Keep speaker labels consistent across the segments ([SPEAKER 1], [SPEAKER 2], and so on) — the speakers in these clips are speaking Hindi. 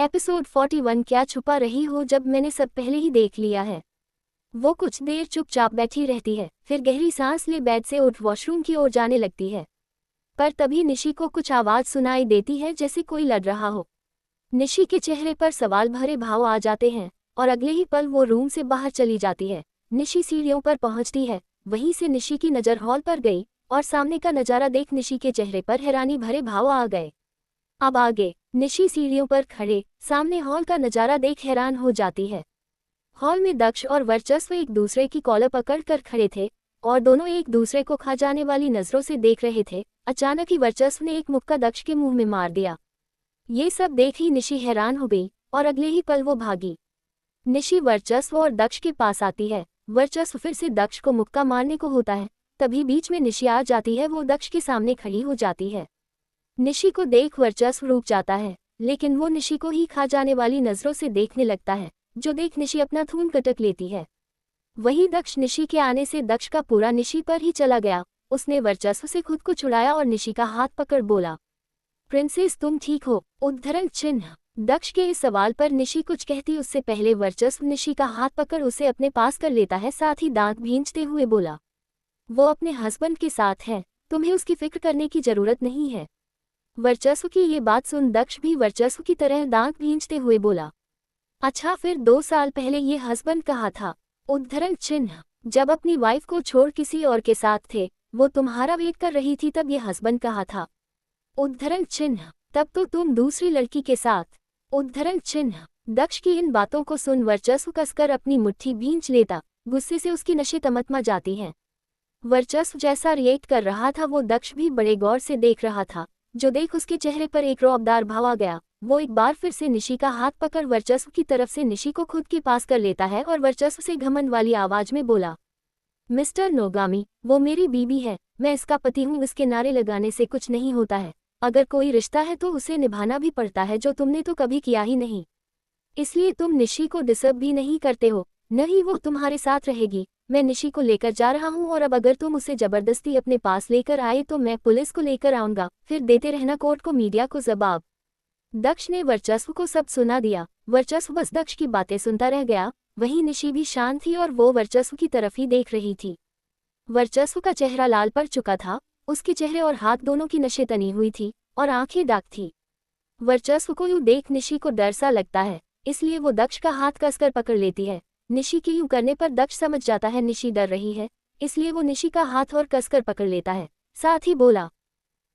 [SPEAKER 1] एपिसोड 41। क्या छुपा रही हो जब मैंने सब पहले ही देख लिया है। वो कुछ देर चुपचाप बैठी रहती है, फिर गहरी सांस ले बेड से उठ वॉशरूम की ओर जाने लगती है। पर तभी निशी को कुछ आवाज़ सुनाई देती है, जैसे कोई लड़ रहा हो। निशी के चेहरे पर सवाल भरे भाव आ जाते हैं और अगले ही पल वो रूम से बाहर चली जाती है। निशी सीढ़ियों पर पहुंचती है, वहीं से निशी की नज़र हॉल पर गई और सामने का नज़ारा देख निशी के चेहरे पर हैरानी भरे भाव आ गए। अब आगे निशी सीढ़ियों पर खड़े सामने हॉल का नज़ारा देख हैरान हो जाती है। हॉल में दक्ष और वर्चस्व एक दूसरे की कॉलर पकड़ कर खड़े थे और दोनों एक दूसरे को खा जाने वाली नज़रों से देख रहे थे। अचानक ही वर्चस्व ने एक मुक्का दक्ष के मुंह में मार दिया। ये सब देख ही निशी हैरान हो गई और अगले ही पल वो भागी। निशी वर्चस्व और दक्ष के पास आती है। वर्चस्व फिर से दक्ष को मुक्का मारने को होता है, तभी बीच में निशी आ जाती है। वो दक्ष के सामने खड़ी हो जाती है। निशी को देख वर्चस्व रुक जाता है, लेकिन वो निशी को ही खा जाने वाली नज़रों से देखने लगता है, जो देख निशी अपना खून कटक लेती है। वहीं दक्ष निशी के आने से दक्ष का पूरा निशी पर ही चला गया। उसने वर्चस्व से खुद को छुड़ाया और निशी का हाथ पकड़ बोला, प्रिंसेस तुम ठीक हो? उद्धरण चिन्ह। दक्ष के इस सवाल पर निशी कुछ कहती उससे पहले वर्चस्व निशी का हाथ पकड़ उसे अपने पास कर लेता है, साथ ही दांत भींचते हुए बोला, वो अपने हस्बैंड के साथ है, तुम्हें उसकी फिक्र करने की जरूरत नहीं है। वर्चस्व की ये बात सुन दक्ष भी वर्चस्व की तरह दांत भींचते हुए बोला, अच्छा फिर 2 साल पहले ये हस्बैंड कहा था? उद्धरण चिन्ह। जब अपनी वाइफ को छोड़ किसी और के साथ थे, वो तुम्हारा वेट कर रही थी, तब ये हस्बैंड कहा था। उद्धरण चिन्ह। तब तो तुम दूसरी लड़की के साथ। उद्धरण चिन्ह। दक्ष की इन बातों को सुन वर्चस्व कसकर अपनी मुट्ठी भींच लेता। गुस्से से उसकी नसें तमतमा जाती हैं। वर्चस्व जैसा रिएक्ट कर रहा था वो दक्ष भी बड़े गौर से देख रहा था, जो देख उसके चेहरे पर एक रौबदार भाव आ गया। वो एक बार फिर से निशी का हाथ पकड़ वर्चस्व की तरफ से निशी को खुद के पास कर लेता है और वर्चस्व से घमंड वाली आवाज में बोला, मिस्टर नोगामी, वो मेरी बीवी है, मैं इसका पति हूँ। इसके नारे लगाने से कुछ नहीं होता है। अगर कोई रिश्ता है तो उसे निभाना भी पड़ता है, जो तुमने तो कभी किया ही नहीं। इसलिए तुम निशी को डिस्टर्ब भी नहीं करते हो, न ही वो तुम्हारे साथ रहेगी। मैं निशी को लेकर जा रहा हूँ और अब अगर तुम उसे जबरदस्ती अपने पास लेकर आए तो मैं पुलिस को लेकर आऊंगा, फिर देते रहना कोर्ट को, मीडिया को जवाब। दक्ष ने वर्चस्व को सब सुना दिया। वर्चस्व बस दक्ष की बातें सुनता रह गया। वहीं निशी भी शांत थी और वो वर्चस्व की तरफ ही देख रही थी। वर्चस्व का चेहरा लाल पड़ चुका था, उसके चेहरे और हाथ दोनों की नसें तनी हुई थी और आंखें दाग थी। वर्चस्व को यूं देख निशी को डर सा लगता है, इसलिए वो दक्ष का हाथ कसकर पकड़ लेती है। निशी के यूं करने पर दक्ष समझ जाता है निशी डर रही है, इसलिए वो निशी का हाथ और कसकर पकड़ लेता है, साथ ही बोला,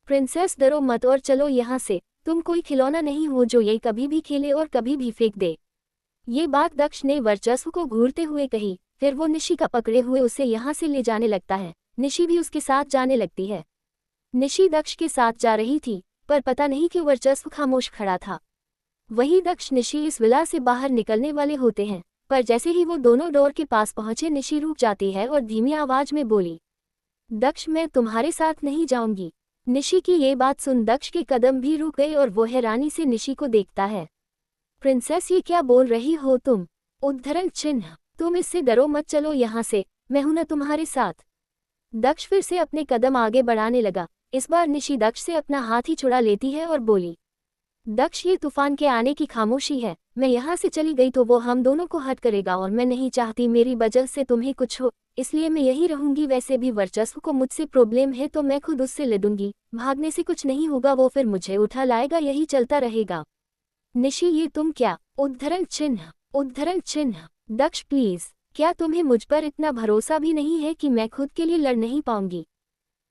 [SPEAKER 1] प्रिंसेस डरो मत और चलो यहाँ से। तुम कोई खिलौना नहीं हो जो ये कभी भी खेले और कभी भी फेंक दे। ये बात दक्ष ने वर्चस्व को घूरते हुए कही। फिर वो निशी का पकड़े हुए उसे यहाँ से ले जाने लगता है। निशी भी उसके साथ जाने लगती है। निशी दक्ष के साथ जा रही थी, पर पता नहीं क्यों वर्चस्व खामोश खड़ा था। वही दक्ष निशी इस विला से बाहर निकलने वाले होते हैं, पर जैसे ही वो दोनों डोर के पास पहुंचे निशी रुक जाती है और धीमी आवाज में बोली, दक्ष मैं तुम्हारे साथ नहीं जाऊंगी। निशी की ये बात सुन दक्ष के कदम भी रुक गए और वो हैरानी से निशी को देखता है। प्रिंसेस ये क्या बोल रही हो तुम? उद्धरण चिन्ह। तुम इससे डरो मत, चलो यहाँ से, मैं हूं ना तुम्हारे साथ। दक्ष फिर से अपने कदम आगे बढ़ाने लगा। इस बार निशी दक्ष से अपना हाथ ही छुड़ा लेती है और बोली, दक्ष ये तूफान के आने की खामोशी है। मैं यहाँ से चली गई तो वो हम दोनों को हर्ट करेगा और मैं नहीं चाहती मेरी वजह से तुम्हें कुछ हो, इसलिए मैं यही रहूंगी। वैसे भी वर्चस्व को मुझसे प्रॉब्लम है तो मैं खुद उससे लड़ूंगी। भागने से कुछ नहीं होगा, वो फिर मुझे उठा लाएगा, यही चलता रहेगा। निशी ये तुम क्या? उद्धरण चिन्ह। उद्धरण चिन्ह। दक्ष प्लीज, क्या तुम्हें मुझ पर इतना भरोसा भी नहीं है कि मैं खुद के लिए लड़ नहीं पाऊंगी?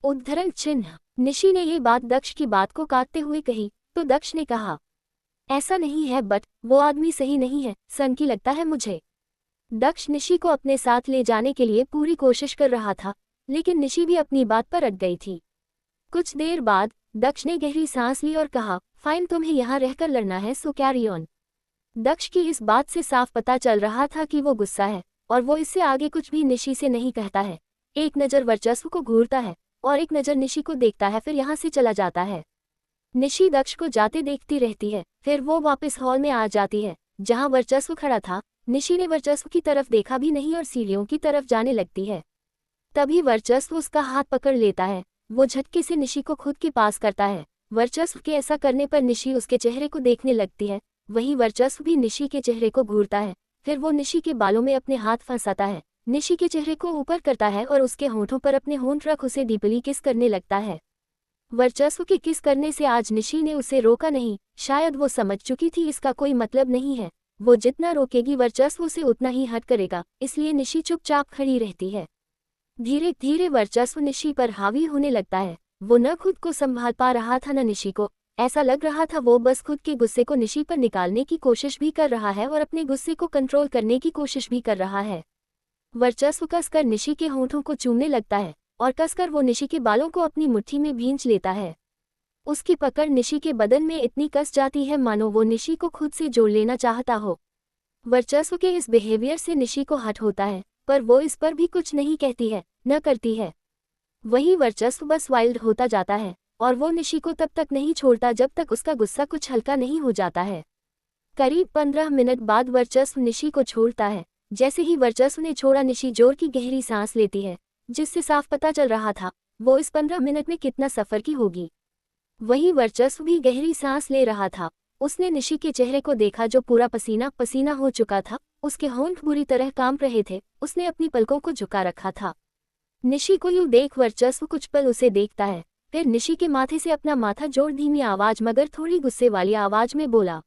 [SPEAKER 1] उद्धरण चिन्ह। निशी ने ये बात दक्ष की बात को काटते हुए कही तो दक्ष ने कहा, ऐसा नहीं है, बट वो आदमी सही नहीं है, सनकी लगता है मुझे। दक्ष निशी को अपने साथ ले जाने के लिए पूरी कोशिश कर रहा था, लेकिन निशी भी अपनी बात पर अड़ गई थी। कुछ देर बाद दक्ष ने गहरी सांस ली और कहा, फाइन, तुम्हें यहाँ रहकर लड़ना है सो कैरी ऑन। दक्ष की इस बात से साफ पता चल रहा था कि वो गुस्सा है और वो इससे आगे कुछ भी निशी से नहीं कहता है। एक नज़र वर्चस्व को घूरता है और एक नज़र निशी को देखता है, फिर यहाँ से चला जाता है। निशी दक्ष को जाते देखती रहती है। फिर वो वापस हॉल में आ जाती है जहाँ वर्चस्व खड़ा था। निशी ने वर्चस्व की तरफ देखा भी नहीं और सीढ़ियों की तरफ जाने लगती है। तभी वर्चस्व उसका हाथ पकड़ लेता है। वो झटके से निशी को खुद के पास करता है। वर्चस्व के ऐसा करने पर निशी उसके चेहरे को देखने लगती है। वही वर्चस्व भी निशी के चेहरे को घूरता है। फिर वो निशी के बालों में अपने हाथ फंसाता है, निशी के चेहरे को ऊपर करता है और उसके होंठों पर अपने होंठ रख उसे डीपली किस करने लगता है। वर्चस्व के किस करने से आज निशी ने उसे रोका नहीं, शायद वो समझ चुकी थी इसका कोई मतलब नहीं है। वो जितना रोकेगी वर्चस्व उसे उतना ही हट करेगा, इसलिए निशी चुपचाप खड़ी रहती है। धीरे धीरे वर्चस्व निशी पर हावी होने लगता है। वो न खुद को संभाल पा रहा था न निशी को। ऐसा लग रहा था वो बस खुद के गुस्से को निशी पर निकालने की कोशिश भी कर रहा है और अपने गुस्से को कंट्रोल करने की कोशिश भी कर रहा है। वर्चस्व कसकर निशी के होंठों को चूमने लगता है और कसकर वो निशी के बालों को अपनी मुट्ठी में भींच लेता है। उसकी पकड़ निशी के बदन में इतनी कस जाती है मानो वो निशी को खुद से जोड़ लेना चाहता हो। वर्चस्व के इस बिहेवियर से निशी को हट होता है, पर वो इस पर भी कुछ नहीं कहती है, न करती है। वही वर्चस्व बस वाइल्ड होता जाता है और वो निशी को तब तक नहीं छोड़ता जब तक उसका गुस्सा कुछ हल्का नहीं हो जाता है। करीब 15 मिनट बाद वर्चस्व निशी को छोड़ता है। जैसे ही वर्चस्व ने छोड़ा निशी जोर की गहरी सांस लेती है, जिससे साफ पता चल रहा था वो इस 15 मिनट में कितना सफ़र की होगी। वही वर्चस्व भी गहरी सांस ले रहा था। उसने निशी के चेहरे को देखा जो पूरा पसीना पसीना हो चुका था, उसके होंठ बुरी तरह कांप रहे थे, उसने अपनी पलकों को झुका रखा था। निशी को यूं देख वर्चस्व कुछ पल उसे देखता है, फिर निशी के माथे से अपना माथा जोड़ धीमी आवाज मगर थोड़ी गुस्से वाली आवाज में बोला,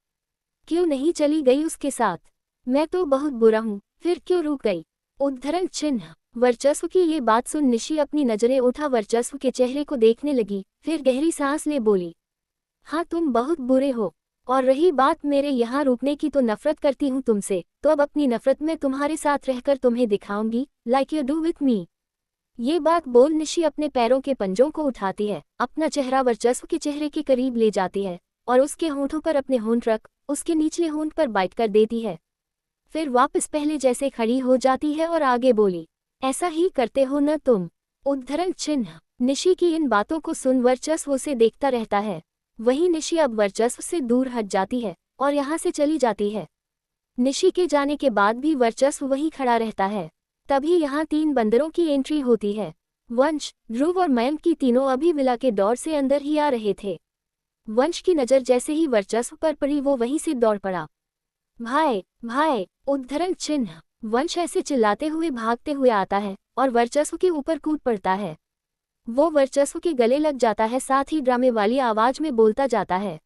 [SPEAKER 1] क्यों नहीं चली गई उसके साथ? मैं तो बहुत बुरा हूँ, फिर क्यों रुक गई? उद्धरण चिन्ह। वर्चस्व की ये बात सुन निशी अपनी नजरें उठा वर्चस्व के चेहरे को देखने लगी, फिर गहरी सांस ले बोली, हाँ तुम बहुत बुरे हो, और रही बात मेरे यहाँ रुकने की तो नफरत करती हूँ तुमसे, तो अब अपनी नफरत में तुम्हारे साथ रहकर तुम्हें दिखाऊंगी, like you do with me. ये बात बोल निशी अपने पैरों के पंजों को उठाती है, अपना चेहरा वर्चस्व के चेहरे के करीब ले जाती है और उसके होंठों पर अपने होंठ रख उसके निचले होंठ पर बाइट कर देती है। फिर वापस पहले जैसे खड़ी हो जाती है और आगे बोली, ऐसा ही करते हो न तुम? उद्धरण चिन्ह। निशी की इन बातों को सुन वर्चस्व उसे देखता रहता है। वहीं निशी अब वर्चस्व से दूर हट जाती है और यहाँ से चली जाती है। निशी के जाने के बाद भी वर्चस्व वहीं खड़ा रहता है। तभी यहाँ 3 बंदरों की एंट्री होती है। वंश, ध्रुव और मयंक की तीनों अभी विला के दौर से अंदर ही आ रहे थे। वंश की नज़र जैसे ही वर्चस्व पर पड़ी वो वहीं से दौड़ पड़ा। भाई भाई! उद्धरण चिन्ह। वंश ऐसे चिल्लाते हुए भागते हुए आता है और वर्चस्व के ऊपर कूद पड़ता है। वो वर्चस्व के गले लग जाता है, साथ ही ड्रामे वाली आवाज में बोलता जाता है,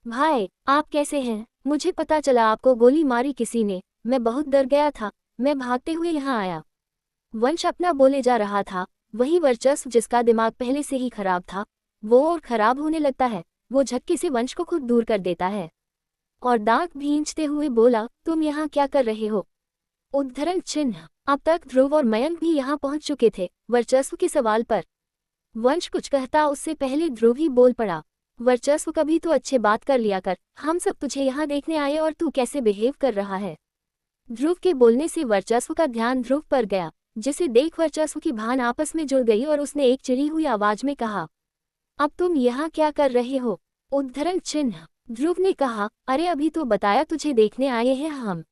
[SPEAKER 1] भाई आप कैसे हैं? मुझे पता चला आपको गोली मारी किसी ने, मैं बहुत डर गया था, मैं भागते हुए यहाँ आया। वंश अपना बोले जा रहा था, वही वर्चस्व जिसका दिमाग पहले से ही खराब था वो और खराब होने लगता है। वो झटके से वंश को खुद दूर कर देता है और दांत भींचते हुए बोला, तुम यहाँ क्या कर रहे हो? उद्धरण चिन्ह। अब तक ध्रुव और मयंक भी यहाँ पहुँच चुके थे। वर्चस्व के सवाल पर वंश कुछ कहता उससे पहले ध्रुव ही बोल पड़ा, वर्चस्व कभी तो अच्छे बात कर लिया कर, हम सब तुझे यहाँ देखने आए और तू कैसे बिहेव कर रहा है। ध्रुव के बोलने से वर्चस्व का ध्यान ध्रुव पर गया, जिसे देख वर्चस्व की भान आपस में जुड़ गई और उसने एक चिड़ी हुई आवाज में कहा, अब तुम यहाँ क्या कर रहे हो? उद्धरण चिन्ह। ध्रुव ने कहा, अरे अभी तो बताया तुझे देखने आए हैं हम।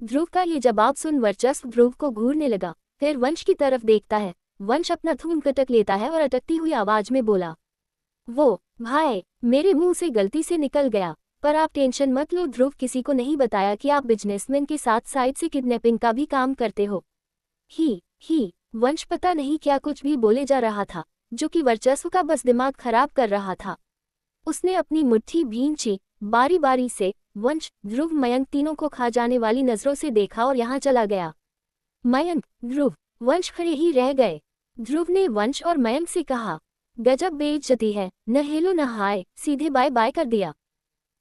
[SPEAKER 1] ध्रुव का ये जवाब सुन वर्चस्व ध्रुव को घूरने लगा, फिर वंश की तरफ देखता है। वंश अपना थूम कटक लेता है और अटकती हुई आवाज में बोला, वो भाई मेरे मुंह से गलती से निकल गया, पर आप टेंशन मत लो, ध्रुव किसी को नहीं बताया कि आप बिजनेसमैन के साथ साइड से किडनैपिंग का भी काम करते हो। ही वंश पता नहीं क्या कुछ भी बोले जा रहा था, जो कि वर्चस्व का बस दिमाग खराब कर रहा था। उसने अपनी मुट्ठी भींची, बारी बारी से वंश, ध्रुव, मयंक तीनों को खा जाने वाली नजरों से देखा और यहाँ चला गया। मयंक, ध्रुव, वंश खड़े ही रह गए। ध्रुव ने वंश और मयंक से कहा, गजब बेइज्जती है, न हेलो न हाय, सीधे बाय बाय कर दिया।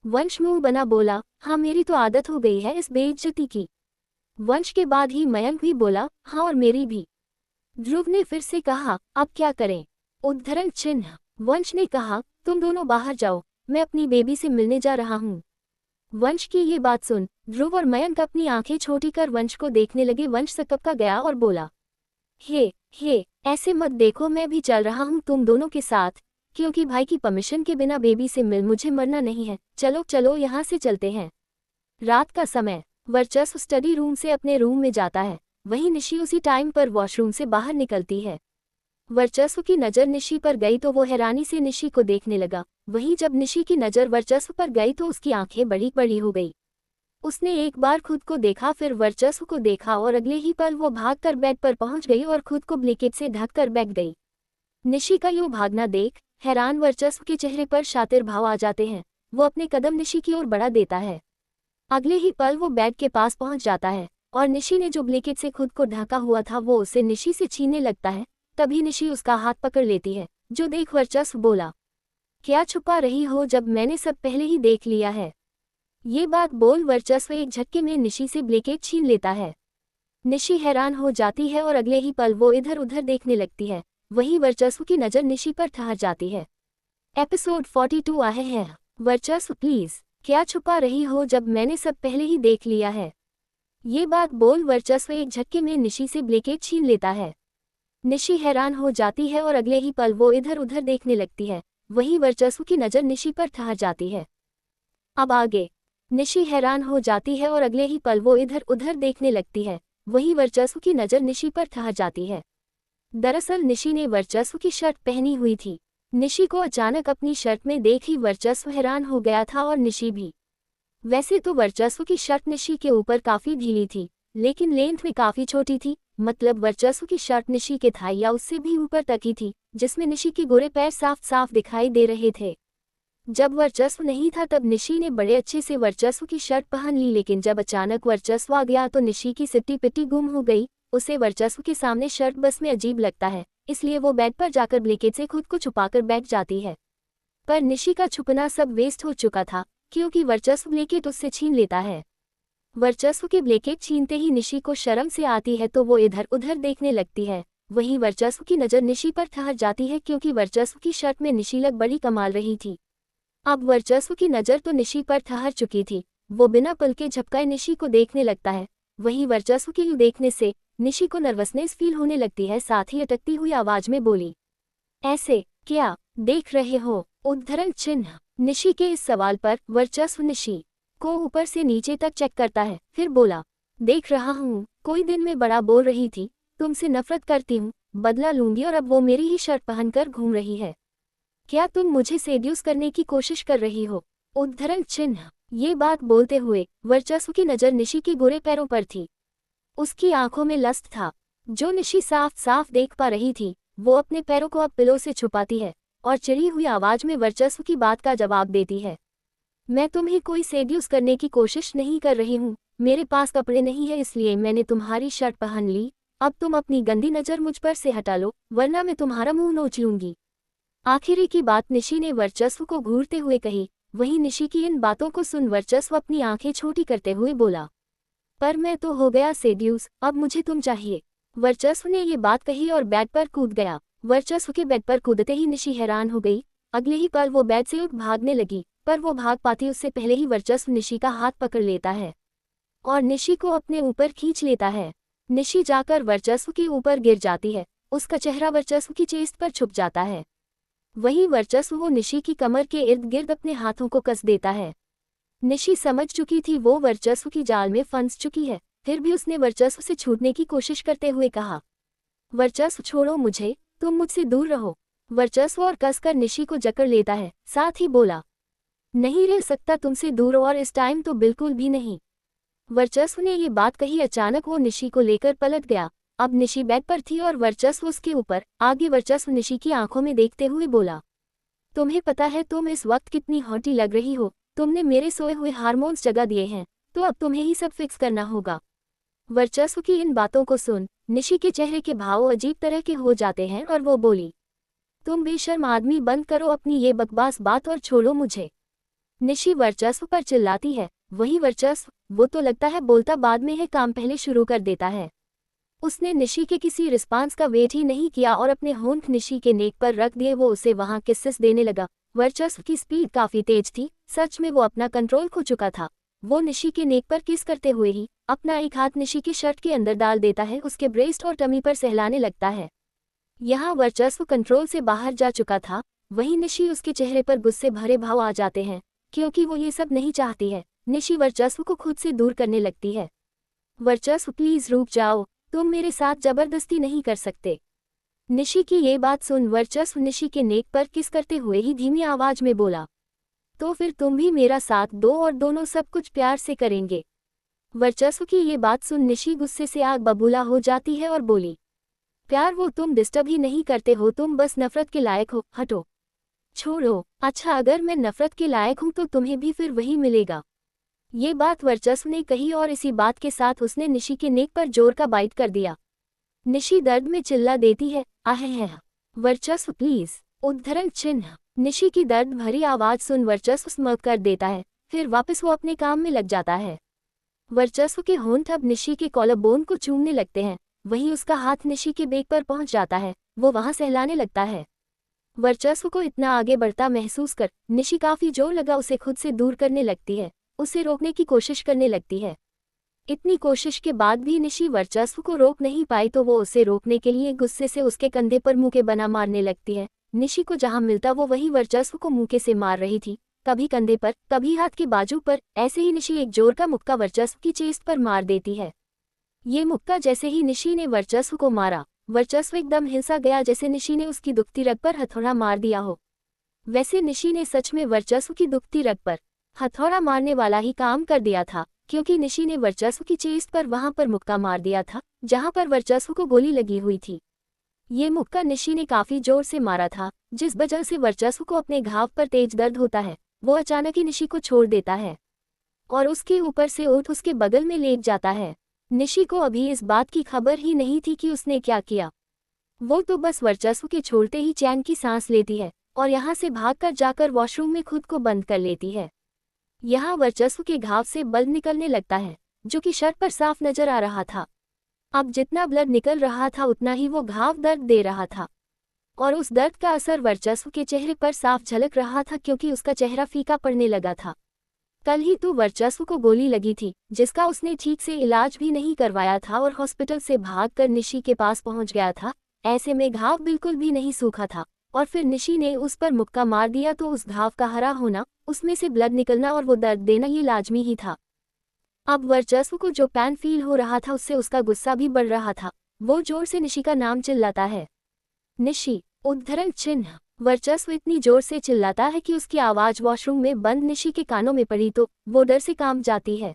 [SPEAKER 1] वंश मुंह बना बोला, हाँ मेरी तो आदत हो गई है इस बेइज्जती की। वंश के बाद ही मयंक भी बोला, हाँ और मेरी भी। ध्रुव ने फिर से कहा, अब क्या करें? उद्धरण चिन्ह। वंश ने कहा, तुम दोनों बाहर जाओ, मैं अपनी बेबी से मिलने जा रहा हूँ। वंश की ये बात सुन ध्रुव और मयंक अपनी आंखें छोटी कर वंश को देखने लगे। वंश सकपका गया और बोला, हे ऐसे मत देखो, मैं भी चल रहा हूँ तुम दोनों के साथ, क्योंकि भाई की परमिशन के बिना बेबी से मिल मुझे मरना नहीं है। चलो चलो यहाँ से चलते हैं। रात का समय। वर्चस्व स्टडी रूम से अपने रूम में जाता है, वहीं निशी उसी टाइम पर वॉशरूम से बाहर निकलती है। वर्चस्व की नज़र निशी पर गई तो वो हैरानी से निशी को देखने लगा। वहीं जब निशी की नज़र वर्चस्व पर गई तो उसकी आंखें बड़ी बड़ी हो गई। उसने एक बार खुद को देखा, फिर वर्चस्व को देखा और अगले ही पल वो भागकर बेड पर पहुंच गई और खुद को ब्लैंकेट से ढककर बैठ गई। निशी का यूं भागना देख हैरान वर्चस्व के चेहरे पर शातिर भाव आ जाते हैं। वो अपने कदम निशी की ओर बढ़ा देता है। अगले ही पल वो बेड के पास पहुंच जाता है और निशी ने जो ब्लैंकेट से खुद को ढका हुआ था वो उसे निशी से छीनने लगता है। तभी निशी उसका हाथ पकड़ लेती है। जो देख वर्चस्व बोला, क्या छुपा रही हो जब मैंने सब पहले ही देख लिया है। ये बात बोल वर्चस्व एक झटके में निशी से ब्लैंकेट छीन लेता है। निशी हैरान हो जाती है और अगले ही पल वो इधर उधर देखने लगती है। वहीं वर्चस्व की नज़र निशी पर ठहर जाती है। एपिसोड 42 आए हैं। वर्चस्व प्लीज, क्या छुपा रही हो जब मैंने सब पहले ही देख लिया है। ये बात बोल वर्चस्व एक झटके में निशी से ब्लैंकेट छीन लेता है। निशी हैरान हो जाती है और अगले ही पल वो इधर उधर देखने लगती है। वहीं वर्चस्व की नज़र निशी पर ठहर जाती है। अब आगे। निशी हैरान हो जाती है और अगले ही पल वो इधर उधर देखने लगती है। वहीं वर्चस्व की नज़र निशी पर ठहर जाती है। दरअसल निशी ने वर्चस्व की शर्ट पहनी हुई थी। निशी को अचानक अपनी शर्ट में देख ही वर्चस्व हैरान हो गया था और निशी भी। वैसे तो वर्चस्व की शर्ट निशी के ऊपर काफ़ी ढीली थी, लेकिन लेंथ में काफ़ी छोटी थी। मतलब वर्चस्व की शर्ट निशी के थाई या उससे भी ऊपर तक ही थी, जिसमें निशी के गोरे पैर साफ साफ दिखाई दे रहे थे। जब वर्चस्व नहीं था तब निशी ने बड़े अच्छे से वर्चस्व की शर्ट पहन ली, लेकिन जब अचानक वर्चस्व आ गया तो निशी की सिट्टी पिट्टी गुम हो गई। उसे वर्चस्व के सामने शर्ट बस में अजीब लगता है, इसलिए वो बेड पर जाकर ब्लैंकेट से खुद को छुपाकर बैठ जाती है। पर निशी का छुपना सब वेस्ट हो चुका था, क्योंकि वर्चस्व ब्लैंकेट उससे छीन लेता है। वर्चस्व के ब्लैंकेट छीनते ही निशी को शर्म से आती है तो वो इधर उधर देखने लगती है। वहीं वर्चस्व की नज़र निशी पर ठहर जाती है, क्योंकि वर्चस्व की शर्ट में निशी लग बड़ी कमाल रही थी। अब वर्चस्व की नज़र तो निशी पर ठहर चुकी थी। वो बिना पल के झपकाए निशी को देखने लगता है। वहीं वर्चस्व के यूं देखने से निशी को नर्वसनेस फील होने लगती है। साथ ही अटकती हुई आवाज में बोली, ऐसे क्या देख रहे हो। उद्धरण चिन्ह। निशी के इस सवाल पर वर्चस्व निशी को ऊपर से नीचे तक चेक करता है, फिर बोला, देख रहा हूँ, कोई दिन में बड़ा बोल रही थी, तुमसे नफरत करती हूँ, बदला लूंगी, और अब वो मेरी ही शर्ट पहनकर घूम रही है। क्या तुम मुझे सेड्यूस करने की कोशिश कर रही हो। उद्धरण चिन्ह। ये बात बोलते हुए वर्चस्व की नज़र निशी के गोरे पैरों पर थी। उसकी आंखों में लस्ट था, जो निशी साफ साफ देख पा रही थी। वो अपने पैरों को अब पिलो से छुपाती है और चिड़ी हुई आवाज में वर्चस्व की बात का जवाब देती है, मैं तुम्हें कोई सेड्यूस करने की कोशिश नहीं कर रही हूँ। मेरे पास कपड़े नहीं है, इसलिए मैंने तुम्हारी शर्ट पहन ली। अब तुम अपनी गंदी नज़र मुझ पर से हटा लो, वरना मैं तुम्हारा मुंह नोच लूंगी। आखिरी की बात निशी ने वर्चस्व को घूरते हुए कही। वहीं निशी की इन बातों को सुन वर्चस्व अपनी आंखें छोटी करते हुए बोला, पर मैं तो हो गया सेड्यूस, अब मुझे तुम चाहिए। वर्चस्व ने ये बात कही और बेड पर कूद गया। वर्चस्व के बेड पर कूदते ही निशी हैरान हो गई। अगले ही पल वो बेड से उठ भागने लगी, पर वो भाग पाती उससे पहले ही वर्चस्व निशी का हाथ पकड़ लेता है और निशी को अपने ऊपर खींच लेता है। निशी जाकर वर्चस्व के ऊपर गिर जाती है। उसका चेहरा वर्चस्व की चेस्ट पर छुप जाता है। वहीं वर्चस्व वो निशी की कमर के इर्द गिर्द अपने हाथों को कस देता है। निशी समझ चुकी थी वो वर्चस्व की जाल में फंस चुकी है, फिर भी उसने वर्चस्व से छूटने की कोशिश करते हुए कहा, वर्चस्व छोड़ो मुझे, तुम मुझसे दूर रहो। वर्चस्व और कसकर निशी को जकड़ लेता है, साथ ही बोला, नहीं रह सकता तुमसे दूर, और इस टाइम तो बिल्कुल भी नहीं। वर्चस्व ने ये बात कही अचानक वो निशी को लेकर पलट गया। अब निशी बेड पर थी और वर्चस्व उसके ऊपर। आगे वर्चस्व निशी की आंखों में देखते हुए बोला, तुम्हें पता है तुम इस वक्त कितनी हॉटी लग रही हो। तुमने मेरे सोए हुए हार्मोन्स जगा दिए हैं, तो अब तुम्हें ही सब फिक्स करना होगा। वर्चस्व की इन बातों को सुन निशी के चेहरे के भाव अजीब तरह के हो जाते हैं और वो बोली, तुम बेशर्म आदमी, बंद करो अपनी ये बकवास बात और छोड़ो मुझे। निशी वर्चस्व पर चिल्लाती है। वही वर्चस्व, वो तो लगता है बोलता बाद में है, काम पहले शुरू कर देता है। उसने निशी के किसी रिस्पांस का वेट ही नहीं किया और अपने होंठ निशी के नेक पर रख दिए। वो उसे वहां किस्सेस देने लगा। वर्चस्व की स्पीड काफी तेज थी। सच में वो अपना कंट्रोल खो चुका था। वो निशी के नेक पर किस करते हुए ही अपना एक हाथ निशी की शर्ट के अंदर डाल देता है, उसके ब्रेस्ट और टमी पर सहलाने लगता है। यहाँ वर्चस्व कंट्रोल से बाहर जा चुका था। वहीं निशी उसके चेहरे पर गुस्से भरे भाव आ जाते हैं, क्योंकि वो ये सब नहीं चाहती है। निशी वर्चस्व को खुद से दूर करने लगती है। वर्चस्व प्लीज रुक जाओ, तुम मेरे साथ जबरदस्ती नहीं कर सकते। निशी की ये बात सुन वर्चस्व निशी के नेक पर किस करते हुए ही धीमी आवाज में बोला, तो फिर तुम भी मेरा साथ दो और दोनों सब कुछ प्यार से करेंगे। वर्चस्व की ये बात सुन निशी गुस्से से आग बबूला हो जाती है और बोली, प्यार वो तुम डिस्टर्ब ही नहीं करते हो, तुम बस नफरत के लायक हो, हटो, छोड़ो। अच्छा, अगर मैं नफरत के लायक हूं तो तुम्हें भी फिर वही मिलेगा। ये बात वर्चस्व ने कही और इसी बात के साथ उसने निशी के नेक पर जोर का बाइट कर दिया। निशी दर्द में चिल्ला देती है, आहे। वर्चस्व प्लीज। उद्धरण चिन्ह। निशी की दर्द भरी आवाज सुन वर्चस्व स्मर्क कर देता है, फिर वापस वो अपने काम में लग जाता है। वर्चस्व के होंठ अब निशी के कॉलर बोन को चूमने लगते हैं, वहीं उसका हाथ निशी के बेक पर पहुंच जाता है, वो वहां सहलाने लगता है। वर्चस्व को इतना आगे बढ़ता महसूस कर निशी काफी जोर लगा उसे खुद से दूर करने लगती है, उसे रोकने की कोशिश करने लगती है। इतनी कोशिश के बाद भी निशी वर्चस्व को रोक नहीं पाई तो वो उसे रोकने के लिए गुस्से से उसके कंधे पर मुक्के बना मारने लगती है। निशी को जहां मिलता वो वही वर्चस्व को मुक्के से मार रही थी, कभी कंधे पर, कभी हाथ के बाजू पर। ऐसे ही निशी एक जोर का मुक्का वर्चस्व की चेस्ट पर मार देती है। ये मुक्का जैसे ही निशी ने वर्चस्व को मारा, वर्चस्व एकदम हिलसा गया जैसे निशी ने उसकी दुखती रग पर हथौड़ा मार दिया हो। वैसे निशी ने सच में वर्चस्व की दुखती रग पर हथौड़ा मारने वाला ही काम कर दिया था, क्योंकि निशी ने वर्चस्व की चेस्ट पर वहां पर मुक्का मार दिया था जहां पर वर्चस्व को गोली लगी हुई थी। ये मुक्का निशी ने काफी जोर से मारा था, जिस वजह से वर्चस्व को अपने घाव पर तेज दर्द होता है। वो अचानक ही निशी को छोड़ देता है और उसके ऊपर से उठ उसके बगल में लेट जाता है। निशी को अभी इस बात की खबर ही नहीं थी कि उसने क्या किया। वो तो बस वर्चस्व के छोड़ते ही चैन की सांस लेती है और यहाँ से भागकर जाकर वॉशरूम में खुद को बंद कर लेती है। यहाँ वर्चस्व के घाव से ब्लड निकलने लगता है, जो कि शर्ट पर साफ नजर आ रहा था। अब जितना ब्लड निकल रहा था उतना ही वो घाव दर्द दे रहा था और उस दर्द का असर वर्चस्व के चेहरे पर साफ झलक रहा था, क्योंकि उसका चेहरा फीका पड़ने लगा था। कल ही तो वर्चस्व को गोली लगी थी, जिसका उसने ठीक से इलाज भी नहीं करवाया था और हॉस्पिटल से भागकर निशी के पास पहुंच गया था। ऐसे में घाव बिल्कुल भी नहीं सूखा था और फिर निशी ने उस पर मुक्का मार दिया तो उस घाव का हरा होना, उसमें से ब्लड निकलना और वो दर्द देना ये लाजमी ही था। अब वर्चस्व को जो पैन फील हो रहा था उससे उसका गुस्सा भी बढ़ रहा था। वो जोर से निशी का नाम चिल्लाता है, निशी। उद्धरण चिन्ह। वर्चस्व इतनी जोर से चिल्लाता है कि उसकी आवाज वॉशरूम में बंद निशी के कानों में पड़ी तो वो डर से कांप जाती है।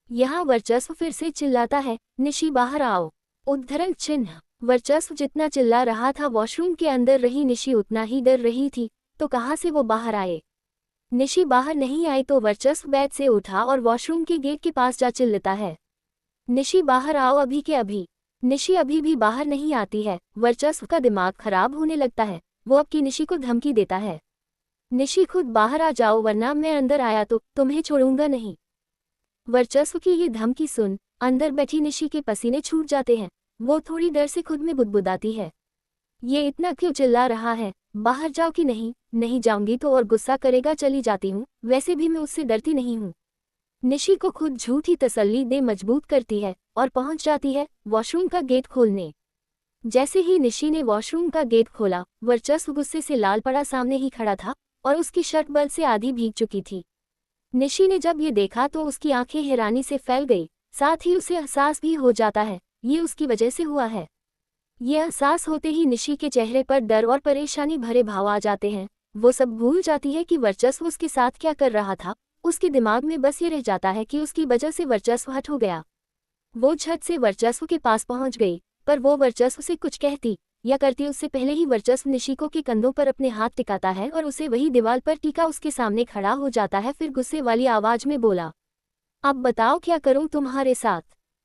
[SPEAKER 1] यहाँ वर्चस्व फिर से चिल्लाता है, निशी बाहर आओ। उद्धरण चिन्ह। वर्चस्व जितना चिल्ला रहा था वॉशरूम के अंदर रही निशी उतना ही डर रही थी, तो कहाँ से वो बाहर आए। निशी बाहर नहीं आई तो वर्चस्व बेड से उठा और वॉशरूम के गेट के पास जा चिल्लाता है, निशी बाहर आओ अभी के अभी। निशी अभी भी बाहर नहीं आती है। वर्चस्व का दिमाग खराब होने लगता है, वो अब की निशी को धमकी देता है, निशी खुद बाहर आ जाओ वरना मैं अंदर आया तो तुम्हें छोड़ूंगा नहीं। वर्चस्व की ये धमकी सुन अंदर बैठी निशी के पसीने छूट जाते हैं। वो थोड़ी डर से खुद में बुदबुदाती है, ये इतना क्यों चिल्ला रहा है, बाहर जाओ कि नहीं। नहीं जाऊंगी तो और गुस्सा करेगा, चली जाती हूँ, वैसे भी मैं उससे डरती नहीं हूँ। निशी को खुद झूठी तसल्ली दे मजबूत करती है और पहुंच जाती है वॉशरूम का गेट खोलने। जैसे ही निशी ने वॉशरूम का गेट खोला, वर्चस्व गुस्से से लाल पड़ा सामने ही खड़ा था और उसकी शर्ट बल से आधी भीग चुकी थी। निशी ने जब ये देखा तो उसकी आंखें हैरानी से फैल गई, साथ ही उसे एहसास भी हो जाता है ये उसकी वजह से हुआ है। ये एहसास होते ही निशी के चेहरे पर डर और परेशानी भरे भाव आ जाते हैं। वो सब भूल जाती है कि वर्चस्व उसके साथ क्या कर रहा था। उसके दिमाग में बस ये रह जाता है कि उसकी वजह से वर्चस्व हट हो गया। वो झट से वर्चस्व के पास पहुंच गई, पर वो वर्चस्व से कुछ कहती या करती उससे पहले ही वर्चस्व निशिको के कंधों पर अपने हाथ टिकाता है और उसे वही दीवार पर टीका उसके सामने खड़ा हो जाता है। फिर गुस्से वाली आवाज में बोला, अब बताओ क्या करूं तुम्हारे साथ।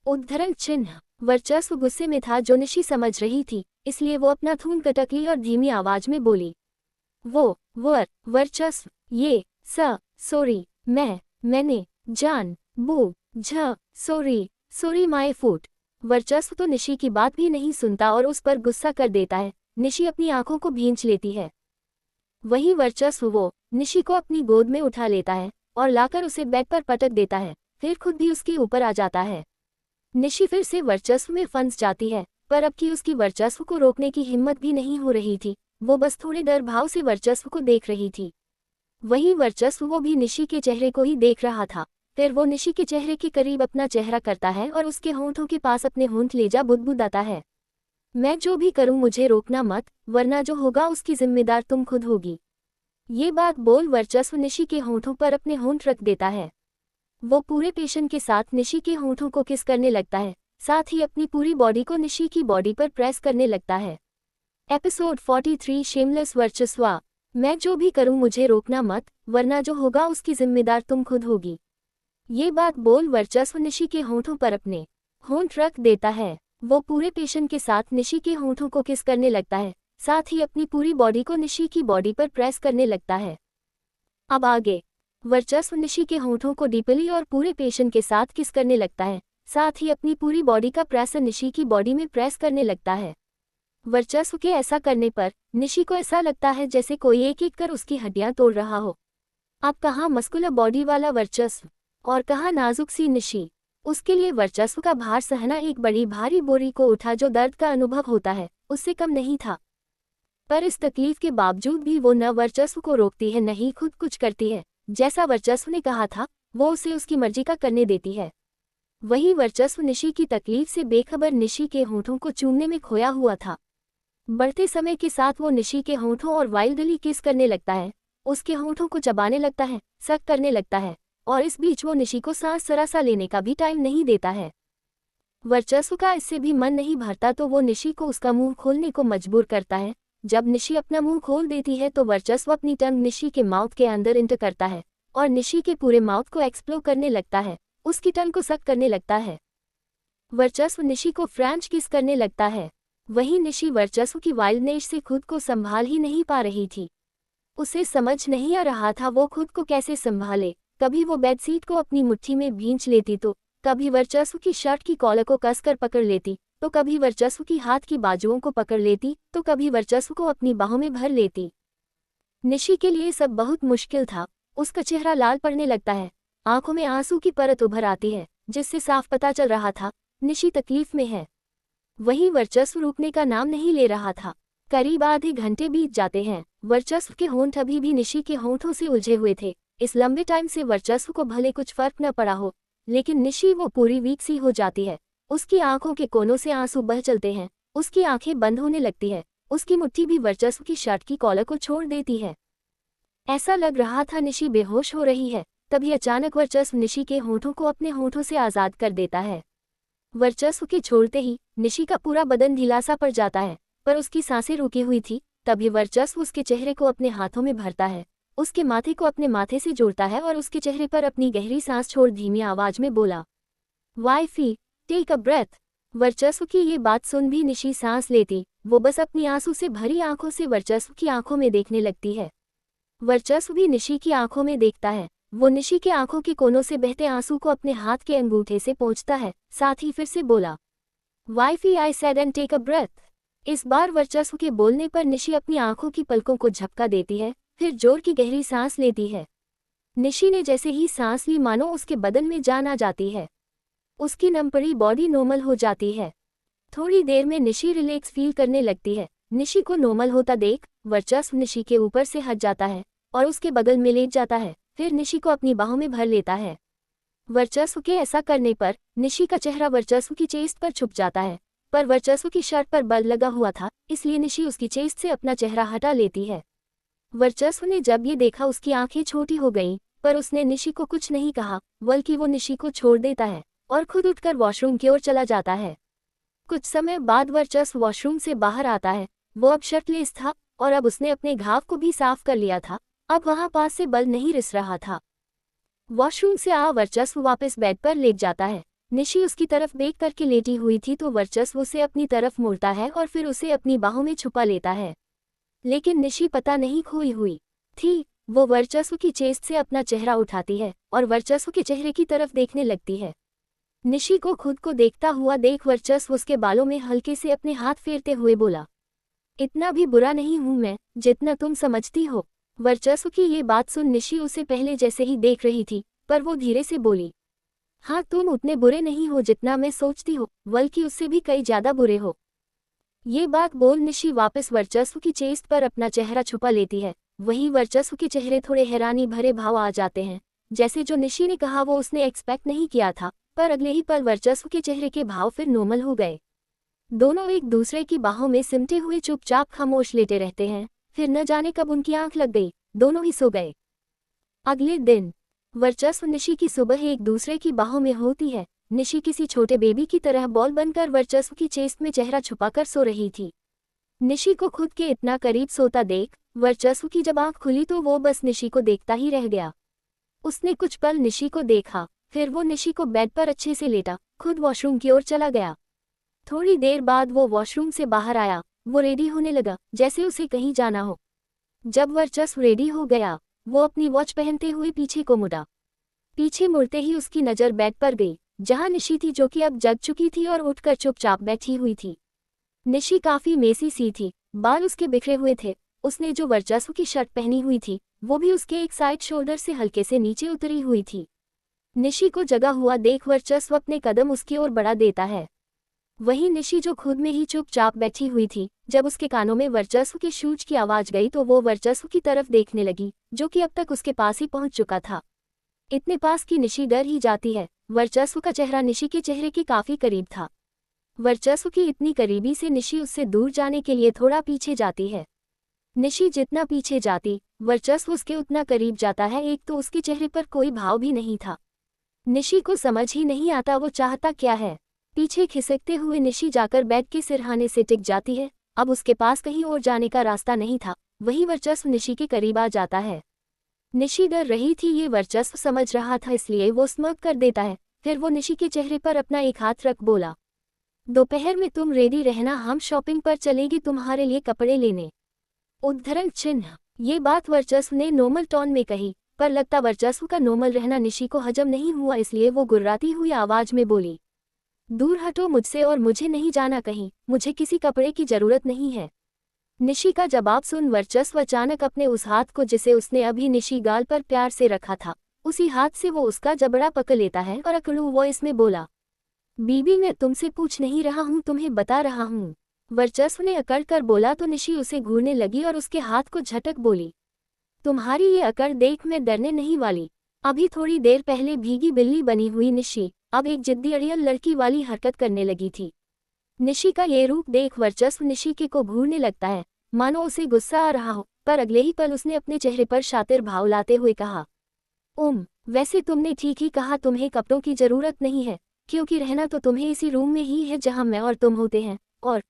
[SPEAKER 1] उद्धरण चिन्ह। वर्चस्व गुस्से में था जो निशी समझ रही थी, इसलिए वो अपना थून कटक ली और धीमी आवाज में बोली, वो वर्चस्व ये सॉरी मैंने जान बू झ सॉरी माय फूट। वर्चस्व तो निशी की बात भी नहीं सुनता और उस पर गुस्सा कर देता है। निशी अपनी आंखों को भींच लेती है। वही वर्चस्व वो निशी को अपनी गोद में उठा लेता है और लाकर उसे बेड पर पटक देता है, फिर खुद भी उसके ऊपर आ जाता है। निशी फिर से वर्चस्व में फंस जाती है, पर अब की उसकी वर्चस्व को रोकने की हिम्मत भी नहीं हो रही थी। वो बस थोड़े डर भाव से वर्चस्व को देख रही थी। वही वर्चस्व वो भी निशी के चेहरे को ही देख रहा था। फिर वो निशी के चेहरे के करीब अपना चेहरा करता है और उसके होंठों के पास अपने होंठ ले जा बुदबुदाता है, मैं जो भी करूं मुझे रोकना मत, वरना जो होगा उसकी जिम्मेदार तुम खुद होगी। ये बात बोल वर्चस्व निशी के होंठों पर अपने होंठ रख देता है। वो पूरे पेशन के साथ निशी के होंठों को किस करने लगता है, साथ ही अपनी पूरी बॉडी को निशी की बॉडी पर प्रेस करने लगता है। एपिसोड 43 शेमलेस वर्चस्व। मैं जो भी करूं मुझे रोकना मत, वरना जो होगा उसकी जिम्मेदार तुम खुद होगी। ये बात बोल वर्चस्व निशी के होंठों पर अपने होंठ रख देता है। वो पूरे पेशन के साथ निशी के होंठों को किस करने लगता है, साथ ही अपनी पूरी बॉडी को निशी की बॉडी पर प्रेस करने लगता है। अब आगे वर्चस्व निशी के होंठों को डीपली और पूरे पेशन के साथ किस करने लगता है, साथ ही अपनी पूरी बॉडी का प्रेशर निशी की बॉडी में प्रेस करने लगता है। वर्चस्व के ऐसा करने पर निशी को ऐसा लगता है जैसे कोई एक एक कर उसकी हड्डियां तोड़ रहा हो। अब कहाँ मस्कुलर बॉडी वाला वर्चस्व और कहाँ नाजुक सी निशी। उसके लिए वर्चस्व का भार सहना एक बड़ी भारी बोरी को उठा जो दर्द का अनुभव होता है उससे कम नहीं था। पर इस तकलीफ के बावजूद भी वो न वर्चस्व को रोकती है न ही खुद कुछ करती है। जैसा वर्चस्व ने कहा था वो उसे उसकी मर्जी का करने देती है। वही वर्चस्व निशी की तकलीफ से बेखबर निशी के होंठों को चूमने में खोया हुआ था। बढ़ते समय के साथ वो निशी के होंठों और वाइल्डली किस करने लगता है, उसके होंठों को चबाने लगता है, सक करने लगता है, और इस बीच वो निशी को सांस जरा सा लेने का भी टाइम नहीं देता है। वर्चस्व का इससे भी मन नहीं भरता तो वो निशी को उसका मुंह खोलने को मजबूर करता है। जब निशी अपना मुंह खोल देती है तो वर्चस्व अपनी टंग निशी के माउथ के अंदर इंटर करता है और निशी के पूरे माउथ को एक्सप्लोर करने लगता है, उसकी टंग को सक करने लगता है। वर्चस्व निशी को फ्रेंच किस करने लगता है। वहीं निशी वर्चस्व की वाइल्डनेस से खुद को संभाल ही नहीं पा रही थी। उसे समझ नहीं आ रहा था वो खुद को कैसे संभाले। कभी वो बेडशीट को अपनी मुट्ठी में भींच लेती तो कभी वर्चस्व की शर्ट की कॉलर को कसकर पकड़ लेती, तो कभी वर्चस्व की हाथ की बाजुओं को पकड़ लेती, तो कभी वर्चस्व को अपनी बाहों में भर लेती। निशी के लिए सब बहुत मुश्किल था। उसका चेहरा लाल पड़ने लगता है, आंखों में आंसू की परत उभर आती है, जिससे साफ पता चल रहा था निशी तकलीफ में है। वहीं वर्चस्व रुकने का नाम नहीं ले रहा था। करीब आधे घंटे बीत जाते हैं। वर्चस्व के होंठ अभी भी निशी के होंठों से उलझे हुए थे। इस लंबे टाइम से वर्चस्व को भले कुछ फर्क न पड़ा हो, लेकिन निशी वो पूरी वीक सी हो जाती है। उसकी आंखों के कोनों से आंसू बह चलते हैं, उसकी आंखें बंद होने लगती है, उसकी मुट्ठी भी वर्चस्व की शर्ट की कॉलर को छोड़ देती है। ऐसा लग रहा था निशी बेहोश हो रही है। तभी अचानक वर्चस्व निशी के होंठों को अपने होंठों से आज़ाद कर देता है। वर्चस्व के छोड़ते ही निशी का पूरा बदन ढीलासा पड़ जाता है, पर उसकी सांसें रुकी हुई थी। तभी वर्चस्व उसके चेहरे को अपने हाथों में भरता है, उसके माथे को अपने माथे से जोड़ता है और उसके चेहरे पर अपनी गहरी सांस छोड़ धीमी आवाज में बोला, वाइफी टेक अ ब्रेथ। वर्चस्व की ये बात सुन भी निशी सांस लेती, वो बस अपनी आंसू से भरी आंखों से वर्चस्व की आंखों में देखने लगती है। वर्चस्व भी निशी की आंखों में देखता है। वो निशी के आंखों के कोनों से बहते आंसू को अपने हाथ के अंगूठे से पोंछता है, साथ ही फिर से बोला, wifey I said and take a breath. इस बार वर्चस्व के बोलने पर निशी अपनी आंखों की पलकों को झपका देती है, फिर जोर की गहरी सांस लेती है। निशी ने जैसे ही सांस ली मानो उसके बदन में जान आ जाती है। उसकी नमपड़ी बॉडी नॉर्मल हो जाती है। थोड़ी देर में निशी रिलैक्स फील करने लगती है। निशी को नॉर्मल होता देख वर्चस्व निशी के ऊपर से हट जाता है और उसके बगल में लेट जाता है, फिर निशी को अपनी बाहों में भर लेता है। वर्चस्व के ऐसा करने पर निशी का चेहरा वर्चस्व की चेस्ट पर छुप जाता है, पर वर्चस्व की शर्ट पर बल लगा हुआ था, इसलिए निशी उसकी चेस्ट से अपना चेहरा हटा लेती है। वर्चस्व ने जब ये देखा उसकी आंखें छोटी हो गईं, पर उसने निशी को कुछ नहीं कहा, बल्कि वो निशी को छोड़ देता है और खुद उठकर वॉशरूम की ओर चला जाता है। कुछ समय बाद वर्चस्व वॉशरूम से बाहर आता है। वो अब शर्टलेस था और अब उसने अपने घाव को भी साफ कर लिया था। अब वहां पास से बल नहीं रिस रहा था। वॉशरूम से वर्चस्व वापस बेड पर लेट जाता है। निशी उसकी तरफ देख करके लेटी हुई थी तो वर्चस्व उसे अपनी तरफ मोड़ता है और फिर उसे अपनी बाहों में छुपा लेता है। लेकिन निशी पता नहीं खोई हुई थी। वो वर्चस्व की चेस्ट से अपना चेहरा उठाती है और वर्चस्व के चेहरे की तरफ देखने लगती है। निशी को खुद को देखता हुआ देख वर्चस्व उसके बालों में हल्के से अपने हाथ फेरते हुए बोला, इतना भी बुरा नहीं हूं मैं जितना तुम समझती हो। वर्चस्व की ये बात सुन निशी उसे पहले जैसे ही देख रही थी, पर वो धीरे से बोली, हाँ तुम उतने बुरे नहीं हो जितना मैं सोचती हो, बल्कि उससे भी कई ज्यादा बुरे हो। ये बात बोल निशी वापस वर्चस्व की चेस्ट पर अपना चेहरा छुपा लेती है। वहीं वर्चस्व के चेहरे थोड़े हैरानी भरे भाव आ जाते हैं। जैसे जो निशी ने कहा वो उसने एक्सपेक्ट नहीं किया था, पर अगले ही पल वर्चस्व के चेहरे के भाव फिर नॉर्मल हो गए। दोनों एक दूसरे की बाहों में सिमटे हुए चुपचाप खामोश लेटे रहते हैं। फिर न जाने कब उनकी आंख लग गई, दोनों ही सो गए। अगले दिन वर्चस्व निशी की सुबह एक दूसरे की बाहों में होती है। निशी किसी छोटे बेबी की तरह बॉल बनकर वर्चस्व की चेस्ट में चेहरा छुपाकर सो रही थी। निशी को खुद के इतना करीब सोता देख वर्चस्व की जब आंख खुली तो वो बस निशी को देखता ही रह गया। उसने कुछ पल निशी को देखा, फिर वो निशी को बेड पर अच्छे से लेटा खुद वॉशरूम की ओर चला गया। थोड़ी देर बाद वो वॉशरूम से बाहर आया। वो रेडी होने लगा जैसे उसे कहीं जाना हो। जब वर्चस्व रेडी हो गया, वो अपनी वॉच पहनते हुए पीछे को मुड़ा। पीछे मुड़ते ही उसकी नज़र बेड पर गई, जहां निशी थी जो कि अब जग चुकी थी और उठकर चुपचाप बैठी हुई थी। निशी काफी मेसी सी थी, बाल उसके बिखरे हुए थे। उसने जो वर्चस्व की शर्ट पहनी हुई थी वो भी उसके एक साइड शोल्डर से हल्के से नीचे उतरी हुई थी। निशी को जगा हुआ देख वर्चस्व अपने कदम उसकी ओर बढ़ा देता है। वहीं निशी जो खुद में ही चुपचाप बैठी हुई थी, जब उसके कानों में वर्चस्व के शूज की आवाज गई तो वो वर्चस्व की तरफ देखने लगी, जो कि अब तक उसके पास ही पहुंच चुका था। इतने पास की निशी डर ही जाती है। वर्चस्व का चेहरा निशी के चेहरे के काफी करीब था। वर्चस्व की इतनी करीबी से निशी उससे दूर जाने के लिए थोड़ा पीछे जाती है। निशी जितना पीछे जाती, वर्चस्व उसके उतना करीब जाता है। एक तो उसके चेहरे पर कोई भाव भी नहीं था। निशी को समझ ही नहीं आता वो चाहता क्या है। पीछे खिसकते हुए निशी जाकर बेड के सिरहाने से टिक जाती है। अब उसके पास कहीं और जाने का रास्ता नहीं था। वही वर्चस्व निशी के करीब आ जाता है। निशी डर रही थी, ये वर्चस्व समझ रहा था, इसलिए वो स्मर्क कर देता है। फिर वो निशी के चेहरे पर अपना एक हाथ रख बोला, दोपहर में तुम रेडी रहना, हम शॉपिंग पर चलेगी तुम्हारे लिए कपड़े लेने। उद्धरण चिन्ह। ये बात वर्चस्व ने नॉर्मल टोन में कही, पर लगता वर्चस्व का नॉर्मल रहना निशी को हजम नहीं हुआ, इसलिए वो गुर्राती हुई आवाज में बोली, दूर हटो मुझसे और मुझे नहीं जाना कहीं, मुझे किसी कपड़े की जरूरत नहीं है। निशी का जवाब सुन वर्चस्व अचानक अपने उस हाथ को जिसे उसने अभी निशी गाल पर प्यार से रखा था, उसी हाथ से वो उसका जबड़ा पकड़ लेता है और अकड़ू वॉइस में बोला, बीबी मैं तुमसे पूछ नहीं रहा हूँ, तुम्हें बता रहा हूँ। वर्चस्व ने अकड़ कर बोला तो निशी उसे घूरने लगी और उसके हाथ को झटक बोली, तुम्हारी ये अकड़ देख मैं डरने नहीं वाली। अभी थोड़ी देर पहले भीगी बिल्ली बनी हुई निशी अब एक जिद्दी अड़ियल लड़की वाली हरकत करने लगी थी। निशी का ये रूप देख वर्चस्व निशी के को घूरने लगता है, मानो उसे गुस्सा आ रहा हो, पर अगले ही पल उसने अपने चेहरे पर शातिर भाव लाते हुए कहा, वैसे तुमने ठीक ही कहा, तुम्हें कपड़ों की जरूरत नहीं है, क्योंकि रहना तो तुम्हें इसी रूम में ही है जहां मैं और तुम होते हैं। और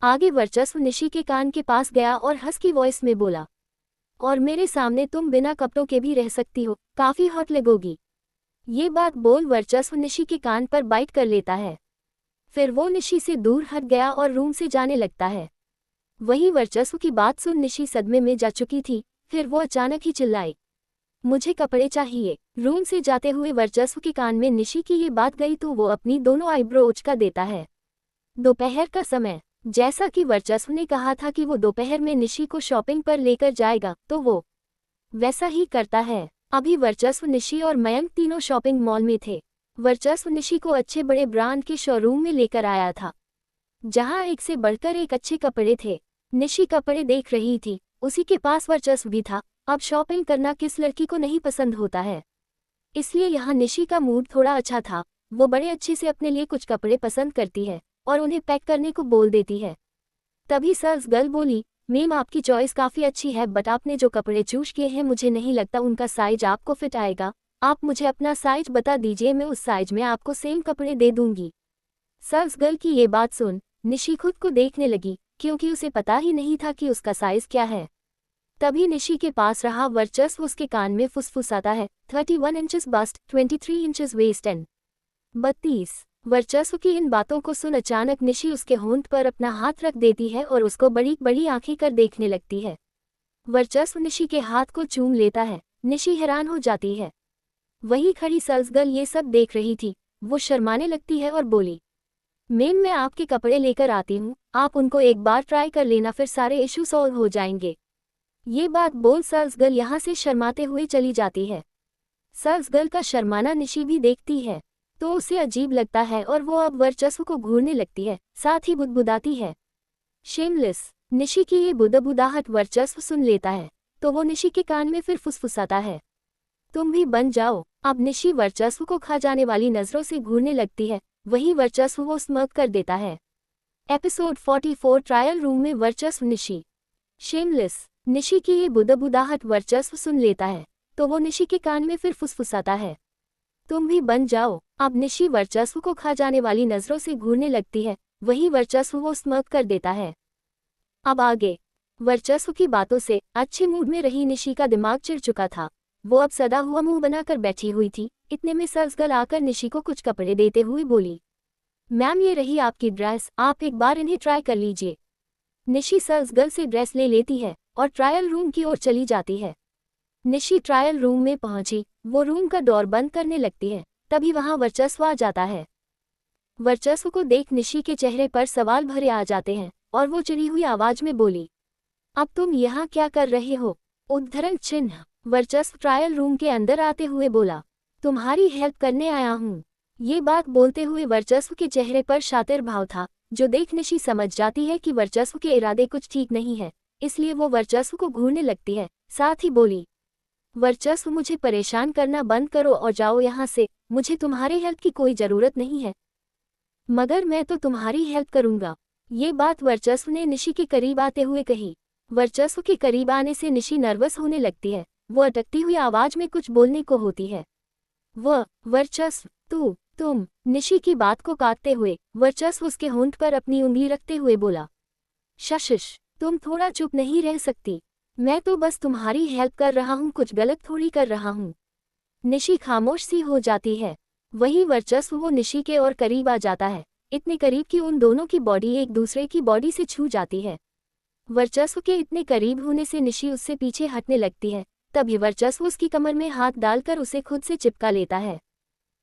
[SPEAKER 1] आगे वर्चस्व निशी के कान के पास गया और हस्की वॉइस में बोला, और मेरे सामने तुम बिना कपड़ों के भी रह सकती हो, काफी हॉट लगोगी। ये बात बोल वर्चस्व निशी के कान पर बाइट कर लेता है। फिर वो निशी से दूर हट गया और रूम से जाने लगता है। वहीं वर्चस्व की बात सुन निशी सदमे में जा चुकी थी। फिर वो अचानक ही चिल्लाई, मुझे कपड़े चाहिए। रूम से जाते हुए वर्चस्व के कान में निशी की ये बात गई तो वो अपनी दोनों आईब्रो उचका देता है। दोपहर का समय, जैसा कि वर्चस्व ने कहा था कि वो दोपहर में निशी को शॉपिंग पर लेकर जाएगा, तो वो वैसा ही करता है। अभी वर्चस्व निशी और मयंक तीनों शॉपिंग मॉल में थे। वर्चस्व निशी को अच्छे बड़े ब्रांड के शोरूम में लेकर आया था, जहां एक से बढ़कर एक अच्छे कपड़े थे। निशी कपड़े देख रही थी, उसी के पास वर्चस्व भी था। अब शॉपिंग करना किस लड़की को नहीं पसंद होता है, इसलिए यहाँ निशी का मूड थोड़ा अच्छा था। वो बड़े अच्छे से अपने लिए कुछ कपड़े पसंद करती है और उन्हें पैक करने को बोल देती है। तभी सेल्स गर्ल बोली, मैम आपकी चॉइस काफ़ी अच्छी है, बट आपने जो कपड़े चूज किए हैं मुझे नहीं लगता उनका साइज आपको फिट आएगा। आप मुझे अपना साइज बता दीजिए, मैं उस साइज में आपको सेम कपड़े दे दूंगी। सेल्स गर्ल की ये बात सुन निशी खुद को देखने लगी, क्योंकि उसे पता ही नहीं था कि उसका साइज क्या है। तभी निशी के पास रहा वर्चस्व उसके कान में फुसफुसाता है, 31 inches bust, 23 inches waist and 32। वर्चस्व की इन बातों को सुन अचानक निशी उसके होंठ पर अपना हाथ रख देती है और उसको बड़ी बड़ी आंखें कर देखने लगती है। वर्चस्व निशी के हाथ को चूम लेता है। निशी हैरान हो जाती है। वहीं खड़ी सेल्स गर्ल ये सब देख रही थी। वो शर्माने लगती है और बोली, मैम मैं आपके कपड़े लेकर आती हूँ, आप उनको एक बार ट्राई कर लेना, फिर सारे इशू सॉल्व हो जाएंगे। ये बात बोल सेल्स गर्ल यहाँ से शर्माते हुए चली जाती है। सेल्स गर्ल का शर्माना निशी भी देखती है तो उसे अजीब लगता है और वो अब वर्चस्व को घूरने लगती है, साथ ही बुदबुदाती है। शेमलेस। निशी की ये बुदबुदाहट वर्चस्व सुन लेता है तो वो निशी के कान में फिर फुसफुसाता है, तुम भी बन जाओ। अब निशी वर्चस्व को खा जाने वाली नजरों से घूरने लगती है। वहीं वर्चस्व वो स्मर्क कर देता है। एपिसोड 44 ट्रायल रूम में वर्चस्व निशी। शेमलेस। निशी की ये बुदबुदाहट वर्चस्व सुन लेता है तो वो निशी के कान में फिर फुसफुसाता है, तुम भी बन जाओ। अब निशी वर्चस्व को खा जाने वाली नजरों से घूरने लगती है, वही वर्चस्व वो स्मर्क कर देता है। अब आगे। वर्चस्व की बातों से अच्छे मूड में रही निशी का दिमाग चिढ़ चुका था। वो अब सदा हुआ मुंह बनाकर बैठी हुई थी। इतने में सर्सगर्ल आकर निशी को कुछ कपड़े देते हुए बोली, मैम ये रही आपकी ड्रेस, आप एक बार इन्हें ट्राई कर लीजिए। निशी सर्सगर्ल से ड्रेस ले लेती है और ट्रायल रूम की ओर चली जाती है। निशी ट्रायल रूम में पहुंची, वो रूम का डोर बंद करने लगती है, तभी वहां वर्चस्व आ जाता है। वर्चस्व को देख निशी के चेहरे पर सवाल भरे आ जाते हैं और वो चिढ़ी हुई आवाज में बोली, अब तुम यहाँ क्या कर रहे हो? उद्धरण चिन्ह। वर्चस्व ट्रायल रूम के अंदर आते हुए बोला, तुम्हारी हेल्प करने आया हूँ। ये बात बोलते हुए वर्चस्व के चेहरे पर शातिर भाव था, जो देख निशी समझ जाती है कि वर्चस्व के इरादे कुछ ठीक नहीं है, इसलिए वो वर्चस्व को घूरने लगती है। साथ ही बोली, वर्चस्व मुझे परेशान करना बंद करो और जाओ यहाँ से, मुझे तुम्हारे हेल्प की कोई ज़रूरत नहीं है। मगर मैं तो तुम्हारी हेल्प करूँगा। ये बात वर्चस्व ने निशी के करीब आते हुए कही। वर्चस्व के करीब आने से निशी नर्वस होने लगती है, वो अटकती हुई आवाज में कुछ बोलने को होती है। वर्चस्व, तुम। निशी की बात को काटते हुए वर्चस्व उसके होंठ पर अपनी उंगली रखते हुए बोला, शशिश, तुम थोड़ा चुप नहीं रह सकती? मैं तो बस तुम्हारी हेल्प कर रहा हूँ, कुछ गलत थोड़ी कर रहा हूँ। निशी खामोश सी हो जाती है। वही वर्चस्व वो निशी के और करीब आ जाता है, इतने करीब कि उन दोनों की बॉडी एक दूसरे की बॉडी से छू जाती है। वर्चस्व के इतने करीब होने से निशी उससे पीछे हटने लगती है, तभी वर्चस्व उसकी कमर में हाथ डालकर उसे खुद से चिपका लेता है।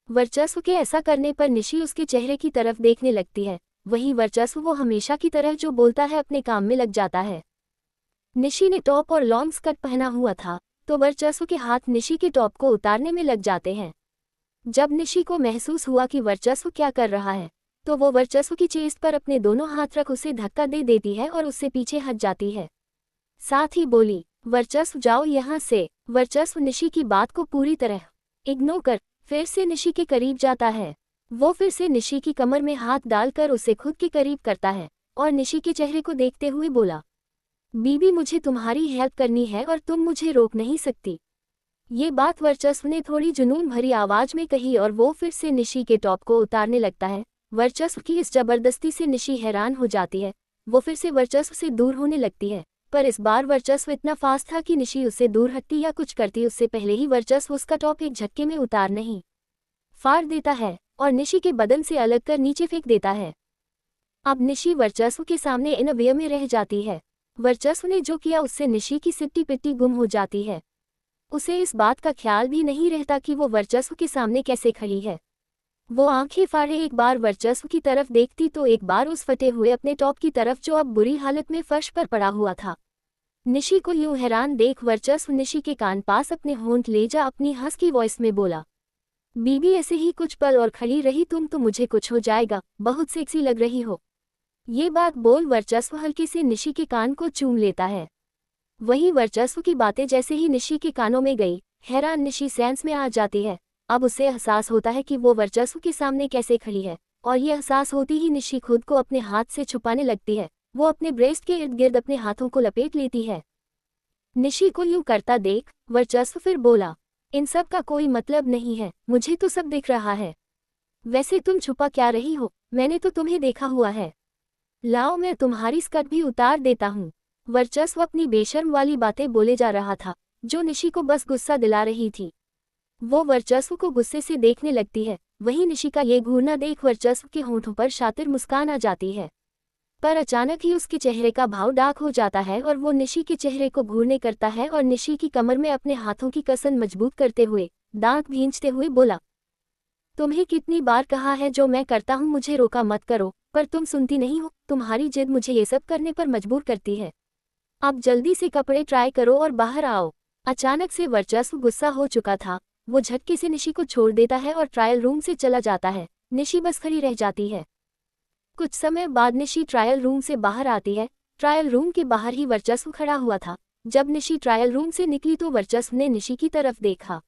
[SPEAKER 1] वर्चस्व के ऐसा करने पर निशी उसके चेहरे की तरफ देखने लगती है, वही वर्चस्व वो हमेशा की तरह जो बोलता है अपने काम में लग जाता है। निशी ने टॉप और लॉन्ग स्कर्ट पहना हुआ था, तो वर्चस्व के हाथ निशी के टॉप को उतारने में लग जाते हैं। जब निशी को महसूस हुआ कि वर्चस्व क्या कर रहा है, तो वो वर्चस्व की चेस्ट पर अपने दोनों हाथ रख उसे धक्का दे देती है और उससे पीछे हट जाती है। साथ ही बोली, वर्चस्व जाओ यहाँ से। वर्चस्व निशी की बात को पूरी तरह इग्नोर कर फिर से निशी के करीब जाता है। वो फिर से निशी की कमर में हाथ डालकर उसे खुद के करीब करता है और निशी के चेहरे को देखते हुए बोला, बीबी मुझे तुम्हारी हेल्प करनी है और तुम मुझे रोक नहीं सकती। ये बात वर्चस्व ने थोड़ी जुनून भरी आवाज में कही और वो फिर से निशी के टॉप को उतारने लगता है। वर्चस्व की इस जबरदस्ती से निशी हैरान हो जाती है। वो फिर से वर्चस्व से दूर होने लगती है, पर इस बार वर्चस्व इतना फास्ट था कि निशी उससे दूर हटती या कुछ करती उससे पहले ही वर्चस्व उसका टॉप एक झटके में उतार नहीं फाड़ देता है और निशी के बदन से अलग कर नीचे फेंक देता है। अब निशी वर्चस्व के सामने इन अवेयर में रह जाती है। वर्चस्व ने जो किया उससे निशी की सिट्टी पिट्टी गुम हो जाती है। उसे इस बात का ख्याल भी नहीं रहता कि वो वर्चस्व के सामने कैसे खड़ी है। वो आंखें फाड़े एक बार वर्चस्व की तरफ देखती तो एक बार उस फटे हुए अपने टॉप की तरफ जो अब बुरी हालत में फर्श पर पड़ा हुआ था। निशी को यूं हैरान देख वर्चस्व निशी के कान पास अपने होंठ ले जा अपनी हंसकी वॉइस में बोला, बीबी ऐसे ही कुछ पल और खड़ी रही तुम तो मुझे कुछ हो जाएगा, बहुत सेक्सी लग रही हो। ये बात बोल वर्चस्व हल्के से निशी के कान को चूम लेता है। वही वर्चस्व की बातें जैसे ही निशी के कानों में गई, हैरान निशी सेंस में आ जाती है। अब उसे एहसास होता है कि वो वर्चस्व के सामने कैसे खड़ी है, और ये एहसास होती ही निशी खुद को अपने हाथ से छुपाने लगती है। वो अपने ब्रेस्ट के इर्द गिर्द अपने हाथों को लपेट लेती है। निशी को यूं करता देख वर्चस्व फिर बोला, इन सब का कोई मतलब नहीं है, मुझे तो सब दिख रहा है। वैसे तुम छुपा क्या रही हो, मैंने तो तुम्हें देखा हुआ है। लाओ मैं तुम्हारी स्कर्ट भी उतार देता हूँ। वर्चस्व अपनी बेशर्म वाली बातें बोले जा रहा था, जो निशी को बस गुस्सा दिला रही थी। वो वर्चस्व को गुस्से से देखने लगती है। वहीं निशी का ये घूरना देख वर्चस्व के होंठों पर शातिर मुस्कान आ जाती है, पर अचानक ही उसके चेहरे का भाव डार्क हो जाता है और वो निशी के चेहरे को घूरने करता है और निशी की कमर में अपने हाथों की कसन मजबूत करते हुए दांत भींचते हुए बोला, तुम्हें कितनी बार कहा है जो मैं करता हूँ मुझे रोका मत करो, पर तुम सुनती नहीं हो। तुम्हारी जिद मुझे ये सब करने पर मजबूर करती है। अब जल्दी से कपड़े ट्राई करो और बाहर आओ। अचानक से वर्चस्व गुस्सा हो चुका था, वो झटके से निशी को छोड़ देता है और ट्रायल रूम से चला जाता है। निशी बस खड़ी रह जाती है। कुछ समय बाद निशी ट्रायल रूम से बाहर आती है। ट्रायल रूम के बाहर ही वर्चस्व खड़ा हुआ था। जब निशी ट्रायल रूम से निकली तो वर्चस्व ने निशी की तरफ देखा।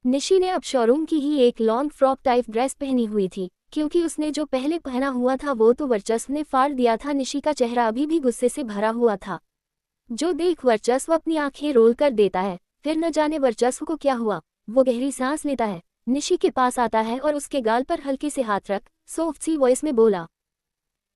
[SPEAKER 1] निशी ने अब शोरूम की ही एक लॉन्ग फ्रॉक टाइप ड्रेस पहनी हुई थी, क्योंकि उसने जो पहले पहना हुआ था वो तो वर्चस्व ने फाड़ दिया था। निशी का चेहरा अभी भी गुस्से से भरा हुआ था, जो देख वर्चस्व अपनी आंखें रोल कर देता है। फिर न जाने वर्चस्व को क्या हुआ, वो गहरी सांस लेता है, निशी के पास आता है और उसके गाल पर हल्के से हाथ रख सॉफ्ट सी वॉइस में बोला,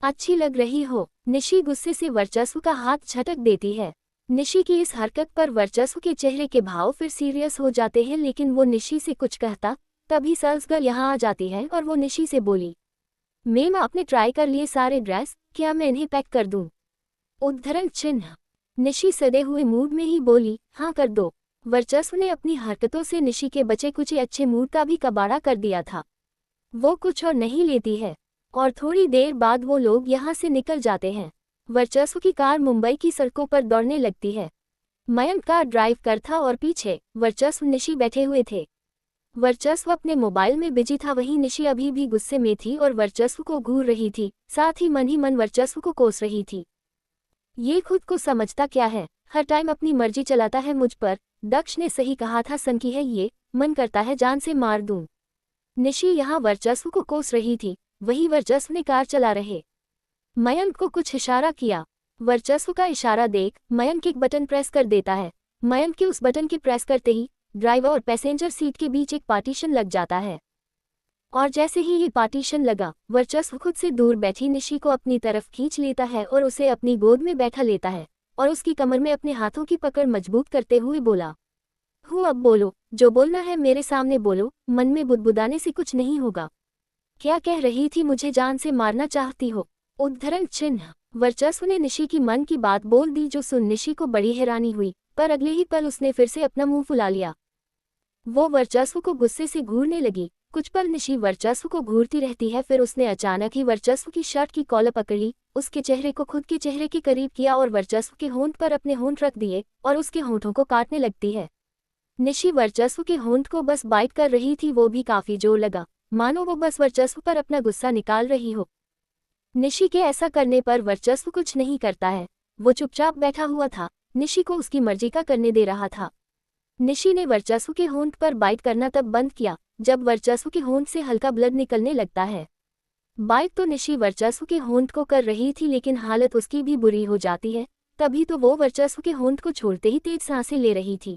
[SPEAKER 1] अच्छी लग रही हो। निशी गुस्से से वर्चस्व का हाथ झटक देती है। निशी की इस हरकत पर वर्चस्व के चेहरे के भाव फिर सीरियस हो जाते हैं, लेकिन वो निशी से कुछ कहता तभी सर्स गर्ल यहाँ आ जाती है और वो निशी से बोली, मैम आपने ट्राई कर लिए सारे ड्रेस, क्या मैं इन्हें पैक कर दूं? उद्धरण चिन्ह। निशी सदे हुए मूड में ही बोली, हाँ कर दो। वर्चस्व ने अपनी हरकतों से निशी के बचे कुछ अच्छे मूड का भी कबाड़ा कर दिया था। वो कुछ और नहीं लेती है और थोड़ी देर बाद वो लोग यहाँ से निकल जाते हैं। वर्चस्व की कार मुंबई की सड़कों पर दौड़ने लगती है। मयंक कार ड्राइव कर था और पीछे वर्चस्व निशी बैठे हुए थे। वर्चस्व अपने मोबाइल में बिजी था, वहीं निशी अभी भी गुस्से में थी और वर्चस्व को घूर रही थी, साथ ही मन वर्चस्व को कोस रही थी। ये खुद को समझता क्या है, हर टाइम अपनी मर्जी चलाता है मुझ पर। दक्ष ने सही कहा था, सनकी है ये, मन करता है जान से मार दूं। निशी यहाँ वर्चस्व को कोस रही थी, वही वर्चस्व ने कार चला रहे मयंक को कुछ इशारा किया। वर्चस्व का इशारा देख मयंक एक बटन प्रेस कर देता है। मयंक के उस बटन के प्रेस करते ही ड्राइवर और पैसेंजर सीट के बीच एक पार्टीशन लग जाता है और जैसे ही ये पार्टीशन लगा, वर्चस्व खुद से दूर बैठी निशी को अपनी तरफ खींच लेता है और उसे अपनी गोद में बैठा लेता है और उसकी कमर में अपने हाथों की पकड़ मजबूत करते हुए बोला, हूँ अब बोलो, जो बोलना है मेरे सामने बोलो, मन में बुदबुदाने से कुछ नहीं होगा। क्या कह रही थी, मुझे जान से मारना चाहती हो? उद्धरण चिन्ह। वर्चस्व ने निशी की मन की बात बोल दी, जो सुन निशी को बड़ी हैरानी हुई, पर अगले ही पल उसने फिर से अपना मुंह फुला लिया। वो वर्चस्व को गुस्से से घूरने लगी। कुछ पल निशी वर्चस्व को घूरती रहती है, फिर उसने अचानक ही वर्चस्व की शर्ट की कॉलर पकड़ी, उसके चेहरे को खुद के चेहरे के करीब किया और वर्चस्व के होंठ पर अपने होंठ रख दिए और उसके होंठों को काटने लगती है। निशी वर्चस्व के होंठ को बस बाइट कर रही थी, वो भी काफी जोर लगा, मानो वो बस वर्चस्व पर अपना गुस्सा निकाल रही हो। निशी के ऐसा करने पर वर्चस्व कुछ नहीं करता है, वो चुपचाप बैठा हुआ था, निशी को उसकी मर्जी का करने दे रहा था। निशी ने वर्चस्व के होंठ पर बाइट करना तब बंद किया जब वर्चस्व के होंठ से हल्का ब्लड निकलने लगता है। बाइट तो निशी वर्चस्व के होंठ को कर रही थी, लेकिन हालत उसकी भी बुरी हो जाती है। तभी तो वो वर्चस्व के होंठ को छोड़ते ही तेज सांसें ले रही थी।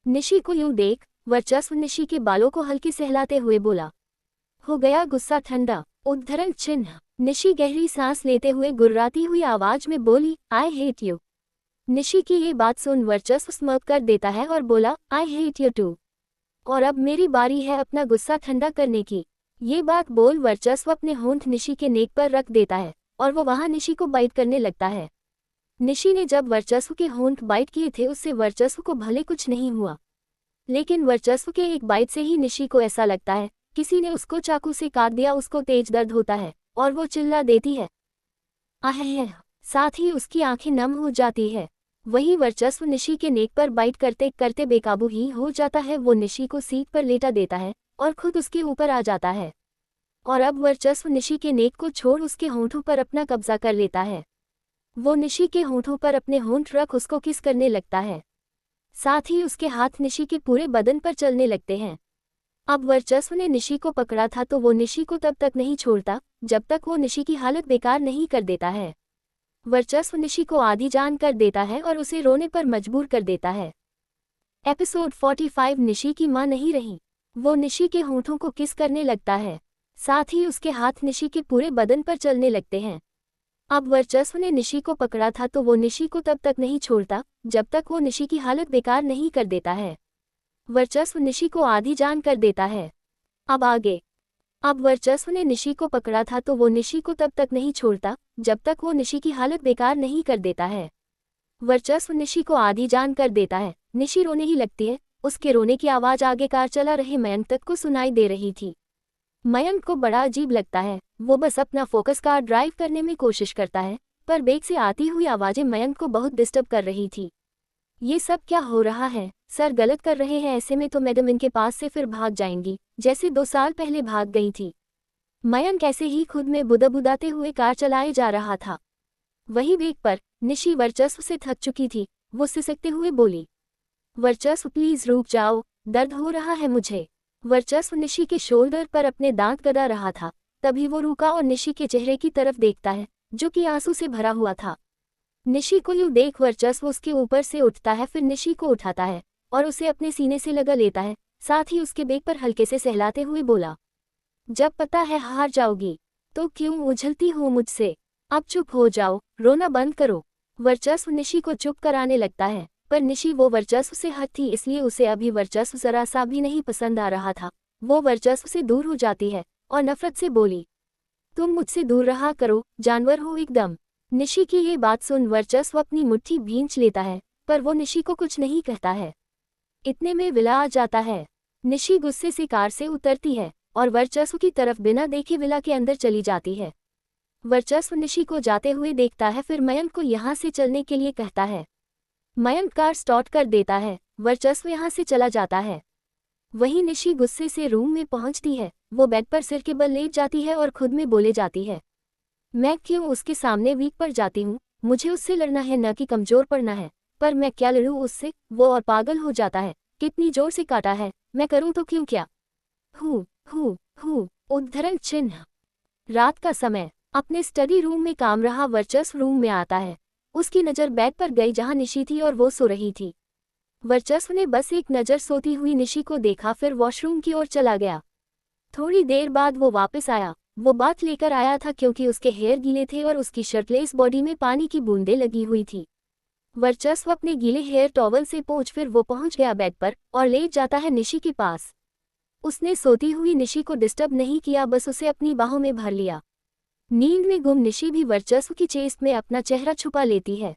[SPEAKER 1] निशी को यूं देख वर्चस्व निशी के बालों को हल्की सहलाते हुए बोला, हो गया गुस्सा ठंडा? उद्धरण चिन्ह। निशी गहरी सांस लेते हुए गुर्राती हुई आवाज में बोली, आई हेट यू। निशी की ये बात सुन वर्चस्व स्मर्क कर देता है और बोला, आई हेट यू टू। और अब मेरी बारी है अपना गुस्सा ठंडा करने की। ये बात बोल वर्चस्व अपने होंठ निशी के नेक पर रख देता है और वो वहां निशी को बाइट करने लगता है। निशी ने जब वर्चस्व के होंठ बाइट किए थे, उससे वर्चस्व को भले कुछ नहीं हुआ, लेकिन वर्चस्व के एक बाइट से ही निशी को ऐसा लगता है किसी ने उसको चाकू से काट दिया। उसको तेज दर्द होता है और वो चिल्ला देती है, आह। साथ ही उसकी आंखें नम हो जाती है। वही वर्चस्व निशी के नेक पर बाइट करते करते बेकाबू ही हो जाता है। वो निशी को सीट पर लेटा देता है और खुद उसके ऊपर आ जाता है और अब वर्चस्व निशी के नेक को छोड़ उसके होंठों पर अपना कब्जा कर लेता है। वो निशी के होंठों पर अपने होंठ रख उसको किस करने लगता है, साथ ही उसके हाथ निशी के पूरे बदन पर चलने लगते हैं। अब वर्चस्व ने निशी को पकड़ा था तो वो निशी को तब तक नहीं छोड़ता जब तक वो निशी की हालत बेकार नहीं कर देता है। वर्चस्व निशी को आधी जान कर देता है और उसे रोने पर मजबूर कर देता है। एपिसोड 45। निशी की मां नहीं रही। वो निशी के होंठों को किस करने लगता है, साथ ही उसके हाथ निशी के पूरे बदन पर चलने लगते हैं। अब वर्चस्व ने निशी को पकड़ा था तो वो निशी को तब तक नहीं छोड़ता जब तक वो निशी की हालत बेकार नहीं कर देता है। वर्चस्व निशी को आधी जान कर देता है। अब आगे। अब वर्चस्व ने निशी को पकड़ा था तो वो निशी को तब तक नहीं छोड़ता जब तक वो निशी की हालत बेकार नहीं कर देता है। वर्चस्व निशी को आधी जान कर देता है। निशी रोने ही लगती है। उसके रोने की आवाज आगे कार चला रहे मयंक तक को सुनाई दे रही थी। मयंक को बड़ा अजीब लगता है। वो बस अपना फोकस कार ड्राइव करने में कोशिश करता है, पर बैक से आती हुई आवाजें मयंक को बहुत डिस्टर्ब कर रही थी। ये सब क्या हो रहा है? सर गलत कर रहे हैं, ऐसे में तो मैडम इनके पास से फिर भाग जाएंगी जैसे 2 साल पहले भाग गई थी। मयंक ऐसे ही खुद में बुदाबुदाते हुए कार चलाए जा रहा था। वही वेग पर निशी वर्चस्व से थक चुकी थी। वो सिसकते हुए बोली, वर्चस्व प्लीज रुक जाओ, दर्द हो रहा है मुझे। वर्चस्व निशी के शोल्डर पर अपने दांत गड़ा रहा था। तभी वो रुका और निशी के चेहरे की तरफ देखता है, जो कि आंसू से भरा हुआ था। निशी को यूं देख वर्चस्व उसके ऊपर से उठता है, फिर निशी को उठाता है और उसे अपने सीने से लगा लेता है। साथ ही उसके बेक पर हल्के से सहलाते हुए बोला, जब पता है हार जाओगी तो क्यों उछलती हो मुझसे? अब चुप हो जाओ, रोना बंद करो। वर्चस्व निशी को चुप कराने लगता है, पर निशी वो वर्चस्व से हट थी, इसलिए उसे अभी वर्चस्व जरा सा भी नहीं पसंद आ रहा था। वो वर्चस्व से दूर हो जाती है और नफरत से बोली, तुम मुझसे दूर रहा करो, जानवर हो एकदम। निशी की ये बात सुन वर्चस्व अपनी मुट्ठी भींच लेता है, पर वो निशी को कुछ नहीं कहता है। इतने में विला आ जाता है। निशी गुस्से से कार से उतरती है और वर्चस्व की तरफ बिना देखे विला के अंदर चली जाती है। वर्चस्व निशी को जाते हुए देखता है, फिर मयंक को यहाँ से चलने के लिए कहता है। मयंक कार स्टार्ट कर देता है, वर्चस्व यहाँ से चला जाता है। वहीं निशी गुस्से से रूम में पहुंचती है। वो बेड पर सिर के बल लेट जाती है और खुद में बोले जाती है, मैं क्यों उसके सामने वीक पड़ जाती हूँ? मुझे उससे लड़ना है, न कि कमजोर पड़ना है। पर मैं क्या लड़ूँ उससे? वो और पागल हो जाता है। कितनी जोर से काटा है, मैं करूँ तो क्यों क्या? हूँ उद्धरण चिन्ह। रात का समय। अपने स्टडी रूम में काम रहा वर्चस्व रूम में आता है। उसकी नज़र बेड पर गई जहाँ निशी थी और वो सो रही थी। वर्चस्व ने बस एक नज़र सोती हुई निशी को देखा, फिर वॉशरूम की ओर चला गया। थोड़ी देर बाद वो वापस आया। वो बात लेकर आया था क्योंकि उसके हेयर गीले थे और उसकी शर्टलेस बॉडी में पानी की बूंदें लगी हुई थी। वर्चस्व अपने गीले हेयर टॉवल से पोंछ, फिर वो पहुंच गया बेड पर और लेट जाता है निशी के पास। उसने सोती हुई निशी को डिस्टर्ब नहीं किया, बस उसे अपनी बाहों में भर लिया। नींद में गुम निशी भी वर्चस्व की चेस्ट में अपना चेहरा छुपा लेती है,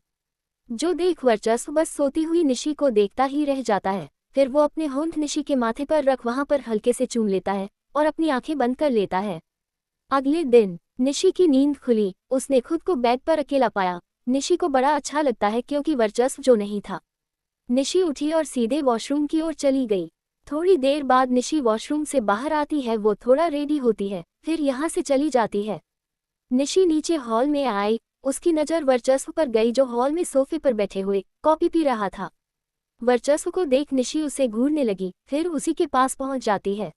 [SPEAKER 1] जो देख वर्चस्व बस सोती हुई निशी को देखता ही रह जाता है। फिर वो अपने होंठ निशी के माथे पर रख वहां पर हल्के से चूम लेता है और अपनी आंखें बंद कर लेता है। अगले दिन निशी की नींद खुली। उसने खुद को बेड पर अकेला पाया। निशी को बड़ा अच्छा लगता है क्योंकि वर्चस्व जो नहीं था। निशी उठी और सीधे वॉशरूम की ओर चली गई। थोड़ी देर बाद निशी वॉशरूम से बाहर आती है। वो थोड़ा रेडी होती है, फिर यहाँ से चली जाती है। निशी नीचे हॉल में आई। उसकी नज़र वर्चस्व पर गई, जो हॉल में सोफे पर बैठे हुए कॉफी पी रहा था। वर्चस्व को देख निशी उसे घूरने लगी, फिर उसी के पास पहुंच जाती है।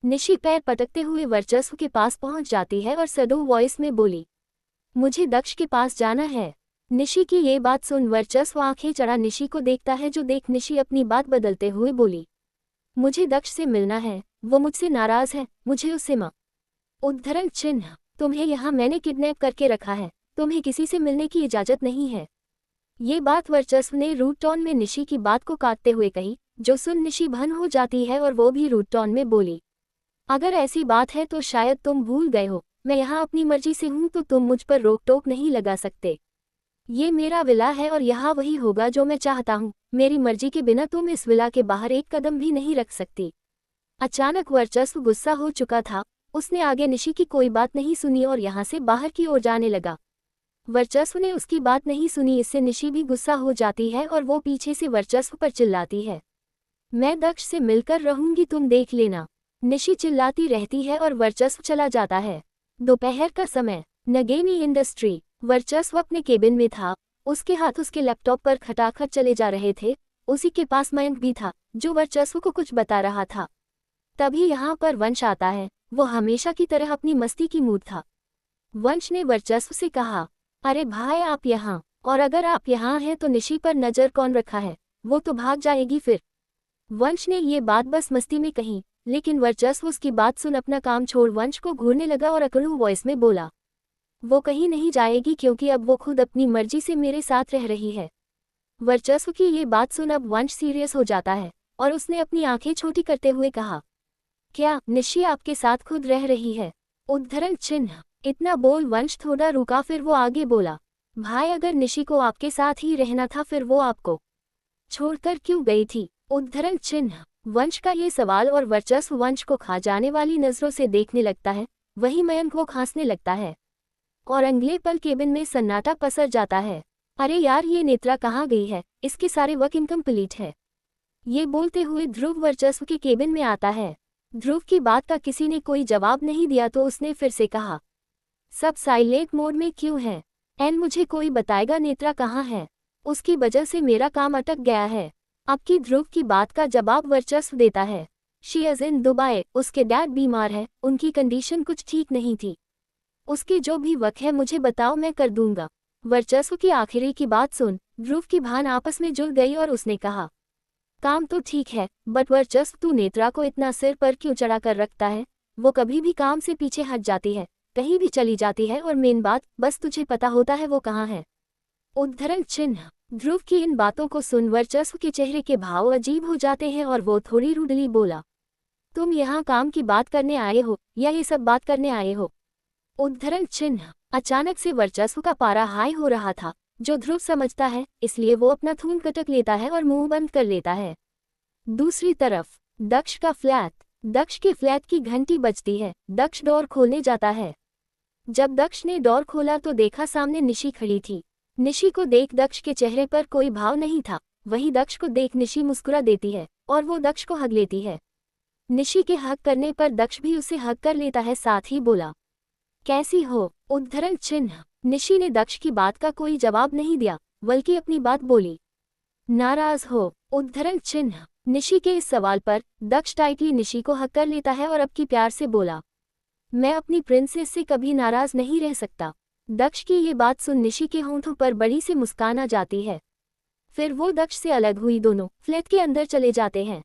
[SPEAKER 1] निशी पैर पटकते हुए वर्चस्व के पास पहुंच जाती है और सडो वॉइस में बोली, मुझे दक्ष के पास जाना है। निशी की ये बात सुन वर्चस्व आंखें चढ़ा निशी को देखता है, जो देख निशी अपनी बात बदलते हुए बोली, मुझे दक्ष से मिलना है, वो मुझसे नाराज है, मुझे उससे उद्धरण चिन्ह। तुम्हें यहाँ मैंने किडनैप करके रखा है, तुम्हें किसी से मिलने की इजाजत नहीं है। ये बात वर्चस्व ने रूड टोन में निशी की बात को काटते हुए कही, जो सुन निशी भन हो जाती है और वो भी रूड टोन में बोली, अगर ऐसी बात है तो शायद तुम भूल गए हो, मैं यहाँ अपनी मर्जी से हूँ तो तुम मुझ पर रोक टोक नहीं लगा सकते। ये मेरा विला है और यहाँ वही होगा जो मैं चाहता हूँ। मेरी मर्जी के बिना तुम इस विला के बाहर एक कदम भी नहीं रख सकती। अचानक वर्चस्व गुस्सा हो चुका था। उसने आगे निशी की कोई बात नहीं सुनी और यहाँ से बाहर की ओर जाने लगा। वर्चस्व ने उसकी बात नहीं सुनी, इससे निशी भी गुस्सा हो जाती है और वो पीछे से वर्चस्व पर चिल्लाती है, मैं दक्ष से मिलकर रहूंगी, तुम देख लेना। निशी चिल्लाती रहती है और वर्चस्व चला जाता है। दोपहर का समय। नगेनी इंडस्ट्री। वर्चस्व अपने केबिन में था। उसके हाथ उसके लैपटॉप पर खटाखट चले जा रहे थे। उसी के पास मयंक भी था, जो वर्चस्व को कुछ बता रहा था। तभी यहाँ पर वंश आता है। वो हमेशा की तरह अपनी मस्ती की मूड था। वंश ने वर्चस्व से कहा, अरे भाई आप यहाँ, और अगर आप यहाँ हैं तो निशी पर नज़र कौन रखा है? वो तो भाग जाएगी फिर। वंश ने ये बात बस मस्ती में कही, लेकिन वर्चस्व उसकी बात सुन अपना काम छोड़ वंश को घूरने लगा और अकड़ू वॉइस में बोला, वो कहीं नहीं जाएगी क्योंकि अब वो खुद अपनी मर्जी से मेरे साथ रह रही है। वर्चस्व की ये बात सुन अब वंश सीरियस हो जाता है और उसने अपनी आंखें छोटी करते हुए कहा, क्या निशी आपके साथ खुद रह रही है? उद्धरण चिन्ह। इतना बोल वंश थोड़ा रुका, फिर वो आगे बोला, भाई अगर निशी को आपके साथ ही रहना था फिर वो आपको छोड़कर क्यों गई थी? उद्धरण चिन्ह। वंश का ये सवाल और वर्चस्व वंश को खा जाने वाली नजरों से देखने लगता है। वही मयंक वो खांसने लगता है और अगले पल केबिन में सन्नाटा पसर जाता है। अरे यार ये नेत्रा कहाँ गई है? इसके सारे वर्क इनकम्प्लीट है। ये बोलते हुए ध्रुव वर्चस्व के केबिन में आता है। ध्रुव की बात का किसी ने कोई जवाब नहीं दिया तो उसने फिर से कहा, सब साइलेंट मोड में क्यों है? मुझे कोई बताएगा नेत्रा कहाँ है? उसकी वजह से मेरा काम अटक गया है। आपकी ध्रुव की बात का जवाब वर्चस्व देता है। शी इज इन दुबई, उसके डैड बीमार है, उनकी कंडीशन कुछ ठीक नहीं थी। उसके जो भी वक्त है मुझे बताओ, मैं कर दूंगा। वर्चस्व की आखिरी की बात सुन ध्रुव की बहन आपस में जुड़ गई और उसने कहा, काम तो ठीक है, बट वर्चस्व तू नेत्रा को इतना सिर पर क्यों चढ़ा कर रखता है? वो कभी भी काम से पीछे हट जाती है, कहीं भी चली जाती है, और मेन बात, बस तुझे पता होता है वो कहाँ है। उद्धरण चिन्ह। ध्रुव की इन बातों को सुन वर्चस्व के चेहरे के भाव अजीब हो जाते हैं और वो थोड़ी रूडली बोला, तुम यहाँ काम की बात करने आए हो या ये सब बात करने आए हो? उद्धरण चिन्ह। अचानक से वर्चस्व का पारा हाई हो रहा था, जो ध्रुव समझता है, इसलिए वो अपना थून कटक लेता है और मुंह बंद कर लेता है। दूसरी तरफ दक्ष का फ्लैट। दक्ष के फ्लैट की घंटी बजती है। दक्ष डोर खोलने जाता है। जब दक्ष ने डोर खोला तो देखा सामने निशी खड़ी थी। निशी को देख दक्ष के चेहरे पर कोई भाव नहीं था, वहीं दक्ष को देख निशी मुस्कुरा देती है और वो दक्ष को हग लेती है। निशी के हक करने पर दक्ष भी उसे हक कर लेता है, साथ ही बोला, कैसी हो? उद्धरण चिन्ह। निशी ने दक्ष की बात का कोई जवाब नहीं दिया, बल्कि अपनी बात बोली, नाराज हो? उद्धरण चिन्ह। निशी के इस सवाल पर दक्ष टाइटली निशी को हक कर लेता है और अब की प्यार से बोला, मैं अपनी प्रिंसेस से कभी नाराज नहीं रह सकता। दक्ष की ये बात सुन निशी के होंठों पर बड़ी सी मुस्कान आ जाती है। फिर वो दक्ष से अलग हुई दोनों फ्लैट के अंदर चले जाते हैं।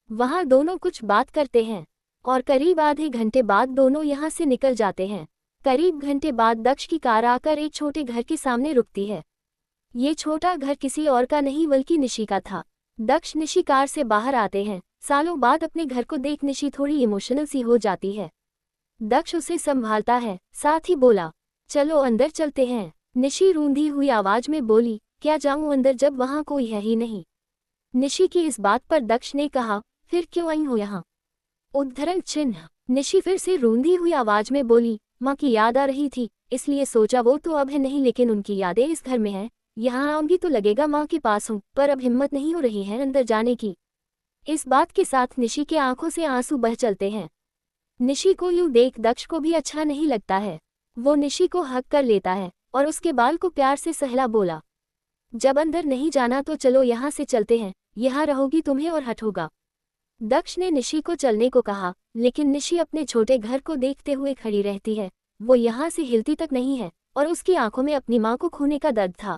[SPEAKER 1] वहां दोनों कुछ बात करते हैं और करीब आधे घंटे बाद दोनों यहां से निकल जाते हैं। करीब घंटे बाद दक्ष की कार आकर एक छोटे घर के सामने रुकती है। ये छोटा घर किसी और का नहीं बल्कि निशी का था। दक्ष निशी कार से बाहर आते हैं। सालों बाद अपने घर को देख निशी थोड़ी इमोशनल सी हो जाती है। दक्ष उसे संभालता है, साथ ही बोला, चलो अंदर चलते हैं। निशी रूंधी हुई आवाज में बोली, क्या जाऊं अंदर जब वहां कोई है ही नहीं? निशी की इस बात पर दक्ष ने कहा, फिर क्यों आई हो यहाँ? उद्धरण चिन्ह। निशी फिर से रूंधी हुई आवाज में बोली, माँ की याद आ रही थी, इसलिए सोचा वो तो अब है नहीं, लेकिन उनकी यादें इस घर में हैं। यहाँ आऊंगी तो लगेगा माँ के पास हूँ, पर अब हिम्मत नहीं हो रही है अंदर जाने की। इस बात के साथ निशी के आंखों से आंसू बह चलते हैं। निशी को यूं देख दक्ष को भी अच्छा नहीं लगता है। वो निशी को हक कर लेता है और उसके बाल को प्यार से सहला बोला, जब अंदर नहीं जाना तो चलो यहाँ से चलते हैं, यहाँ रहोगी तुम्हें और हट होगा। दक्ष ने निशी को चलने को कहा, लेकिन निशी अपने छोटे घर को देखते हुए खड़ी रहती है। वो यहाँ से हिलती तक नहीं है और उसकी आंखों में अपनी माँ को खोने का दर्द था।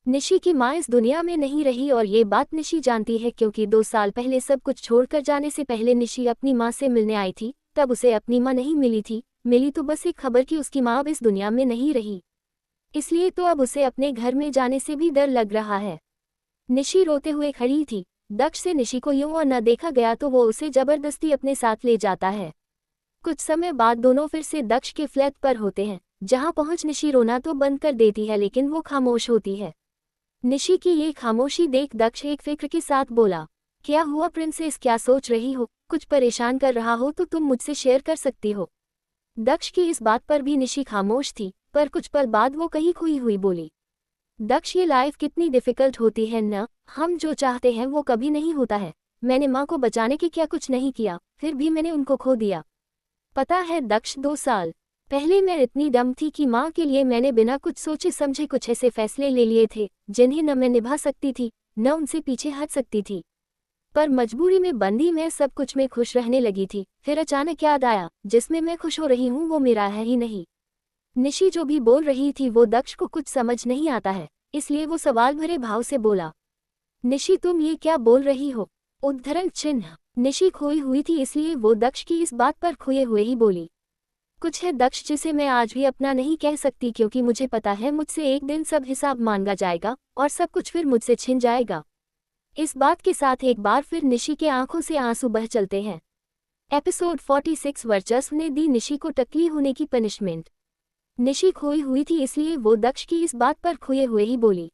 [SPEAKER 1] निशी की माँ इस दुनिया में नहीं रही और ये बात निशी जानती है, क्योंकि 2 साल पहले सब कुछ छोड़कर जाने से पहले निशी अपनी माँ से मिलने आई थी। तब उसे अपनी माँ नहीं मिली थी, मिली तो बस एक खबर कि उसकी माँ अब इस दुनिया में नहीं रही। इसलिए तो अब उसे अपने घर में जाने से भी डर लग रहा है। निशी रोते हुए खड़ी थी। दक्ष से निशी को यूं और न देखा गया तो वो उसे जबरदस्ती अपने साथ ले जाता है। कुछ समय बाद दोनों फिर से दक्ष के फ्लैट पर होते हैं, जहां पहुंच निशी रोना तो बंद कर देती है, लेकिन वो खामोश होती है। निशी की ये खामोशी देख दक्ष एक फिक्र के साथ बोला, क्या हुआ प्रिंसेस, क्या सोच रही हो? कुछ परेशान कर रहा हो तो तुम मुझसे शेयर कर सकती हो। दक्ष की इस बात पर भी निशी खामोश थी, पर कुछ पल बाद वो कहीं खोई हुई बोली, दक्ष, ये लाइफ कितनी डिफिकल्ट होती है न, हम जो चाहते हैं वो कभी नहीं होता है। मैंने माँ को बचाने के क्या कुछ नहीं किया, फिर भी मैंने उनको खो दिया। पता है दक्ष, 2 साल पहले मैं इतनी डम थी कि माँ के लिए मैंने बिना कुछ सोचे समझे कुछ ऐसे फैसले ले लिए थे जिन्हें न मैं निभा सकती थी न उनसे पीछे हट सकती थी। पर मजबूरी में बंदी मैं सब कुछ में खुश रहने लगी थी। फिर अचानक याद आया, जिसमें मैं खुश हो रही हूँ वो मेरा है ही नहीं। निशी जो भी बोल रही थी वो दक्ष को कुछ समझ नहीं आता है, इसलिए वो सवाल भरे भाव से बोला, निशी तुम ये क्या बोल रही हो? उद्धरण चिन्ह। निशी खोई हुई थी, इसलिए वो दक्ष की इस बात पर खोए हुए ही बोली, कुछ है दक्ष जिसे मैं आज भी अपना नहीं कह सकती, क्योंकि मुझे पता है मुझसे एक दिन सब हिसाब मांगा जाएगा और सब कुछ फिर मुझसे छिन जाएगा। इस बात के साथ एक बार फिर निशी के आंखों से आंसू बह चलते हैं। एपिसोड 46। वर्चस्व ने दी निशी को टकली होने की पनिशमेंट। निशी खोई हुई थी, इसलिए वो दक्ष की इस बात पर खोए हुए ही बोली,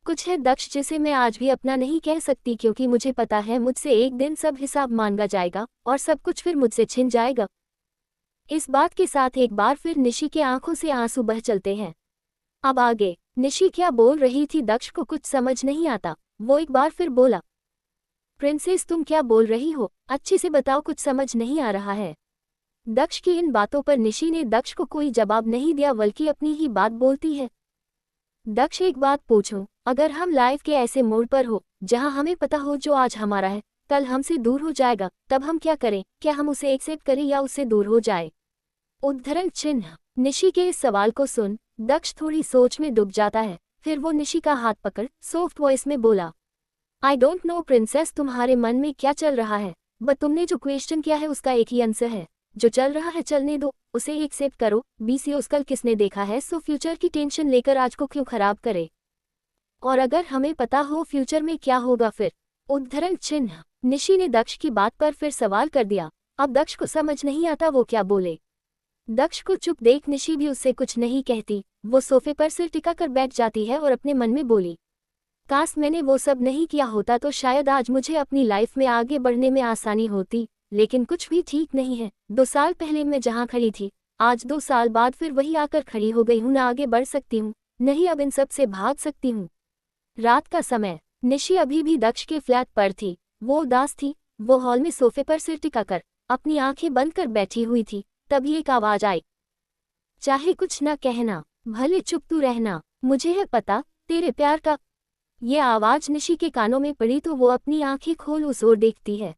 [SPEAKER 1] कुछ है दक्ष जिसे मैं आज भी अपना नहीं कह सकती, क्योंकि मुझे पता है मुझसे एक दिन सब हिसाब मांगा जाएगा और सब कुछ फिर मुझसे छिन जाएगा। इस बात के साथ एक बार फिर निशी के आंखों से आंसू बह चलते हैं। अब आगे निशी क्या बोल रही थी दक्ष को कुछ समझ नहीं आता। वो एक बार फिर बोला, प्रिंसेस तुम क्या बोल रही हो, अच्छे से बताओ, कुछ समझ नहीं आ रहा है। दक्ष की इन बातों पर निशी ने दक्ष को कोई जवाब नहीं दिया, बल्कि अपनी ही बात बोलती है। दक्ष एक बात पूछूं, अगर हम लाइफ के ऐसे मोड़ पर हो जहां हमें पता हो जो आज हमारा है कल हमसे दूर हो जाएगा, तब हम क्या करें? क्या हम उसे एक्सेप्ट करें या उससे दूर हो जाए? उद्धरण चिन्ह। निशी के इस सवाल को सुन दक्ष थोड़ी सोच में डूब जाता है। फिर वो निशी का हाथ पकड़ सॉफ्ट वॉइस में बोला, आई डोंट नो प्रिंसेस, तुम्हारे मन में क्या चल रहा है, बट तुमने जो क्वेश्चन किया है उसका एक ही आंसर है। जो चल रहा है चलने दो, उसे एक्सेप्ट करो। बीसीओस कल किसने देखा है, सो फ्यूचर की टेंशन लेकर आज को क्यों खराब करे? और अगर हमें पता हो फ्यूचर में क्या होगा फिर? उद्धरण चिन्ह। निशी ने दक्ष की बात पर फिर सवाल कर दिया। अब दक्ष को समझ नहीं आता वो क्या बोले। दक्ष को चुप देख निशी भी उससे कुछ नहीं कहती। वो सोफे पर सिर टिकाकर बैठ जाती है और अपने मन में बोली, काश मैंने वो सब नहीं किया होता तो शायद आज मुझे अपनी लाइफ में आगे बढ़ने में आसानी होती। लेकिन कुछ भी ठीक नहीं है। 2 साल पहले मैं जहाँ खड़ी थी, आज 2 साल बाद फिर वही आकर खड़ी हो गई हूँ। ना आगे बढ़ सकती हूँ, नहीं अब इन सब से भाग सकती हूँ। रात का समय। निशी अभी भी दक्ष के फ्लैट पर थी। वो उदास थी। वो हॉल में सोफे पर सिर टिकाकर अपनी आंखें बंद कर बैठी हुई थी। तभी एक आवाज आई, चाहे कुछ ना कहना, भले चुप तू रहना, मुझे है पता तेरे प्यार का। ये आवाज निशी के कानों में पड़ी तो वो अपनी आंखें खोल उस ओर देखती है।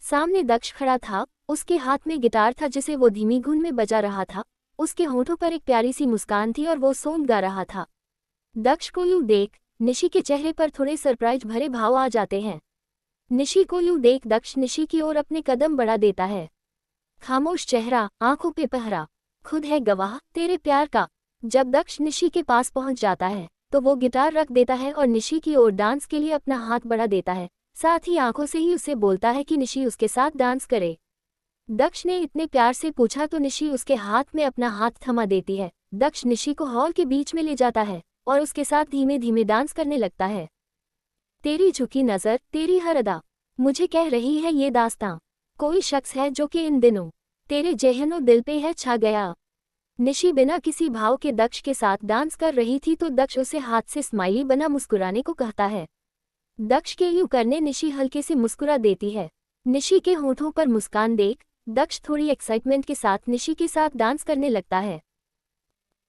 [SPEAKER 1] सामने दक्ष खड़ा था। उसके हाथ में गिटार था जिसे वो धीमी धुन में बजा रहा था। उसके होठों पर एक प्यारी सी मुस्कान थी और वो सॉन्ग गा रहा था। दक्ष को यूं देख निशी के चेहरे पर थोड़े सरप्राइज भरे भाव आ जाते हैं। निशी को यूं देख दक्ष निशी की ओर अपने कदम बढ़ा देता है। खामोश चेहरा, आंखों पे पहरा, खुद है गवाह तेरे प्यार का। जब दक्ष निशी के पास पहुंच जाता है तो वो गिटार रख देता है और निशी की ओर डांस के लिए अपना हाथ बढ़ा देता है। साथ ही आंखों से ही उसे बोलता है कि निशी उसके साथ डांस करे। दक्ष ने इतने प्यार से पूछा तो निशी उसके हाथ में अपना हाथ थमा देती है। दक्ष निशी को हॉल के बीच में ले जाता है और उसके साथ धीमे धीमे डांस करने लगता है। तेरी झुकी नजर, तेरी हर अदा, मुझे कह रही है ये दास्तां, कोई शख्स है जो कि इन दिनों तेरे जेहनो दिल पे है छा गया। निशी बिना किसी भाव के दक्ष के साथ डांस कर रही थी तो दक्ष उसे हाथ से स्माइली बना मुस्कुराने को कहता है। दक्ष के यूं करने निशी हल्के से मुस्कुरा देती है। निशी के होठों पर मुस्कान देख दक्ष थोड़ी एक्साइटमेंट के साथ निशी के साथ डांस करने लगता है।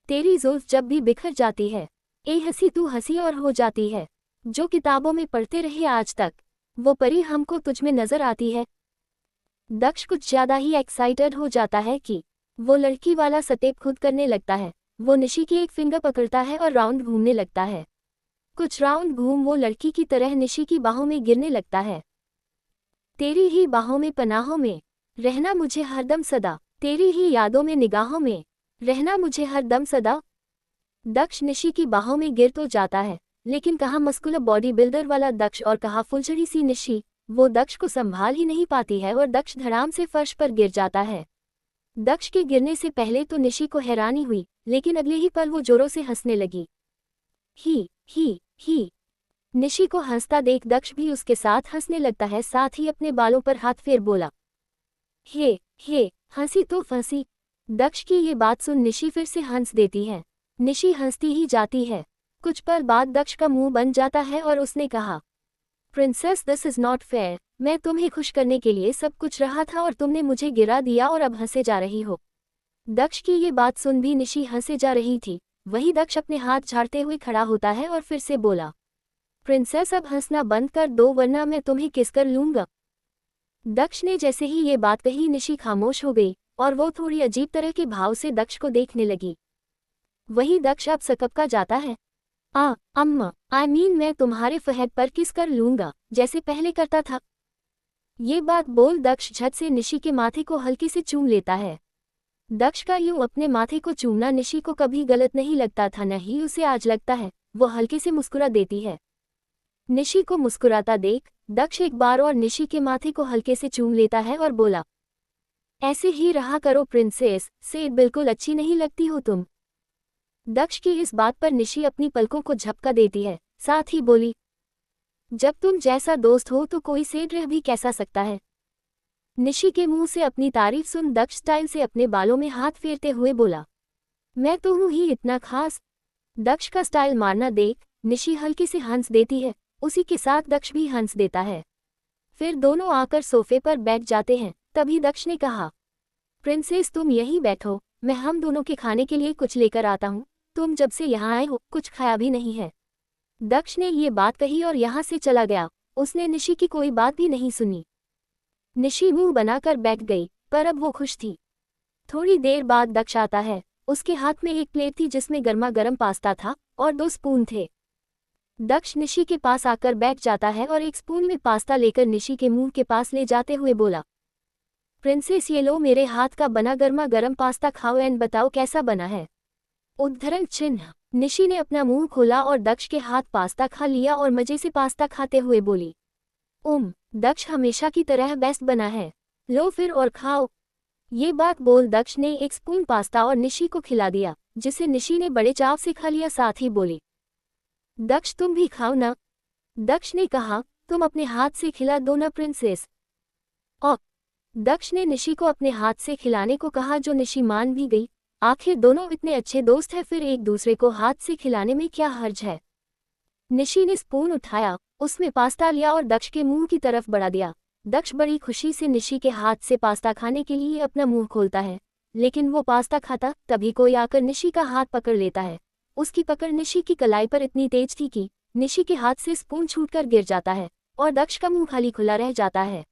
[SPEAKER 1] तेरी जुल्फ जब भी बिखर जाती है, ए हंसी तू हंसी और हो जाती है, जो किताबों में पढ़ते रहे आज तक, वो परी हमको तुझ में नजर आती है। दक्ष कुछ ज्यादा ही एक्साइटेड हो जाता है कि वो लड़की वाला स्टेप खुद करने लगता है। वो निशी की एक फिंगर पकड़ता है और राउंड घूमने लगता है। कुछ राउंड घूम वो लड़की की तरह निशी की बाहों में गिरने लगता है। तेरी ही बाहों में पनाहों में रहना मुझे हरदम सदा, तेरी ही यादों में निगाहों में रहना मुझे हरदम सदा। दक्ष निशी की बाहों में गिर तो जाता है, लेकिन कहाँ मस्कुलर बॉडी बिल्डर वाला दक्ष और कहाँ फुलझड़ी सी निशी। वो दक्ष को संभाल ही नहीं पाती है और दक्ष धड़ाम से फर्श पर गिर जाता है। दक्ष के गिरने से पहले तो निशी को हैरानी हुई, लेकिन अगले ही पल वो जोरों से हंसने लगी। ही निशी को हंसता देख दक्ष भी उसके साथ हंसने लगता है। साथ ही अपने बालों पर हाथ फेर बोला, हे हंसी तो फंसी। दक्ष की ये बात सुन निशी फिर से हंस देती है। निशी हंसती ही जाती है। कुछ पल बाद दक्ष का मुंह बन जाता है और उसने कहा, princess this is not fair, मैं तुम्हें खुश करने के लिए सब कुछ रहा था और तुमने मुझे गिरा दिया और अब हंसे जा रही हो। दक्ष की ये बात सुन भी निशी हंसे जा रही थी। वही दक्ष अपने हाथ झाड़ते हुए खड़ा होता है और फिर से बोला, प्रिंसेस अब हंसना बंद कर दो वरना मैं तुम्हें किस कर लूंगा। दक्ष ने जैसे ही ये बात कही निशी खामोश हो गई और वो थोड़ी अजीब तरह के भाव से दक्ष को देखने लगी। वही दक्ष अब सकपका जाता है। अम्मा, मैं तुम्हारे फहद पर किस कर लूंगा जैसे पहले करता था। ये बात बोल दक्ष झट से निशी के माथे को हल्के से चूम लेता है। दक्ष का यूं अपने माथे को चूमना निशी को कभी गलत नहीं लगता था, न ही उसे आज लगता है। वो हल्के से मुस्कुरा देती है। निशी को मुस्कुराता देख दक्ष एक बार और निशी के माथे को हल्के से चूम लेता है और बोला, ऐसे ही रहा करो प्रिंसेस, से बिल्कुल अच्छी नहीं लगती हो तुम। दक्ष की इस बात पर निशी अपनी पलकों को झपका देती है। साथ ही बोली, जब तुम जैसा दोस्त हो तो कोई सेठ रह भी कैसा सकता है। निशी के मुंह से अपनी तारीफ सुन दक्ष स्टाइल से अपने बालों में हाथ फेरते हुए बोला, मैं तो हूं ही इतना खास। दक्ष का स्टाइल मारना देख निशी हल्के से हंस देती है। उसी के साथ दक्ष भी हंस देता है। फिर दोनों आकर सोफे पर बैठ जाते हैं। तभी दक्ष ने कहा, प्रिंसेस तुम यहीं बैठो, मैं हम दोनों के खाने के लिए कुछ लेकर आता हूँ, तुम जब से यहाँ आए हो कुछ खाया भी नहीं है। दक्ष ने ये बात कही और यहाँ से चला गया। उसने निशी की कोई बात भी नहीं सुनी। निशी मुंह बनाकर बैठ गई, पर अब वो खुश थी। थोड़ी देर बाद दक्ष आता है। उसके हाथ में एक प्लेट थी जिसमें गर्मा गर्म पास्ता था और 2 स्पून थे। दक्ष निशी के पास आकर बैठ जाता है और एक स्पून में पास्ता लेकर निशी के मुंह के पास ले जाते हुए बोला, प्रिंसेस ये लो मेरे हाथ का बना गर्मा गर्म पास्ता खाओ एंड बताओ कैसा बना है। उद्धरण चिन्ह। निशी ने अपना मुंह खोला और दक्ष के हाथ पास्ता खा लिया और मजे से पास्ता खाते हुए बोली, दक्ष हमेशा की तरह बेस्ट बना है, लो फिर और खाओ। ये बात बोल दक्ष ने एक स्पून पास्ता और निशी को खिला दिया, जिसे निशी ने बड़े चाव से खा लिया। साथ ही बोली, दक्ष तुम भी खाओ ना। दक्ष ने कहा, तुम अपने हाथ से खिला दो ना प्रिंसेस। और दक्ष ने निशी को अपने हाथ से खिलाने को कहा, जो निशी मान भी गई। आखिर दोनों इतने अच्छे दोस्त हैं, फिर एक दूसरे को हाथ से खिलाने में क्या हर्ज है। निशी ने स्पून उठाया, उसमें पास्ता लिया और दक्ष के मुंह की तरफ बढ़ा दिया। दक्ष बड़ी खुशी से निशी के हाथ से पास्ता खाने के लिए अपना मुंह खोलता है, लेकिन वो पास्ता खाता तभी कोई आकर निशी का हाथ पकड़ लेता है। उसकी पकड़ निशी की कलाई पर इतनी तेज थी कि निशी के हाथ से स्पून छूटकर गिर जाता है और दक्ष का मुंह खाली खुला रह जाता है।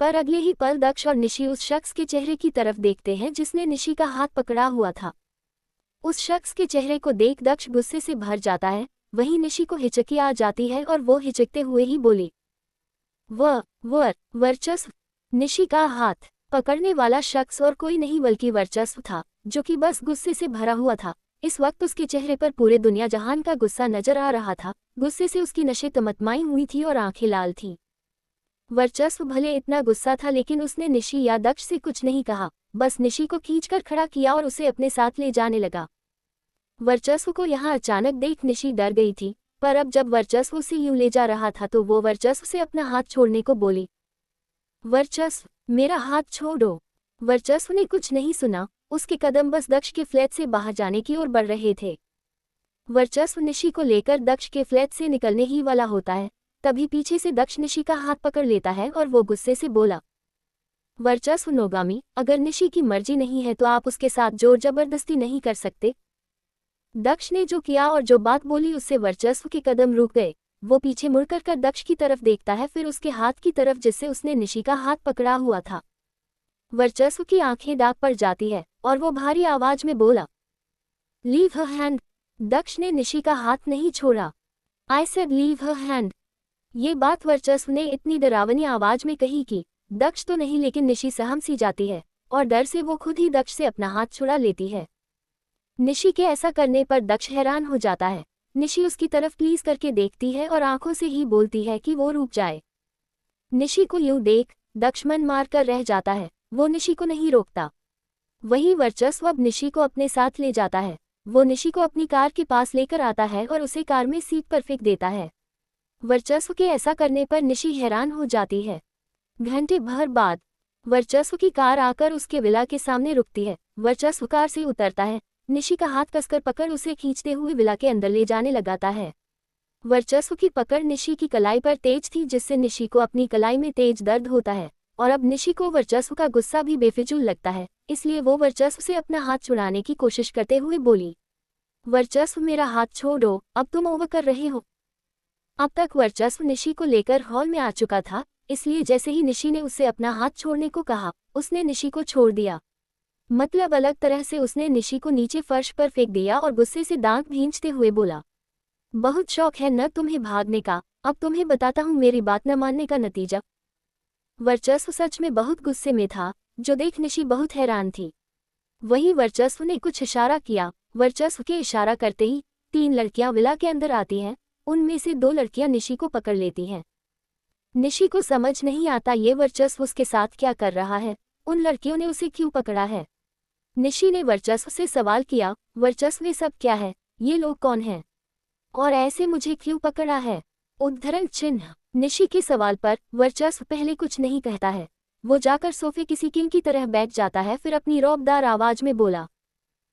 [SPEAKER 1] पर अगले ही पल दक्ष और निशी उस शख्स के चेहरे की तरफ देखते हैं जिसने निशी का हाथ पकड़ा हुआ था। उस शख्स के चेहरे को देख दक्ष गुस्से से भर जाता है। वहीं निशी को हिचकी आ जाती है और वो हिचकते हुए ही बोली, वर्चस्व। निशी का हाथ पकड़ने वाला शख्स और कोई नहीं बल्कि वर्चस्व था, जो कि बस गुस्से से भरा हुआ था। इस वक्त उसके चेहरे पर पूरे दुनिया जहान का गुस्सा नजर आ रहा था। गुस्से से उसकी नशें तमतमाई हुई थी और आंखें लाल थीं। वर्चस्व भले इतना गुस्सा था, लेकिन उसने निशी या दक्ष से कुछ नहीं कहा, बस निशी को खींचकर खड़ा किया और उसे अपने साथ ले जाने लगा। वर्चस्व को यहाँ अचानक देख निशी डर गई थी, पर अब जब वर्चस्व उसे यूं ले जा रहा था तो वो वर्चस्व से अपना हाथ छोड़ने को बोली, वर्चस्व मेरा हाथ छोड़ो। वर्चस्व ने कुछ नहीं सुना। उसके कदम बस दक्ष के फ्लैट से बाहर जाने की ओर बढ़ रहे थे। वर्चस्व निशी को लेकर दक्ष के फ्लैट से निकलने ही वाला होता है, तभी पीछे से दक्ष निशी का हाथ पकड़ लेता है और वो गुस्से से बोला, वर्चस्व नोगामी, अगर निशी की मर्जी नहीं है तो आप उसके साथ जोर जबरदस्ती नहीं कर सकते। दक्ष ने जो किया और जो बात बोली उससे वर्चस्व के कदम रुक गए। वो पीछे मुड़कर कर दक्ष की तरफ देखता है, फिर उसके हाथ की तरफ जिससे उसने निशी का हाथ पकड़ा हुआ था। वर्चस्व की आंखें दाग पड़ जाती है और वो भारी आवाज में बोला, लीव हर हैंड। दक्ष ने निशी का हाथ नहीं छोड़ा। I said leave her hand. ये बात वर्चस्व ने इतनी डरावनी आवाज में कही कि दक्ष तो नहीं लेकिन निशी सहम सी जाती है और डर से वो खुद ही दक्ष से अपना हाथ छुड़ा लेती है। निशी के ऐसा करने पर दक्ष हैरान हो जाता है। निशी उसकी तरफ प्लीज करके देखती है और आंखों से ही बोलती है कि वो रुक जाए। निशी को यूं देख दक्ष मन मार कर रह जाता है। वो निशी को नहीं रोकता। वही वर्चस्व अब निशी को अपने साथ ले जाता है। वो निशी को अपनी कार के पास लेकर आता है और उसे कार में सीट पर फेंक देता है। वर्चस्व के ऐसा करने पर निशी हैरान हो जाती है। घंटे भर बाद वर्चस्व की कार आकर उसके विला के सामने रुकती है। वर्चस्व कार से उतरता है, निशी का हाथ कसकर पकड़ उसे खींचते हुए विला के अंदर ले जाने लगाता है। वर्चस्व की पकड़ निशी की कलाई पर तेज थी, जिससे निशी को अपनी कलाई में तेज दर्द होता है और अब निशी को वर्चस्व का गुस्सा भी बेफिजूल लगता है, इसलिए वो वर्चस्व से अपना हाथ छुड़ाने की कोशिश करते हुए बोली, वर्चस्व मेरा हाथ छोड़ो, अब तुम ओवर कर रहे हो। अब तक वर्चस्व निशी को लेकर हॉल में आ चुका था, इसलिए जैसे ही निशी ने उससे अपना हाथ छोड़ने को कहा, उसने निशी को छोड़ दिया। मतलब अलग तरह से उसने निशी को नीचे फर्श पर फेंक दिया और गुस्से से दांत भींचते हुए बोला, बहुत शौक है न तुम्हें भागने का, अब तुम्हें बताता हूँ मेरी बात न मानने का नतीजा। वर्चस्व सच में बहुत गुस्से में था, जो देख निशी बहुत हैरान थी। वहीं वर्चस्व ने कुछ इशारा किया। वर्चस्व के इशारा करते ही 3 लड़कियां विला के अंदर आती हैं। उनमें से 2 लड़कियां निशी को पकड़ लेती हैं। निशी को समझ नहीं आता ये वर्चस्व उसके साथ क्या कर रहा है, उन लड़कियों ने उसे क्यों पकड़ा है। निशी ने वर्चस्व से सवाल किया, वर्चस्व ये सब क्या है, ये लोग कौन हैं और ऐसे मुझे क्यों पकड़ा है। उद्धरण चिन्ह। निशी के सवाल पर वर्चस्व पहले कुछ नहीं कहता है। वो जाकर सोफे किसी किंग की तरह बैठ जाता है, फिर अपनी रौबदार आवाज में बोला,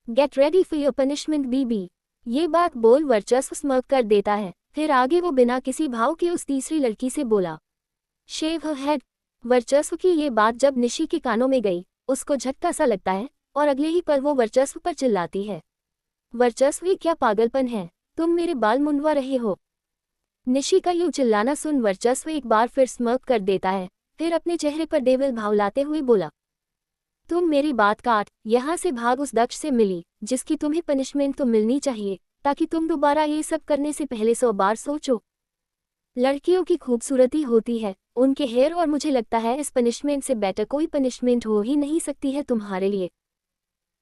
[SPEAKER 1] get ready for your punishment बीबी। ये बात बोल वर्चस्व स्मर्क कर देता है। फिर आगे वो बिना किसी भाव के उस तीसरी लड़की से बोला, शेव हर हेड। वर्चस्व की ये बात जब निशी के कानों में गई, उसको झटका सा लगता है और अगले ही पल वो वर्चस्व पर चिल्लाती है, वर्चस्व, ये क्या पागलपन है, तुम मेरे बाल मुंडवा रहे हो। निशी का यूं चिल्लाना सुन वर्चस्व एक बार फिर स्मर्क कर देता है, फिर अपने चेहरे पर डेविल भाव लाते हुए बोला, तुम मेरी बात काट, यहाँ से भाग, उस दक्ष से मिली जिसकी तुम्हें पनिशमेंट तो मिलनी चाहिए, ताकि तुम दोबारा ये सब करने से पहले 100 बार सोचो। लड़कियों की खूबसूरती होती है उनके हेयर, और मुझे लगता है इस पनिशमेंट से बेटर कोई पनिशमेंट हो ही नहीं सकती है तुम्हारे लिए।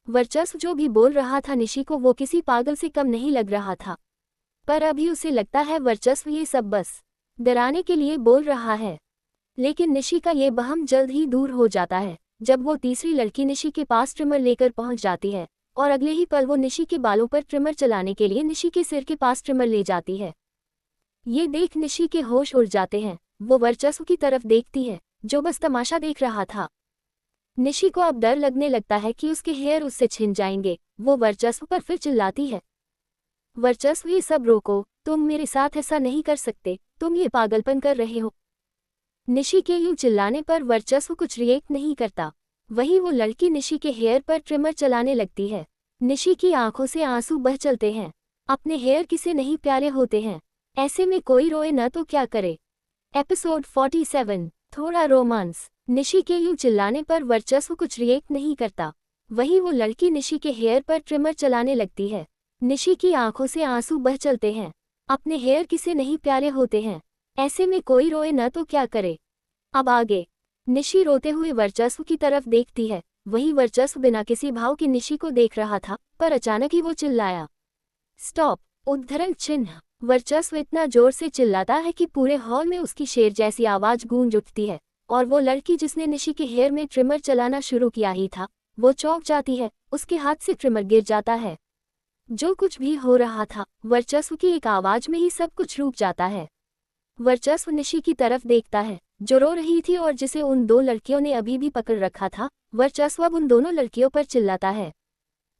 [SPEAKER 1] वर्चस्व जो भी बोल रहा था निशी को वो किसी पागल से कम नहीं लग रहा था, पर अभी उसे लगता है वर्चस्व ये सब बस डराने के लिए बोल रहा है। लेकिन निशी का ये बहम जल्द ही दूर हो जाता है जब वो तीसरी लड़की निशी के पास ट्रिमर लेकर पहुंच जाती है, और अगले ही पल वो निशी के बालों पर ट्रिमर चलाने के लिए निशी के सिर के पास ट्रिमर ले जाती है। ये देख निशी के होश उड़ जाते हैं, वो वर्चस्व की तरफ देखती है जो बस तमाशा देख रहा था। निशी को अब डर लगने लगता है कि उसके हेयर उससे छिन जाएंगे। वो वर्चस्व पर फिर चिल्लाती है, वर्चस्व, ये सब रोको, तुम मेरे साथ ऐसा नहीं कर सकते, तुम ये पागलपन कर रहे हो। निशी के यूं चिल्लाने पर वर्चस्व कुछ रिएक्ट नहीं करता। वहीं वो लड़की निशी के हेयर पर ट्रिमर चलाने लगती है। निशी की आंखों से आंसू बह चलते हैं। अपने हेयर किसे नहीं प्यारे होते हैं, ऐसे में कोई रोए न तो क्या करे। एपिसोड 47, थोड़ा रोमांस। निशी के यूं चिल्लाने पर वर्चस्व कुछ रिएक्ट नहीं करता। वहीं वो लड़की निशी के हेयर पर ट्रिमर चलाने लगती है। निशी की आंखों से आंसू बह चलते हैं। अपने हेयर किसे नहीं प्यारे होते हैं, ऐसे में कोई रोए न तो क्या करे। अब आगे। निशी रोते हुए वर्चस्व की तरफ देखती है। वही वर्चस्व बिना किसी भाव के निशी को देख रहा था, पर अचानक ही वो चिल्लाया, स्टॉप, उद्धरण चिन्ह। वर्चस्व इतना जोर से चिल्लाता है कि पूरे हॉल में उसकी शेर जैसी आवाज गूंज उठती है, और वो लड़की जिसने निशी के हेयर में ट्रिमर चलाना शुरू किया ही था वो चौंक जाती है। उसके हाथ से ट्रिमर गिर जाता है। जो कुछ भी हो रहा था वर्चस्व की एक आवाज में ही सब कुछ रुक जाता है। वर्चस्व निशी की तरफ देखता है जो रो रही थी और जिसे उन दो लड़कियों ने अभी भी पकड़ रखा था। वर्चस्व अब उन दोनों लड़कियों पर चिल्लाता है,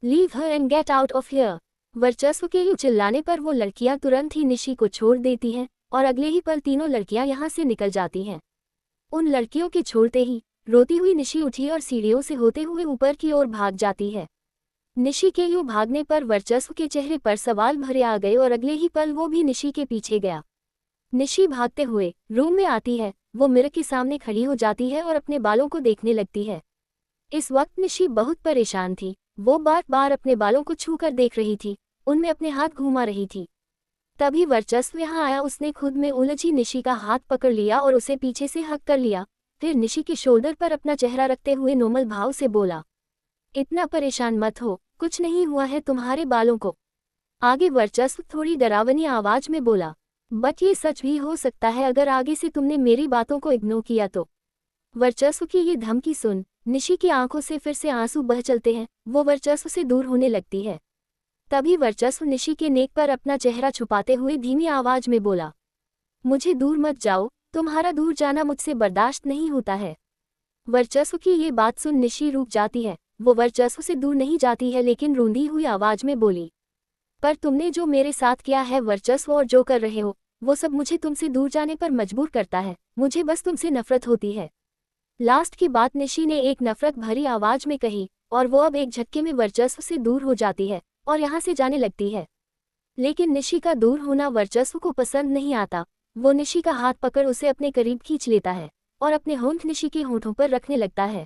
[SPEAKER 1] leave her and get out of here. वर्चस्व के यूं चिल्लाने पर वो लड़कियां तुरंत ही निशी को छोड़ देती हैं, और अगले ही पल तीनों लड़कियां यहाँ से निकल जाती हैं। उन लड़कियों के छोड़ते ही रोती हुई निशी उठी और सीढ़ियों से होते हुए ऊपर की ओर भाग जाती है। निशी के यूं भागने पर वर्चस्व के चेहरे पर सवाल भरे आ गए, और अगले ही पल वो भी निशी के पीछे गया। निशी भागते हुए रूम में आती है। वो मिरर के सामने खड़ी हो जाती है और अपने बालों को देखने लगती है। इस वक्त निशी बहुत परेशान थी। वो बार बार अपने बालों को छू कर देख रही थी, उनमें अपने हाथ घुमा रही थी। तभी वर्चस्व यहाँ आया। उसने खुद में उलझी निशी का हाथ पकड़ लिया और उसे पीछे से हक कर लिया। फिर निशी के शोल्डर पर अपना चेहरा रखते हुए नोमल भाव से बोला, इतना परेशान मत हो, कुछ नहीं हुआ है तुम्हारे बालों को। आगे वर्चस्व थोड़ी डरावनी आवाज में बोला, बट ये सच भी हो सकता है अगर आगे से तुमने मेरी बातों को इग्नोर किया तो। वर्चस्व की ये धमकी सुन निशी की आंखों से फिर से आंसू बह चलते हैं। वो वर्चस्व से दूर होने लगती है। तभी वर्चस्व निशी के नेक पर अपना चेहरा छुपाते हुए धीमी आवाज में बोला, मुझे दूर मत जाओ, तुम्हारा दूर जाना मुझसे बर्दाश्त नहीं होता है। वर्चस्व की ये बात सुन निशी रुक जाती है। वो वर्चस्व से दूर नहीं जाती है, लेकिन रूंधी हुई आवाज में बोली, पर तुमने जो मेरे साथ किया है वर्चस्व, और जो कर रहे हो वो सब मुझे तुमसे दूर जाने पर मजबूर करता है। मुझे बस तुमसे नफरत होती है। लास्ट की बात निशी ने एक नफरत भरी आवाज में कही, और वो अब एक झटके में वर्चस्व से दूर हो जाती है और यहाँ से जाने लगती है। लेकिन निशी का दूर होना वर्चस्व को पसंद नहीं आता। वो निशी का हाथ पकड़ उसे अपने करीब खींच लेता है और अपने होंठ निशी के होंठों पर रखने लगता है।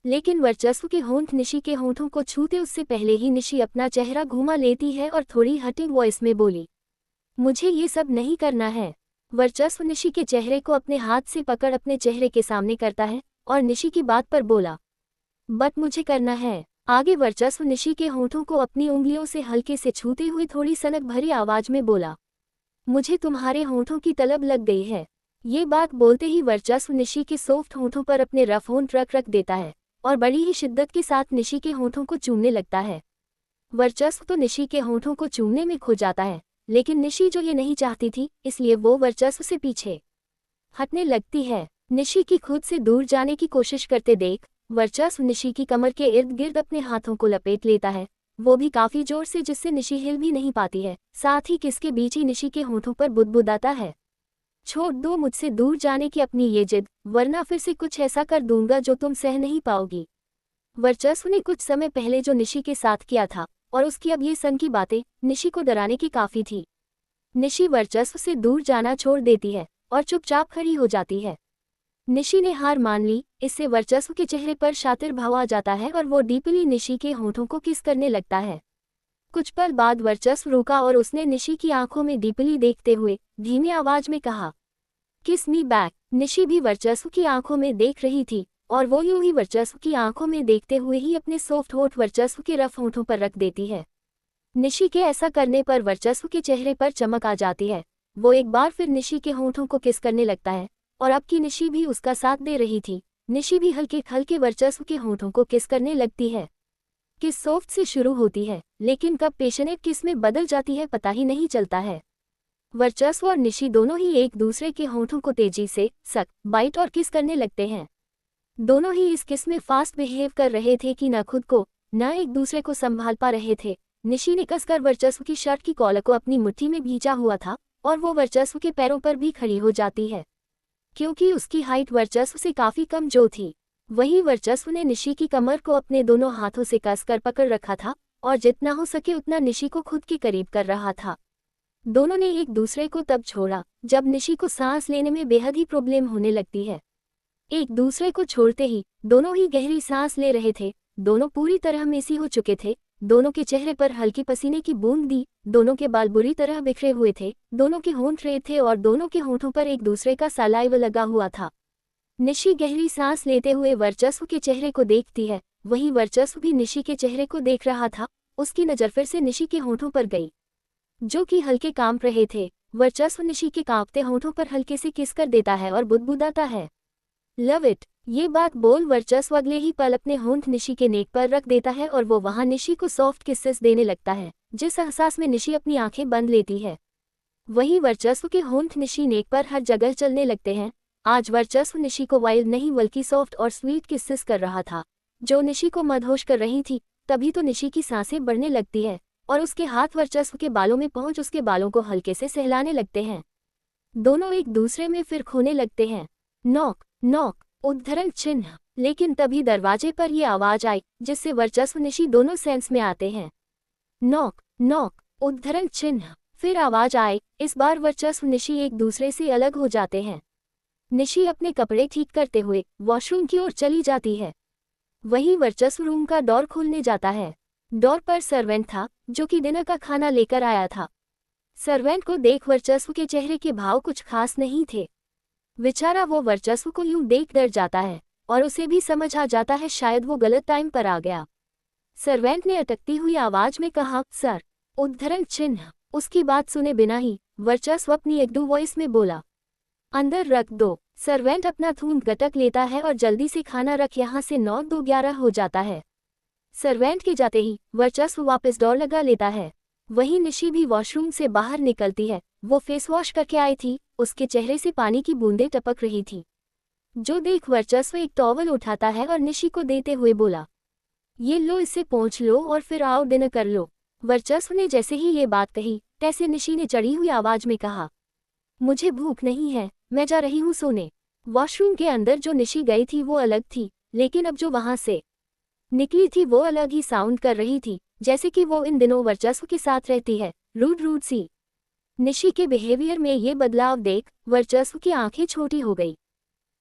[SPEAKER 1] लेकिन वर्चस्व के होंठ निशी के होंठों को छूते उससे पहले ही निशी अपना चेहरा घुमा लेती है और थोड़ी हटिंग वॉइस में बोली, मुझे ये सब नहीं करना है। वर्चस्व निशी के चेहरे को अपने हाथ से पकड़ अपने चेहरे के सामने करता है और निशी की बात पर बोला, बट मुझे करना है। आगे वर्चस्व निशी के होंठों को अपनी उंगलियों से हल्के से छूते हुए थोड़ी सनक भरी आवाज में बोला, मुझे तुम्हारे होंठों की तलब लग गई है। ये बात बोलते ही वर्चस्व निशी के सॉफ्ट होंठों पर अपने रफ होंठ रख देता है और बड़ी ही शिद्दत के साथ निशी के होंठों को चूमने लगता है। वर्चस्व तो निशी के होंठों को चूमने में खो जाता है, लेकिन निशी जो ये नहीं चाहती थी, इसलिए वो वर्चस्व से पीछे हटने लगती है। निशी की खुद से दूर जाने की कोशिश करते देख वर्चस्व निशी की कमर के इर्द गिर्द अपने हाथों को लपेट लेता है, वो भी काफी जोर से, जिससे निशी हिल भी नहीं पाती है। साथ ही किसके बीच ही निशी के होंठों पर बुदबुदाता है, छोड़ दो मुझसे दूर जाने की अपनी ये जिद, वरना फिर से कुछ ऐसा कर दूंगा जो तुम सह नहीं पाओगी। वर्चस्व ने कुछ समय पहले जो निशी के साथ किया था और उसकी अब ये सन की बातें निशी को डराने की काफ़ी थी। निशी वर्चस्व से दूर जाना छोड़ देती है और चुपचाप खड़ी हो जाती है। निशी ने हार मान ली। इससे वर्चस्व के चेहरे पर शातिर भाव आ जाता है और वो डीपली निशी के होठों को किस करने लगता है। कुछ पल बाद वर्चस्व रुका और उसने निशी की आंखों में डीपली देखते हुए धीमी आवाज में कहा, किस मी बैक। निशी भी वर्चस्व की आंखों में देख रही थी और वो यूं ही वर्चस्व की आंखों में देखते हुए ही अपने सॉफ्ट होठ वर्चस्व के रफ होठों पर रख देती है। निशी के ऐसा करने पर वर्चस्व के चेहरे पर चमक आ जाती है। वो एक बार फिर निशी के होठों को किस करने लगता है और अब की निशी भी उसका साथ दे रही थी। निशी भी हल्के हल्के वर्चस्व के होठों को किस करने लगती है। किस सॉफ्ट से शुरू होती है लेकिन कब पैशनेट किस में बदल जाती है पता ही नहीं चलता है। वर्चस्व और निशी दोनों ही एक दूसरे के होठों को तेजी से सक, बाइट और किस करने लगते हैं। दोनों ही इस किस में फास्ट बिहेव कर रहे थे कि न खुद को न एक दूसरे को संभाल पा रहे थे। निशी ने कसकर वर्चस्व की शर्ट की कॉलर को अपनी मुट्ठी में भींचा हुआ था और वो वर्चस्व के पैरों पर भी खड़ी हो जाती है क्योंकि उसकी हाइट वर्चस्व से काफ़ी कम जो थी। वहीं वर्चस्व ने निशी की कमर को अपने दोनों हाथों से कसकर पकड़ रखा था और जितना हो सके उतना निशी को खुद के करीब कर रहा था। दोनों ने एक दूसरे को तब छोड़ा जब निशी को सांस लेने में बेहद ही प्रॉब्लम होने लगती है। एक दूसरे को छोड़ते ही दोनों ही गहरी सांस ले रहे थे। दोनों पूरी तरह मेसी हो चुके थे। दोनों के चेहरे पर हल्की पसीने की बूंद दी। दोनों के बाल बुरी तरह बिखरे हुए थे। दोनों के होंठ रेड थे और दोनों के होंठों पर एक दूसरे का सलाइवा लगा हुआ था। निशी गहरी सांस लेते हुए वर्चस्व के चेहरे को देखती है। वहीं वर्चस्व भी निशी के चेहरे को देख रहा था। उसकी नज़र फिर से निशी के होंठों पर गई जो कि हल्के कांप रहे थे। वर्चस्व निशी के कांपते होंठों पर हल्के से किस कर देता है और बुदबुदाता है, लव इट। ये बात बोल वर्चस्व अगले ही पल अपने होंठ निशी के नेक पर रख देता है और वो वहां निशी को सॉफ्ट किसेस देने लगता है जिस एहसास में निशी अपनी आंखें बंद लेती है। वहीं वर्चस्व के होंठ निशी नेक पर हर जगह चलने लगते हैं। आज वर्चस्व निशी को वाइल्ड नहीं बल्कि सॉफ्ट और स्वीट किसेस कर रहा था जो निशी को मदहोश कर रही थी। तभी तो निशी की सांसें बढ़ने लगती है और उसके हाथ वर्चस्व के बालों में पहुंच उसके बालों को हल्के से सहलाने लगते हैं। दोनों एक दूसरे में फिर खोने लगते हैं। नॉक नॉक, उद्धरण चिन्ह। लेकिन तभी दरवाजे पर यह आवाज आई जिससे वर्चस्व निशी दोनों सेंस में आते हैं। नॉक नॉक, उद्धरण चिन्ह। फिर आवाज आए। इस बार वर्चस्व निशी एक दूसरे से अलग हो जाते हैं। निशी अपने कपड़े ठीक करते हुए वॉशरूम की ओर चली जाती है। वहीं वर्चस्व रूम का डोर खोलने जाता है। डोर पर सर्वेंट था जो कि डिनर का खाना लेकर आया था। सर्वेंट को देख वर्चस्व के चेहरे के भाव कुछ खास नहीं थे। बेचारा वो वर्चस्व को यूं देख डर जाता है और उसे भी समझ आ जाता है शायद वो गलत टाइम पर आ गया। सर्वेंट ने अटकती हुई आवाज में कहा, सर। उद्धरण चिन्ह। उसकी बात सुने बिना ही वर्चस्व अपनी एकदू वॉइस में बोला, अंदर रख दो। सर्वेंट अपना थूम गटक लेता है और जल्दी से खाना रख, यहाँ से 9-2-11 हो जाता है। सर्वेंट के जाते ही वर्चस्व वापस डोर लगा लेता है। वहीं निशी भी वॉशरूम से बाहर निकलती है। वो फेस वॉश करके आई थी। उसके चेहरे से पानी की बूंदें टपक रही थी जो देख वर्चस्व एक टॉवल उठाता है और निशी को देते हुए बोला, ये लो, इससे पोंछ लो और फिर आओ डिनर कर लो। वर्चस्व ने जैसे ही ये बात कही तैसे निशी ने चढ़ी हुई आवाज में कहा, मुझे भूख नहीं है, मैं जा रही हूँ सोने। वॉशरूम के अंदर जो निशी गई थी वो अलग थी लेकिन अब जो वहां से निकली थी वो अलग ही साउंड कर रही थी जैसे कि वो इन दिनों वर्चस्व के साथ रहती है, रूड रूड सी। निशी के बिहेवियर में ये बदलाव देख वर्चस्व की आंखें छोटी हो गई।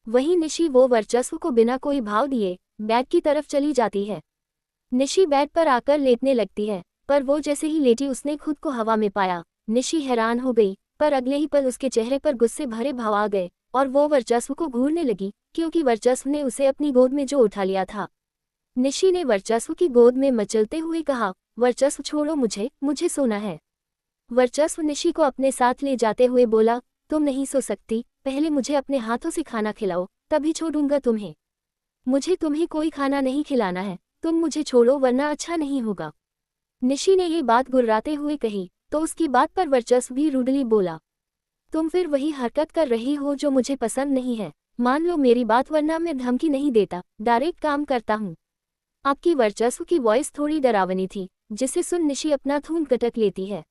[SPEAKER 1] वहीं निशी वो वर्चस्व को बिना कोई भाव दिए बेड की तरफ चली जाती है। निशी बेड पर आकर लेटने लगती है पर वो जैसे ही लेटी उसने खुद को हवा में पाया। निशी हैरान हो गई पर अगले ही पल उसके चेहरे पर गुस्से भरे भाव आ गए और वो वर्चस्व को घूरने लगी क्योंकि वर्चस्व ने उसे अपनी गोद में जो उठा लिया था। निशी ने वर्चस्व की गोद में मचलते हुए कहा, वर्चस्व छोड़ो मुझे, मुझे सोना है। वर्चस्व निशी को अपने साथ ले जाते हुए बोला, तुम नहीं सो सकती, पहले मुझे अपने हाथों से खाना खिलाओ तभी छोड़ूंगा तुम्हें। मुझे तुम्हें कोई खाना नहीं खिलाना है, तुम मुझे छोड़ो वरना अच्छा नहीं होगा। निशी ने ये बात गुर्राते हुए कही तो उसकी बात पर वर्चस्व भी रूडली बोला, तुम फिर वही हरकत कर रही हो जो मुझे पसंद नहीं है। मान लो मेरी बात वरना मैं धमकी नहीं देता, डायरेक्ट काम करता हूँ। आपकी वर्चस्व की वॉइस थोड़ी डरावनी थी जिसे सुन निशी अपना थूम कटक लेती है।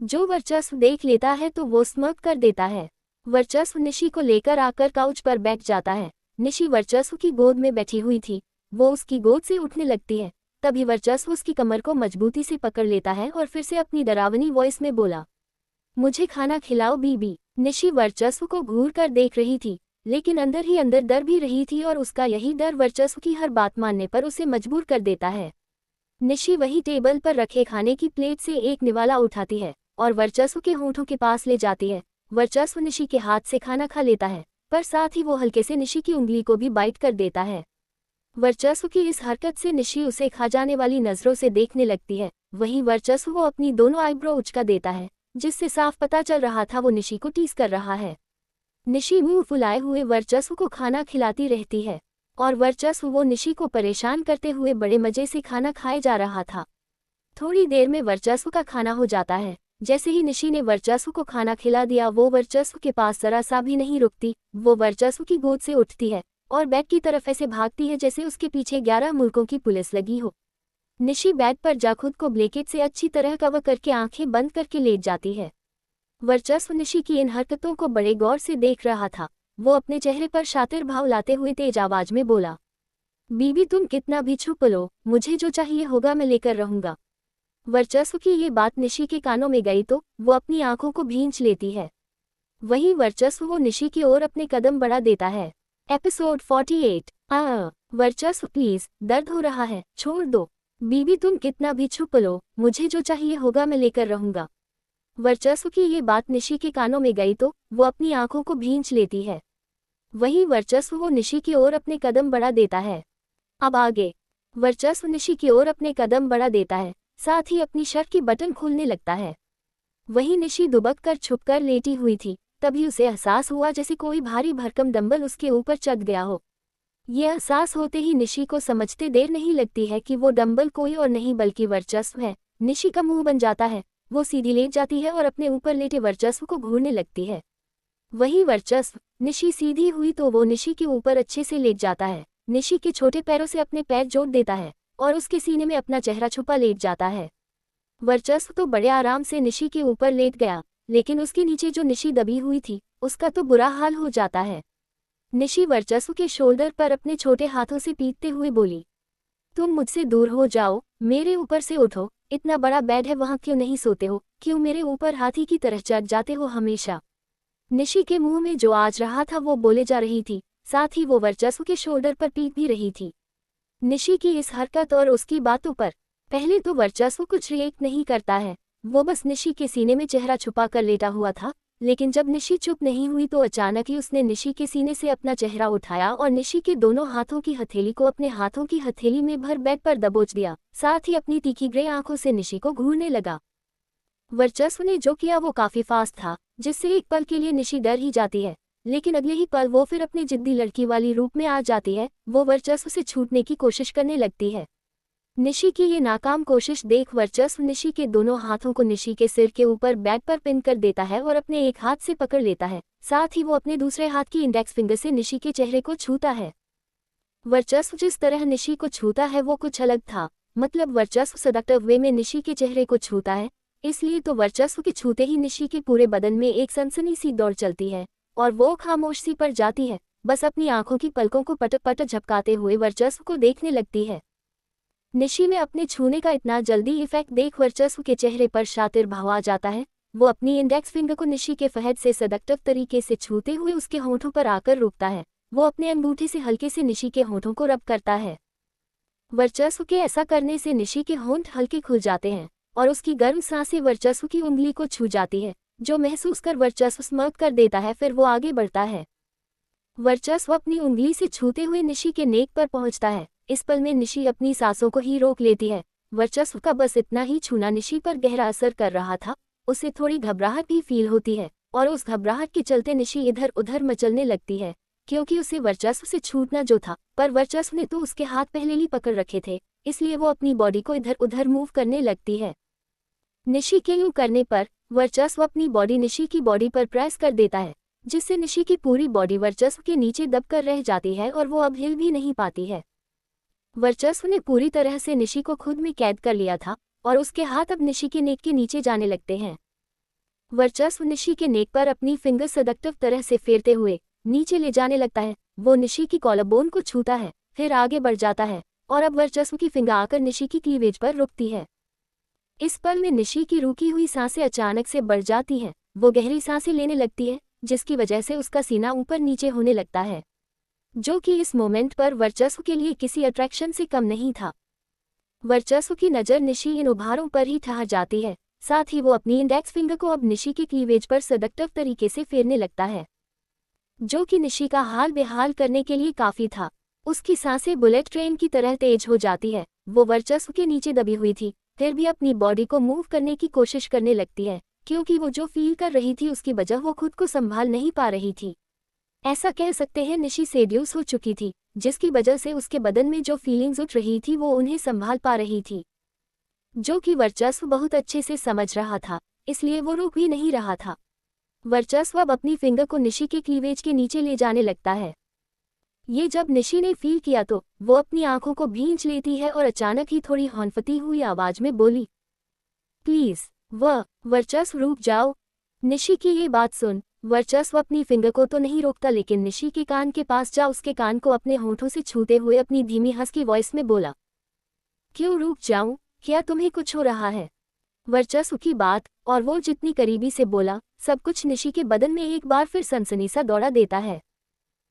[SPEAKER 1] जो वर्चस्व देख लेता है तो वो स्मर्क कर देता है। वर्चस्व निशी को लेकर आकर काउच पर बैठ जाता है। निशी वर्चस्व की गोद में बैठी हुई थी। वो उसकी गोद से उठने लगती है तभी वर्चस्व उसकी कमर को मजबूती से पकड़ लेता है और फिर से अपनी डरावनी वॉइस में बोला, मुझे खाना खिलाओ बीबी। निशी वर्चस्व को घूर कर देख रही थी, लेकिन अंदर ही अंदर डर भी रही थी और उसका यही डर वर्चस्व की हर बात मानने पर उसे मजबूर कर देता है। निशी वही टेबल पर रखे खाने की प्लेट से एक निवाला उठाती है और वर्चस्व के होंठों के पास ले जाती है। वर्चस्व निशी के हाथ से खाना खा लेता है, पर साथ ही वो हल्के से निशी की उंगली को भी बाइट कर देता है। वर्चस्व की इस हरकत से निशी उसे खा जाने वाली नजरों से देखने लगती है। वहीं वर्चस्व वो अपनी दोनों आईब्रो उचका देता है, जिससे साफ पता चल रहा था वो निशी को टीस कर रहा है। निशी मुंह फुलाए हुए वर्चस्व को खाना खिलाती रहती है और वर्चस्व वो निशी को परेशान करते हुए बड़े मजे से खाना खाए जा रहा था। थोड़ी देर में वर्चस्व का खाना हो जाता है। जैसे ही निशी ने वर्चस्व को खाना खिला दिया, वो वर्चस्व के पास जरा सा भी नहीं रुकती। वो वर्चस्व की गोद से उठती है और बेड की तरफ ऐसे भागती है जैसे उसके पीछे 11 मुल्कों की पुलिस लगी हो। निशी बेड पर जा खुद को ब्लैंकेट से अच्छी तरह कवर करके आंखें बंद करके लेट जाती है। वर्चस्व निशी की इन हरकतों को बड़े गौर से देख रहा था। वो अपने चेहरे पर शातिर भाव लाते हुए तेज आवाज में बोला, बीबी तुम कितना भी छुप लो, मुझे जो चाहिए होगा मैं लेकर रहूंगा। वर्चस्व की ये बात निशी के कानों में गई तो वो अपनी आंखों को भींच लेती है। वहीं वर्चस्व वो निशी की ओर अपने कदम बढ़ा देता है। एपिसोड 48। वर्चस्व प्लीज, दर्द हो रहा है, छोड़ दो। बीबी तुम कितना भी छुप लो, मुझे जो चाहिए होगा मैं लेकर रहूंगा। वर्चस्व की ये बात निशी के कानों में गई तो वो अपनी आंखों को भींच लेती है। वहीं वर्चस्व वो निशी की ओर अपने कदम बढ़ा देता है। अब आगे वर्चस्व निशी की ओर अपने कदम बढ़ा देता है, साथ ही अपनी शर्ट की बटन खोलने लगता है। वहीं निशी दुबक कर छुपकर लेटी हुई थी। तभी उसे एहसास हुआ जैसे कोई भारी भरकम डंबल उसके ऊपर चढ़ गया हो। यह एहसास होते ही निशी को समझते देर नहीं लगती है कि वो डंबल कोई और नहीं बल्कि वर्चस्व है। निशी का मुंह बन जाता है, वो सीधी लेट जाती है और अपने ऊपर लेटे वर्चस्व को घूरने लगती है। वही वर्चस्व निशी सीधी हुई तो वो निशी के ऊपर अच्छे से लेट जाता है। निशी के छोटे पैरों से अपने पैर जोड़ देता है और उसके सीने में अपना चेहरा छुपा लेट जाता है। वर्चस्व तो बड़े आराम से निशी के ऊपर लेट गया, लेकिन उसके नीचे जो निशी दबी हुई थी उसका तो बुरा हाल हो जाता है। निशी वर्चस्व के शोल्डर पर अपने छोटे हाथों से पीटते हुए बोली, तुम मुझसे दूर हो जाओ, मेरे ऊपर से उठो, इतना बड़ा बेड है वहाँ क्यों नहीं सोते हो, क्यों मेरे ऊपर हाथी की तरह चढ़ जाते हो हमेशा। निशी के मुंह में जो आज रहा था वो बोले जा रही थी, साथ ही वो वर्चस्व के शोल्डर पर पीट भी रही थी। निशी की इस हरकत और उसकी बातों पर पहले तो वर्चस्व कुछ रिएक्ट नहीं करता है, वो बस निशी के सीने में चेहरा छुपा कर लेटा हुआ था। लेकिन जब निशी चुप नहीं हुई तो अचानक ही उसने निशी के सीने से अपना चेहरा उठाया और निशी के दोनों हाथों की हथेली को अपने हाथों की हथेली में भर बेड पर दबोच दिया, साथ ही अपनी तीखी ग्रे आंखों से निशी को घूरने लगा। वर्चस्व ने जो किया वो काफी फास्ट था, जिससे एक पल के लिए निशी डर ही जाती है, लेकिन अगले ही पल वो फिर अपनी जिद्दी लड़की वाली रूप में आ जाती है। वो वर्चस्व से छूटने की कोशिश करने लगती है। निशी की ये नाकाम कोशिश देख वर्चस्व निशी के दोनों हाथों को निशी के सिर के ऊपर बेड पर पिन कर देता है और अपने एक हाथ से पकड़ लेता है, साथ ही वो अपने दूसरे हाथ की इंडेक्स फिंगर से निशी के चेहरे को छूता है। वर्चस्व जिस तरह निशी को छूता है वो कुछ अलग था, मतलब वर्चस्व सडक्टिव वे में निशी के चेहरे को छूता है, इसलिए तो वर्चस्व के छूते ही निशी के पूरे बदन में एक सनसनी सी दौड़ चलती है और वो खामोश सी पड़ जाती है, बस अपनी आंखों की पलकों को पटक पटक झपकाते हुए वर्चस्व को देखने लगती है। निशी में अपने छूने का इतना जल्दी इफेक्ट देख वर्चस्व के चेहरे पर शातिर भाव आ जाता है। वो अपनी इंडेक्स फिंगर को निशी के फहद से सडक्टिव तरीके से छूते हुए उसके होंठों पर आकर रुकता है। वो अपने अंगूठे से हल्के से निशी के होंठों को रब करता है। वर्चस्व के ऐसा करने से निशी के होंठ हल्के खुल जाते हैं और उसकी गर्म सांसें वर्चस्व की उंगली को छू जाती है, जो महसूस कर वर्चस्व स्मर्क कर देता है। फिर वो आगे बढ़ता है। वर्चस्व अपनी उंगली से छूते हुए निशी के नेक पर पहुंचता है। इस पल में निशी अपनी सांसों को ही रोक लेती है। वर्चस्व का बस इतना ही छूना निशी पर गहरा असर कर रहा था। उसे थोड़ी घबराहट भी फील होती है और उस घबराहट के चलते निशी इधर उधर मचलने लगती है, क्योंकि उसे वर्चस्व से छूटना जो था, पर वर्चस्व ने तो उसके हाथ पहले ही पकड़ रखे थे, इसलिए वो अपनी बॉडी को इधर उधर मूव करने लगती है। निशी के यूं करने पर वर्चस्व अपनी बॉडी निशी की बॉडी पर प्रेस कर देता है, जिससे निशी की पूरी बॉडी वर्चस्व के नीचे दबकर रह जाती है और वो अब हिल भी नहीं पाती है। वर्चस्व ने पूरी तरह से निशी को खुद में कैद कर लिया था और उसके हाथ अब निशी के नेक के नीचे जाने लगते हैं। वर्चस्व निशी के नेक पर अपनी फिंगर सडक्टिव तरह से फेरते हुए नीचे ले जाने लगता है। वो निशी की कॉलर बोन को छूता है, फिर आगे बढ़ जाता है और अब वर्चस्व की फिंगर आकर निशी की क्लीवेज पर रुकती है। इस पल में निशी की रुकी हुई सांसें अचानक से बढ़ जाती हैं। वो गहरी सांसें लेने लगती है, जिसकी वजह से उसका सीना ऊपर नीचे होने लगता है, जो कि इस मोमेंट पर वर्चस्व के लिए किसी अट्रैक्शन से कम नहीं था। वर्चस्व की नज़र निशी इन उभारों पर ही ठहर जाती है, साथ ही वो अपनी इंडेक्स फिंगर को अब निशी की क्लीवेज पर सदक्टिव तरीके से फेरने लगता है, जो कि निशी का हाल बेहाल करने के लिए काफ़ी था। उसकी सांसें बुलेट ट्रेन की तरह तेज हो जाती है। वो वर्चस्व के नीचे दबी हुई थी, फिर भी अपनी बॉडी को मूव करने की कोशिश करने लगती है, क्योंकि वो जो फील कर रही थी उसकी वजह वो खुद को संभाल नहीं पा रही थी। ऐसा कह सकते हैं निशी सेड्यूस हो चुकी थी, जिसकी वजह से उसके बदन में जो फीलिंग्स उठ रही थी वो उन्हें संभाल पा रही थी, जो कि वर्चस्व बहुत अच्छे से समझ रहा था, इसलिए वो रुक भी नहीं रहा था। वर्चस्व अब अपनी फिंगर को निशी के क्लीवेज के नीचे ले जाने लगता है। ये जब निशी ने फील किया तो वो अपनी आंखों को भींच लेती है और अचानक ही थोड़ी हौंफती हुई आवाज में बोली, प्लीज वर्चस्व रुक जाओ। निशी की ये बात सुन वर्चस्व अपनी फिंगर को तो नहीं रोकता, लेकिन निशी के कान के पास जा उसके कान को अपने होंठों से छूते हुए अपनी धीमी हंसकी वॉइस में बोला, क्यों रुक जाऊं, क्या तुम्हें कुछ हो रहा है? वर्चस्व की बात और वो जितनी करीबी से बोला, सब कुछ निशी के बदन में एक बार फिर सनसनी सा दौड़ा देता है।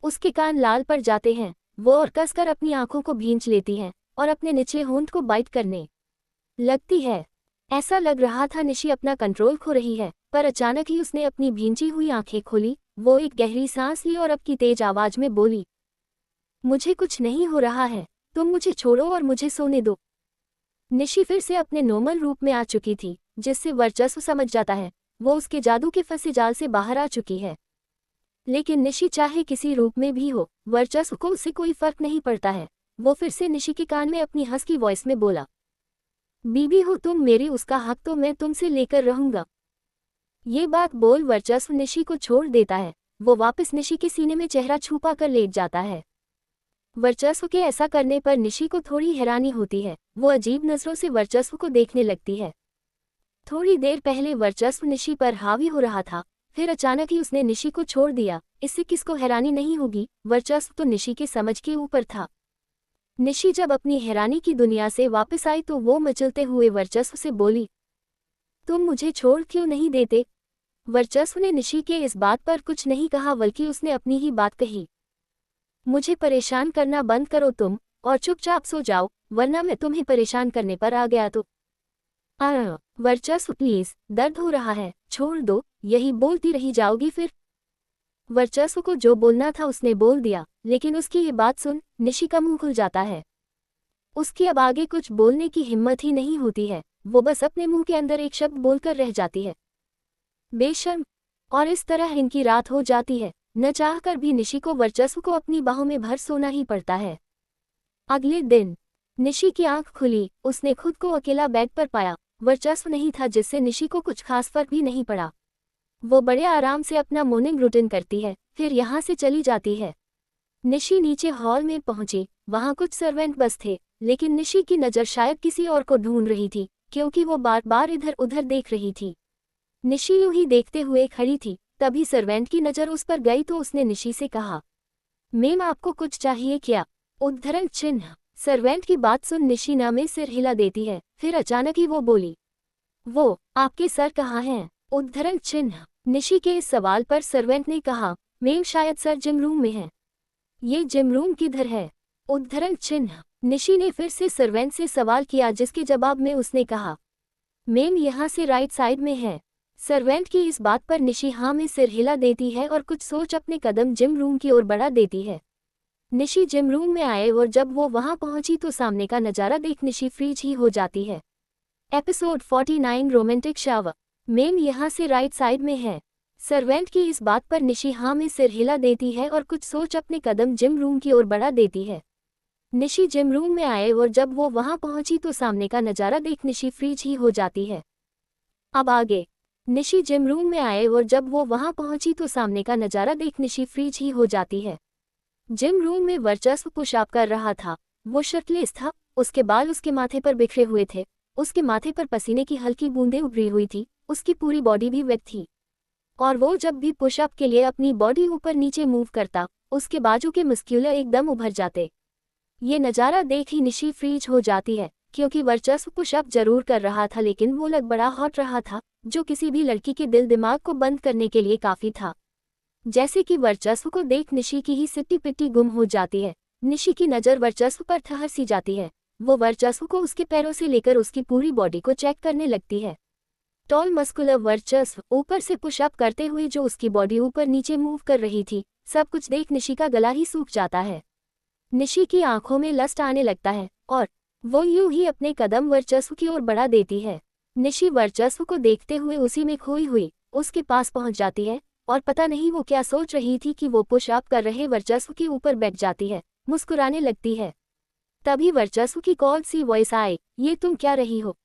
[SPEAKER 1] उसके कान लाल पड़ जाते हैं, वो और कसकर अपनी आंखों को भींच लेती है और अपने निचले होंठ को बाइट करने लगती है। ऐसा लग रहा था निशी अपना कंट्रोल खो रही है, पर अचानक ही उसने अपनी भींची हुई आंखें खोली। वो एक गहरी सांस ली और अब की तेज आवाज में बोली, मुझे कुछ नहीं हो रहा है, तुम मुझे छोड़ो और मुझे सोने दो। निशी फिर से अपने नॉर्मल रूप में आ चुकी थी, जिससे वर्चस्व समझ जाता है वो उसके जादू के फंसे जाल से बाहर आ चुकी है। लेकिन निशी चाहे किसी रूप में भी हो, वर्चस्व को उससे कोई फर्क नहीं पड़ता है। वो फिर से निशी के कान में अपनी हंसकी वॉइस में बोला, बीबी हो तुम मेरी, उसका हक तो मैं तुमसे लेकर रहूंगा। ये बात बोल वर्चस्व निशी को छोड़ देता है। वो वापस निशी के सीने में चेहरा छुपा कर लेट जाता है। वर्चस्व के ऐसा करने पर निशी को थोड़ी हैरानी होती है। वो अजीब नजरों से वर्चस्व को देखने लगती है। थोड़ी देर पहले वर्चस्व निशी पर हावी हो रहा था, फिर अचानक ही उसने निशी को छोड़ दिया। इससे किसको हैरानी नहीं होगी, वर्चस्व तो निशी के समझ के ऊपर था। निशी जब अपनी हैरानी की दुनिया से वापस आई तो वो मचलते हुए वर्चस्व से बोली, तुम मुझे छोड़ क्यों नहीं देते? वर्चस्व ने निशी के इस बात पर कुछ नहीं कहा, बल्कि उसने अपनी ही बात कही, मुझे परेशान करना बंद करो तुम, और चुपचाप सो जाओ, वरना मैं तुम्हें परेशान करने पर आ गया तो। वर्चस्व प्लीज, दर्द हो रहा है, छोड़ दो, यही बोलती रही जाओगी फिर? वर्चस्व को जो बोलना था उसने बोल दिया, लेकिन उसकी ये बात सुन निशी का मुंह खुल जाता है। उसकी अब आगे कुछ बोलने की हिम्मत ही नहीं होती है। वो बस अपने मुंह के अंदर एक शब्द बोलकर रह जाती है, बेशर्म। और इस तरह इनकी रात हो जाती है। न चाहकर भी निशी को वर्चस्व को अपनी बाहों में भर सोना ही पड़ता है। अगले दिन निशी की आंख खुली, उसने खुद को अकेला बेड पर पाया। वर्चस्व नहीं था, जिससे निशी को कुछ खास फर्क भी नहीं पड़ा। वो बड़े आराम से अपना मॉर्निंग रूटीन करती है, फिर यहाँ से चली जाती है। निशी नीचे हॉल में पहुंची, वहाँ कुछ सर्वेंट बस थे, लेकिन निशी की नज़र शायद किसी और को ढूंढ रही थी, क्योंकि वो बार बार इधर उधर देख रही थी। निशी यूं ही देखते हुए खड़ी थी, तभी सर्वेंट की नज़र उस पर गई तो उसने निशी से कहा, मैम आपको कुछ चाहिए क्या? उद्धरण चिन्ह। सर्वेंट की बात सुन निशी ना में सिर हिला देती है, फिर अचानक ही वो बोली, वो आपके सर कहाँ हैं? उद्धरण चिन्ह। निशी के इस सवाल पर सर्वेंट ने कहा, मैम शायद सर जिम रूम में है। ये जिम रूम किधर है? उद्धरण चिन्ह। निशी ने फिर से सर्वेंट से सवाल किया, जिसके जवाब में उसने कहा, मैम यहाँ से राइट साइड में है। सर्वेंट की इस बात पर निशी हाँ में सिर हिला देती है और कुछ सोच अपने कदम जिम रूम की ओर बढ़ा देती है। निशी जिम रूम में आए और जब वो वहां पहुंची तो सामने का नज़ारा देख निशी फ्रीज ही हो जाती है। Episode 49 romantic shower. मैम यहाँ से राइट साइड में है। सर्वेंट की इस बात पर निशी हाँ में सिर हिला देती है और कुछ सोच अपने कदम जिम रूम की ओर बढ़ा देती है। निशी जिम रूम में आए और जब वो वहां पहुंची तो सामने का नज़ारा देख निशी फ्रीज ही हो जाती है। अब आगे। निशी जिम रूम में आए और जब वो वहां पहुंची तो सामने का नज़ारा देख निशी फ्रीज ही हो जाती है। जिम रूम में वर्चस्व पुशअप कर रहा था। वो शर्टलेस था, उसके बाल उसके माथे पर बिखरे हुए थे, उसके माथे पर पसीने की हल्की बूंदें उभरी हुई थी, उसकी पूरी बॉडी भी वेट थी। और वो जब भी पुशअप के लिए अपनी बॉडी ऊपर नीचे मूव करता, उसके बाजू के मस्क्यूलर एकदम उभर जाते। ये नज़ारा देख ही निशी फ्रीज हो जाती है, क्योंकि वर्चस्व पुशअप जरूर कर रहा था लेकिन वो लग बड़ा हॉट रहा था, जो किसी भी लड़की के दिल दिमाग को बंद करने के लिए काफ़ी था। जैसे कि वर्चस्व को देख निशी की ही सिट्टी पिट्टी गुम हो जाती है। निशी की नज़र वर्चस्व पर ठहर सी जाती है। वो वर्चस्व को उसके पैरों से लेकर उसकी पूरी बॉडी को चेक करने लगती है। टॉल मस्कुलर वर्चस्व ऊपर से पुशअप करते हुए जो उसकी बॉडी ऊपर नीचे मूव कर रही थी, सब कुछ देख निशी का गला ही सूख जाता है। निशी की आंखों में लस्ट आने लगता है और वो यूं ही अपने कदम वर्चस्व की ओर बढ़ा देती है। निशी वर्चस्व को देखते हुए उसी में खोई हुई उसके पास पहुंच जाती है और पता नहीं वो क्या सोच रही थी कि वो पुशअप कर रहे वर्चस्व के ऊपर बैठ जाती है, मुस्कुराने लगती है। तभी वर्चस्व की कॉल सी वॉइस आई, ये तुम क्या रही हो?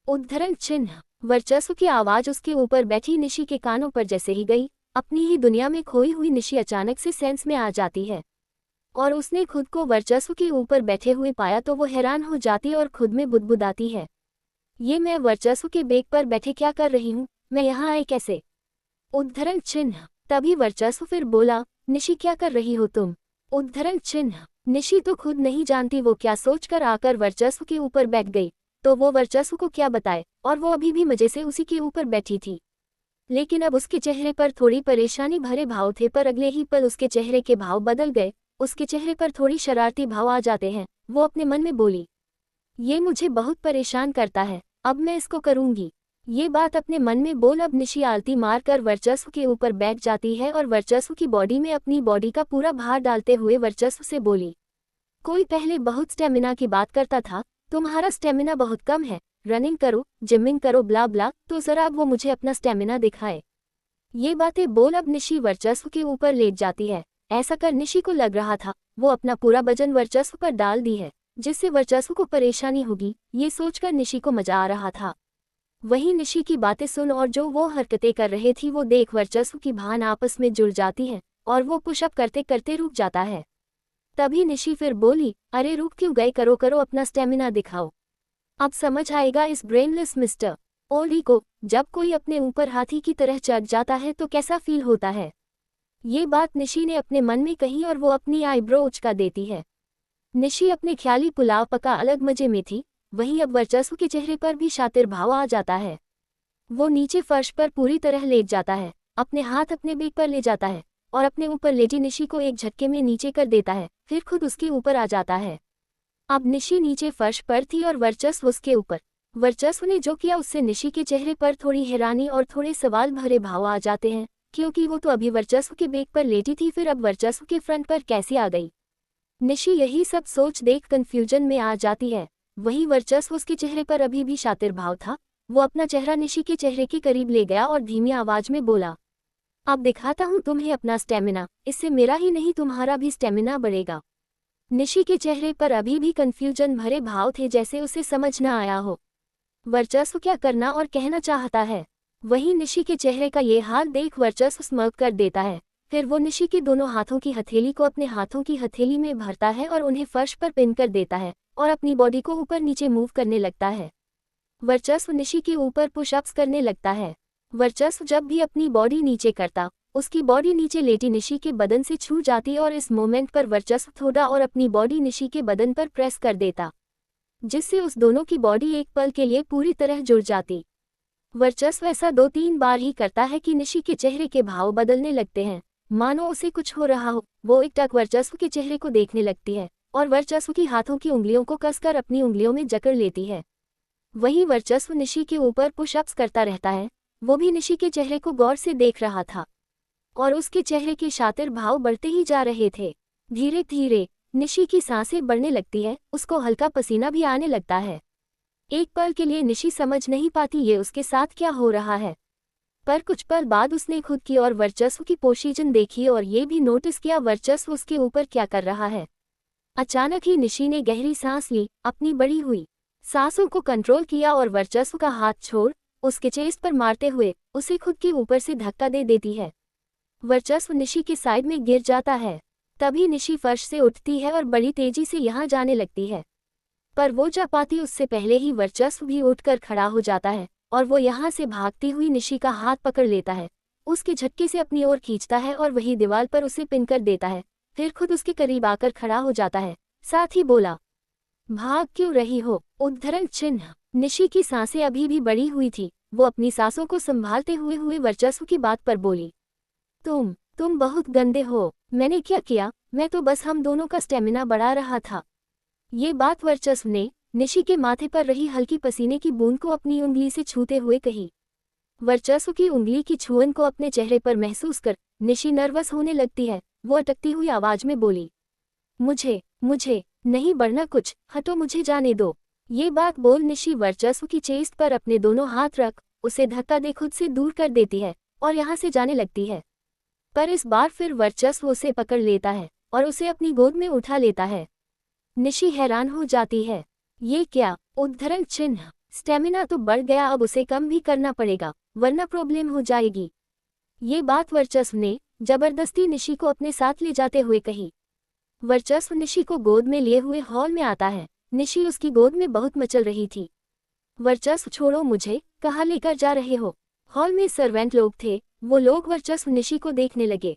[SPEAKER 1] उद्धरण चिन्ह। वर्चस्व की आवाज उसके ऊपर बैठी निशी के कानों पर जैसे ही गई, अपनी ही दुनिया में खोई हुई निशी अचानक से सेंस में आ जाती है और उसने खुद को वर्चस्व के ऊपर बैठे हुए पाया तो वो हैरान हो जाती और खुद में बुदबुदाती है, ये मैं वर्चस्व के बेग पर बैठे क्या कर रही हूँ? मैं यहाँ आई कैसे? उद्धरण चिन्ह। तभी वर्चस्व फिर बोला, निशी क्या कर रही हो तुम? उद्धरण चिन्ह। निशी तो खुद नहीं जानती वो क्या सोचकर आकर वर्चस्व के ऊपर बैठ गई, तो वो वर्चस्व को क्या बताए, और वो अभी भी मजे से उसी के ऊपर बैठी थी। लेकिन अब उसके चेहरे पर थोड़ी परेशानी भरे भाव थे, पर अगले ही पल उसके चेहरे के भाव बदल गए। उसके चेहरे पर थोड़ी शरारती भाव आ जाते हैं। वो अपने मन में बोली, ये मुझे बहुत परेशान करता है, अब मैं इसको करूंगी। ये बात अपने मन में बोल अब निशी आलती मारकर वर्चस्व के ऊपर बैठ जाती है और वर्चस्व की बॉडी में अपनी बॉडी का पूरा भार डालते हुए वर्चस्व से बोली, कोई पहले बहुत स्टेमिना की बात करता था, तुम्हारा स्टेमिना बहुत कम है, रनिंग करो, जिमिंग करो, ब्ला ब्ला, तो जरा अब वो मुझे अपना स्टेमिना दिखाए। ये बातें बोल अब निशी वर्चस्व के ऊपर लेट जाती है। ऐसा कर निशी को लग रहा था वो अपना पूरा वजन वर्चस्व पर डाल दी है, जिससे वर्चस्व को परेशानी होगी, ये सोचकर निशी को मजा आ रहा था। वहीं निशी की बातें सुन और जो वो हरकतें कर रहे थी वो देख वर्चस्व की भान आपस में जुड़ जाती है और वो पुशअप करते करते रुक जाता है। तभी निशी फिर बोली, अरे रुक क्यों गए, करो करो अपना स्टेमिना दिखाओ। अब समझ आएगा इस ब्रेनलेस मिस्टर ओली को, जब कोई अपने ऊपर हाथी की तरह चढ़ जाता है तो कैसा फील होता है। ये बात निशी ने अपने मन में कही और वो अपनी आईब्रो उचका देती है। निशी अपने ख्याली पुलाव पका अलग मजे में थी। वहीं अब वर्चस्व के चेहरे पर भी शातिर भाव आ जाता है। वो नीचे फर्श पर पूरी तरह लेट जाता है, अपने हाथ अपने बेग पर ले जाता है और अपने ऊपर लेटी निशी को एक झटके में नीचे कर देता है, फिर खुद उसके ऊपर आ जाता है। अब निशी नीचे फर्श पर थी और वर्चस्व उसके ऊपर। वर्चस्व ने जो किया उससे निशी के चेहरे पर थोड़ी हैरानी और थोड़े सवाल भरे भाव आ जाते हैं, क्योंकि वो तो अभी वर्चस्व के बेग पर लेटी थी, फिर अब वर्चस्व के फ्रंट पर कैसे आ गई। निशी यही सब सोच देख कंफ्यूजन में आ जाती है। वहीं वर्चस्व उसके चेहरे पर अभी भी शातिर भाव था। वो अपना चेहरा निशी के चेहरे के करीब ले गया और धीमी आवाज में बोला, अब दिखाता हूँ तुम्हें अपना स्टेमिना, इससे मेरा ही नहीं तुम्हारा भी स्टेमिना बढ़ेगा। निशी के चेहरे पर अभी भी कंफ्यूजन भरे भाव थे, जैसे उसे समझ न आया हो वर्चस्व क्या करना और कहना चाहता है। वहीं निशी के चेहरे का ये हाल देख वर्चस्व स्मर्क कर देता है। फिर वो निशी के दोनों हाथों की हथेली को अपने हाथों की हथेली में भरता है और उन्हें फर्श पर पिन कर देता है और अपनी बॉडी को ऊपर नीचे मूव करने लगता है। वर्चस्व निशी के ऊपर पुशअप्स करने लगता है। वर्चस्व जब भी अपनी बॉडी नीचे करता, उसकी बॉडी नीचे लेटी निशी के बदन से छू जाती और इस मोमेंट पर वर्चस्व थोड़ा और अपनी बॉडी निशी के बदन पर प्रेस कर देता, जिससे उस दोनों की बॉडी एक पल के लिए पूरी तरह जुड़ जाती। वर्चस्व ऐसा 2-3 बार ही करता है कि निशी के चेहरे के भाव बदलने लगते हैं, मानो उसे कुछ हो रहा हो। वो एकटक वर्चस्व के चेहरे को देखने लगती है और वर्चस्व की हाथों की उंगलियों को कसकर अपनी उंगलियों में जकड़ लेती है। वहीं वर्चस्व निशी के ऊपर पुशअप्स करता रहता है। वो भी निशी के चेहरे को गौर से देख रहा था और उसके चेहरे के शातिर भाव बढ़ते ही जा रहे थे। धीरे धीरे निशी की सांसें बढ़ने लगती है, उसको हल्का पसीना भी आने लगता है। एक पल के लिए निशी समझ नहीं पाती ये उसके साथ क्या हो रहा है, पर कुछ पल बाद उसने खुद की और वर्चस्व की पोजीशन देखी और ये भी नोटिस किया वर्चस्व उसके ऊपर क्या कर रहा है। अचानक ही निशी ने गहरी सांस ली, अपनी बढ़ी हुई सांसों को कंट्रोल किया और वर्चस्व का हाथ छोड़ उसके चेस्ट पर मारते हुए उसे खुद के ऊपर से धक्का दे देती है। वर्चस्व निशी के साइड में गिर जाता है। तभी निशी फर्श से उठती है और बड़ी तेजी से यहाँ जाने लगती है, पर वो जा पाती उससे पहले ही वर्चस्व भी उठकर खड़ा हो जाता है और वो यहाँ से भागती हुई निशी का हाथ पकड़ लेता है, उसके झटके से अपनी ओर खींचता है और वही दीवार पर उसे पिन कर देता है, फिर खुद उसके करीब आकर खड़ा हो जाता है साथ ही बोला, भाग क्यों रही हो? उद्धरण चिन्ह। निशी की सांसें अभी भी बढ़ी हुई थी। वो अपनी सांसों को संभालते हुए वर्चस्व की बात पर बोली, तुम बहुत गंदे हो। मैंने क्या किया? मैं तो बस हम दोनों का स्टेमिना बढ़ा रहा था। ये बात वर्चस्व ने निशी के माथे पर रही हल्की पसीने की बूंद को अपनी उंगली से छूते हुए कही। वर्चस्व की उंगली की छुअन को अपने चेहरे पर महसूस कर निशी नर्वस होने लगती है। वो अटकती हुई आवाज में बोली, मुझे नहीं बढ़ना कुछ, हटो, मुझे जाने दो। ये बात बोल निशी वर्चस्व की चेस्ट पर अपने दोनों हाथ रख उसे धक्का दे खुद से दूर कर देती है और यहाँ से जाने लगती है। पर इस बार फिर वर्चस्व उसे पकड़ लेता है और उसे अपनी गोद में उठा लेता है। निशी हैरान हो जाती है। ये क्या? उद्धरण चिन्ह। स्टेमिना तो बढ़ गया, अब उसे कम भी करना पड़ेगा वरना प्रॉब्लम हो जाएगी। ये बात वर्चस्व ने जबरदस्ती निशी को अपने साथ ले जाते हुए कही। वर्चस्व निशी को गोद में लिए हुए हॉल में आता है। निशी उसकी गोद में बहुत मचल रही थी। वर्चस्व, छोड़ो मुझे, कहाँ लेकर जा रहे हो? हॉल में सर्वेंट लोग थे। वो लोग वर्चस्व निशी को देखने लगे।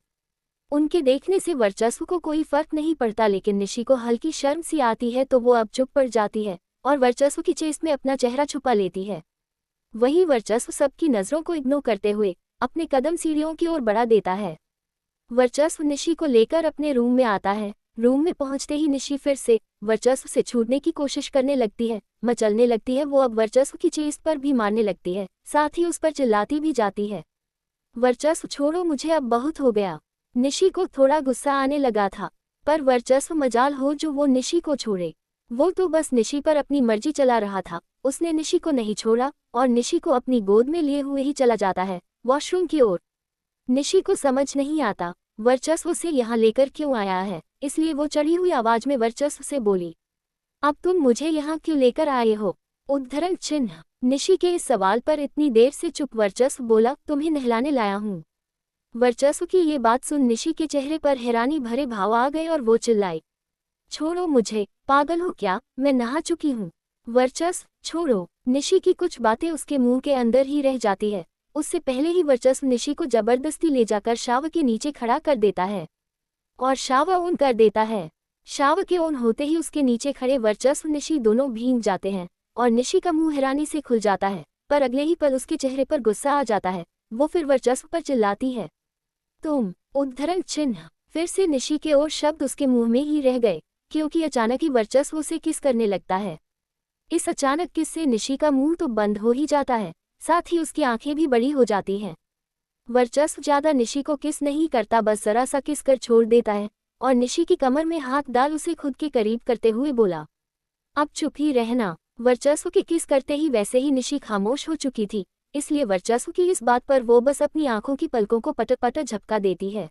[SPEAKER 1] उनके देखने से वर्चस्व को कोई फर्क नहीं पड़ता, लेकिन निशी को हल्की शर्म सी आती है तो वो अब चुप पड़ जाती है और वर्चस्व की चेस्ट में अपना चेहरा छुपा लेती है। वहीं वर्चस्व सबकी नजरों को इग्नोर करते हुए अपने कदम सीढ़ियों की ओर बढ़ा देता है। वर्चस्व निशी को लेकर अपने रूम में आता है। रूम में पहुंचते ही निशी फिर से वर्चस्व से छूटने की कोशिश करने लगती है, मचलने लगती है। वो अब वर्चस्व की चेस्ट पर भी मारने लगती है, साथ ही उस पर चिल्लाती भी जाती है, वर्चस्व छोड़ो मुझे, अब बहुत हो गया। निशी को थोड़ा गुस्सा आने लगा था, पर वर्चस्व मजाल हो जो वो निशी को छोड़े। वो तो बस निशी पर अपनी मर्जी चला रहा था। उसने निशी को नहीं छोड़ा और निशी को अपनी गोद में लिए हुए ही चला जाता है वॉशरूम की ओर। निशी को समझ नहीं आता वर्चस्व उसे यहाँ लेकर क्यों आया है, इसलिए वो चढ़ी हुई आवाज में वर्चस्व से बोली, अब तुम मुझे यहाँ क्यों लेकर आए हो? उद्धरण चिन्ह। निशी के इस सवाल पर इतनी देर से चुप वर्चस्व बोला, तुम्हें नहलाने लाया हूँ। वर्चस्व की ये बात सुन निशी के चेहरे पर हैरानी भरे भाव आ गए और वो चिल्लाई, छोड़ो मुझे, पागल हो क्या? मैं नहा चुकी हूँ। वर्चस्व छोड़ो। निशी की कुछ बातें उसके मुंह के अंदर ही रह जाती है। उससे पहले ही वर्चस्व निशी को जबरदस्ती ले जाकर शावर के नीचे खड़ा कर देता है और शावर ऑन कर देता है। शावर के ऑन होते ही उसके नीचे खड़े वर्चस्व निशी दोनों भीग जाते हैं और निशी का मुंह हैरानी से खुल जाता है, पर अगले ही पल उसके चेहरे पर गुस्सा आ जाता है। वो फिर वर्चस्व पर चिल्लाती है, तुम। उद्धरण चिन्ह। फिर से निशी के और शब्द उसके मुंह में ही रह गए, क्योंकि अचानक ही वर्चस्व उसे किस करने लगता है। इस अचानक किस से निशी का मुंह तो बंद हो ही जाता है, साथ ही उसकी आंखें भी बड़ी हो जाती हैं। वर्चस्व ज्यादा निशी को किस नहीं करता, बस जरा सा किस कर छोड़ देता है और निशी की कमर में हाथ डाल उसे खुद के करीब करते हुए बोला, अब चुप ही रहना। वर्चस्व के किस करते ही वैसे ही निशी खामोश हो चुकी थी, इसलिए वर्चस्व की इस बात पर वो बस अपनी आंखों की पलकों को पटक पटक झपका देती है।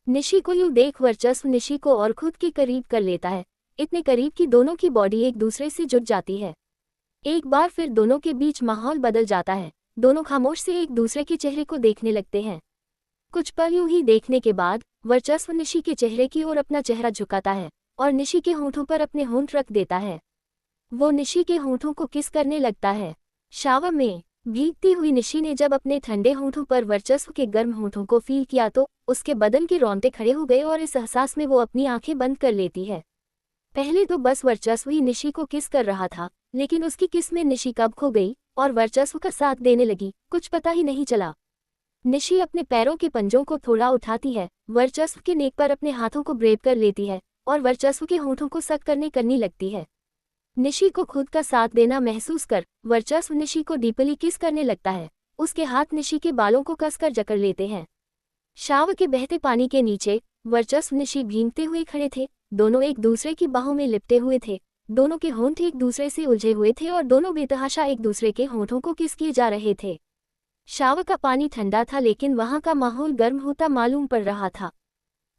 [SPEAKER 1] निशी को यूं देख वर्चस्व निशी को और खुद के करीब कर लेता है, इतने करीब कि दोनों की बॉडी एक दूसरे से जुड़ जाती है। एक बार फिर दोनों के बीच माहौल बदल जाता है। दोनों खामोश से एक दूसरे के चेहरे को देखने लगते हैं। कुछ पल यूं ही देखने के बाद वर्चस्व निशी के चेहरे की ओर अपना चेहरा झुकाता है और निशी के होंठों पर अपने होंठ रख देता है। वो निशी के होंठों को किस करने लगता है। शावर में भीगती हुई निशी ने जब अपने ठंडे होंठों पर वर्चस्व के गर्म होंठों को फील किया तो उसके बदन के रोंगटे खड़े हो गए और इस एहसास में वो अपनी आंखें बंद कर लेती है। पहले तो बस वर्चस्व ही निशी को किस कर रहा था, लेकिन उसकी किस में निशी कब खो गई और वर्चस्व का साथ देने लगी, कुछ पता ही नहीं चला। निशी अपने पैरों के पंजों को थोड़ा उठाती है, वर्चस्व के नेक पर अपने हाथों को ब्रेव कर लेती है और वर्चस्व के होंठों को सख्त करनी लगती है। निशी को खुद का साथ देना महसूस कर वर्चस्व निशी को डीपली किस करने लगता है। उसके हाथ निशी के बालों को कसकर जकड़ लेते हैं। शावर के बहते पानी के नीचे वर्चस्व निशी भीगते हुए खड़े थे। दोनों एक दूसरे की बाहों में लिपटे हुए थे। दोनों के होंठ एक दूसरे से उलझे हुए थे और दोनों बेतहाशा एक दूसरे के होंठों को किस किए जा रहे थे। शावर का पानी ठंडा था, लेकिन वहां का माहौल गर्म होता मालूम पड़ रहा था।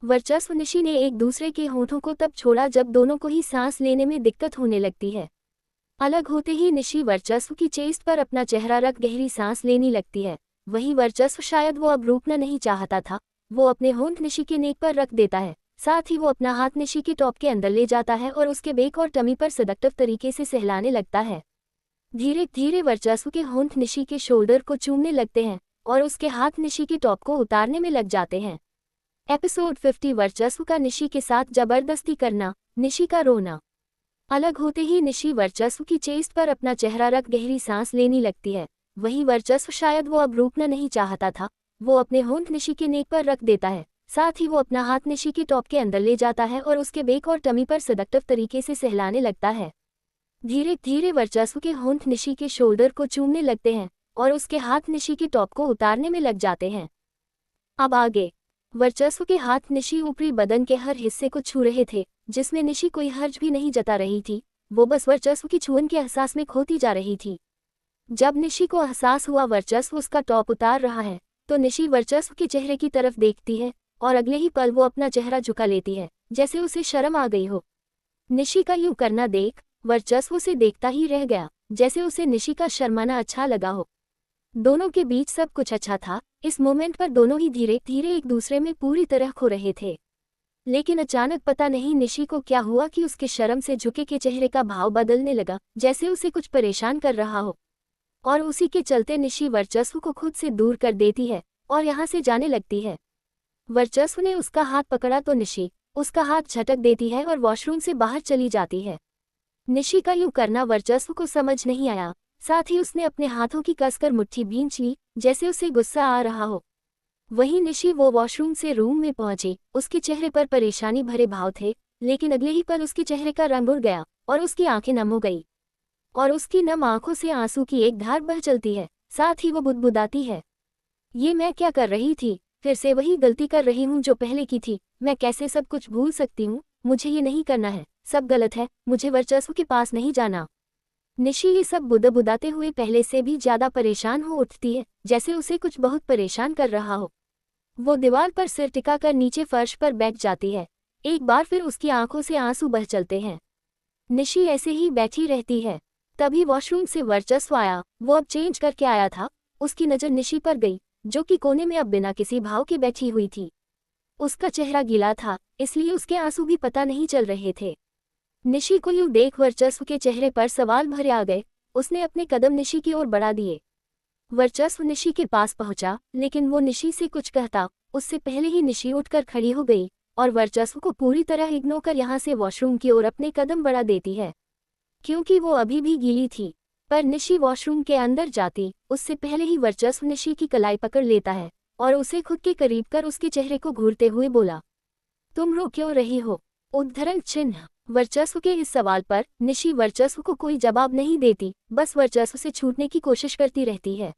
[SPEAKER 1] वर्चस्व निशी ने एक दूसरे के होंठों को तब छोड़ा जब दोनों को ही सांस लेने में दिक्कत होने लगती है। अलग होते ही निशी वर्चस्व की चेस्ट पर अपना चेहरा रख गहरी सांस लेने लगती है। वहीं वर्चस्व शायद वो अब रुकना नहीं चाहता था। वो अपने होंठ निशी के नेक पर रख देता है, साथ ही वो अपना हाथ निशी के टॉप के अंदर ले जाता है और उसके बेक और टमी पर सदक्टिव तरीके से सहलाने लगता है। धीरे धीरे वर्चस्व के होंठ निशी के शोल्डर को चूमने लगते हैं और उसके हाथ निशी के टॉप को उतारने में लग जाते हैं। एपिसोड 50 वर्चस्व का निशी के साथ जबरदस्ती करना, निशी का रोना। अलग होते ही निशी वर्चस्व की चेस्ट पर अपना चेहरा रख गहरी सांस लेने लगती है। वहीं वर्चस्व शायद वो अब रुकना नहीं चाहता था। वो अपने होंठ निशी के नेक पर रख देता है, साथ ही वो अपना हाथ निशी के टॉप के अंदर ले जाता है और उसके बेक और टमी पर सदक्टिव तरीके से सहलाने लगता है। धीरे धीरे वर्चस्व के होंठ निशी के शोल्डर को चूमने लगते हैं और उसके हाथ निशी के टॉप को उतारने में लग जाते हैं। अब आगे वर्चस्व के हाथ निशी ऊपरी बदन के हर हिस्से को छू रहे थे, जिसमें निशी कोई हर्ज भी नहीं जता रही थी। वो बस वर्चस्व की छुअन के एहसास में खोती जा रही थी। जब निशी को एहसास हुआ वर्चस्व उसका टॉप उतार रहा है, तो निशी वर्चस्व के चेहरे की तरफ देखती है और अगले ही पल वो अपना चेहरा झुका लेती है, जैसे उसे शर्म आ गई हो। निशी का यूं करना देख वर्चस्व उसे देखता ही रह गया, जैसे उसे निशी का शर्माना अच्छा लगा हो। दोनों के बीच सब कुछ अच्छा था। इस मोमेंट पर दोनों ही धीरे धीरे एक दूसरे में पूरी तरह खो रहे थे। लेकिन अचानक पता नहीं निशी को क्या हुआ कि उसके शर्म से झुके के चेहरे का भाव बदलने लगा, जैसे उसे कुछ परेशान कर रहा हो। और उसी के चलते निशी वर्चस्व को खुद से दूर कर देती है और यहाँ से जाने लगती है। वर्चस्व ने उसका हाथ पकड़ा तो निशी उसका हाथ झटक देती है और वॉशरूम से बाहर चली जाती है। निशी का यूं करना वर्चस्व को समझ नहीं आया, साथ ही उसने अपने हाथों की कसकर मुट्ठी भींच ली, जैसे उसे गुस्सा आ रहा हो। वहीं निशी वो वॉशरूम से रूम में पहुंची। उसके चेहरे पर परेशानी भरे भाव थे, लेकिन अगले ही पल उसके चेहरे का रंग उड़ गया और उसकी आंखें नम हो गई और उसकी नम आंखों से आंसू की एक धार बह चलती है। साथ ही वो बुदबुदाती है, ये मैं क्या कर रही थी? फिर से वही गलती कर रही हूँ जो पहले की थी। मैं कैसे सब कुछ भूल सकती हूँ? मुझे ये नहीं करना है, सब गलत है, मुझे वर्चस्व के पास नहीं जाना। निशी ये सब बुदबुदाते हुए पहले से भी ज्यादा परेशान हो उठती है, जैसे उसे कुछ बहुत परेशान कर रहा हो। वो दीवार पर सिर टिकाकर नीचे फर्श पर बैठ जाती है। एक बार फिर उसकी आंखों से आंसू बह चलते हैं। निशी ऐसे ही बैठी रहती है। तभी वॉशरूम से वर्चस्व आया। वो अब चेंज करके आया था। उसकी नज़र निशी पर गई, जो कि कोने में अब बिना किसी भाव के बैठी हुई थी। उसका चेहरा गीला था, इसलिए उसके आंसू भी पता नहीं चल रहे थे। निशी को यूं देख वर्चस्व के चेहरे पर सवाल भरे आ गए। उसने अपने कदम निशी की ओर बढ़ा दिए। वर्चस्व निशी के पास पहुंचा, लेकिन वो निशी से कुछ कहता उससे पहले ही निशी उठकर खड़ी हो गई और वर्चस्व को पूरी तरह इग्नोर कर यहाँ से वॉशरूम की ओर अपने कदम बढ़ा देती है, क्योंकि वो अभी भी गीली थी। पर निशी वॉशरूम के अंदर जाती उससे पहले ही वर्चस्व निशी की कलाई पकड़ लेता है और उसे खुद के करीब कर उसके चेहरे को घूरते हुए बोला, तुम रो क्यों रही हो? उद्धरण चिन्ह। वर्चस्व के इस सवाल पर निशी वर्चस्व को कोई जवाब नहीं देती, बस वर्चस्व से छूटने की कोशिश करती रहती है।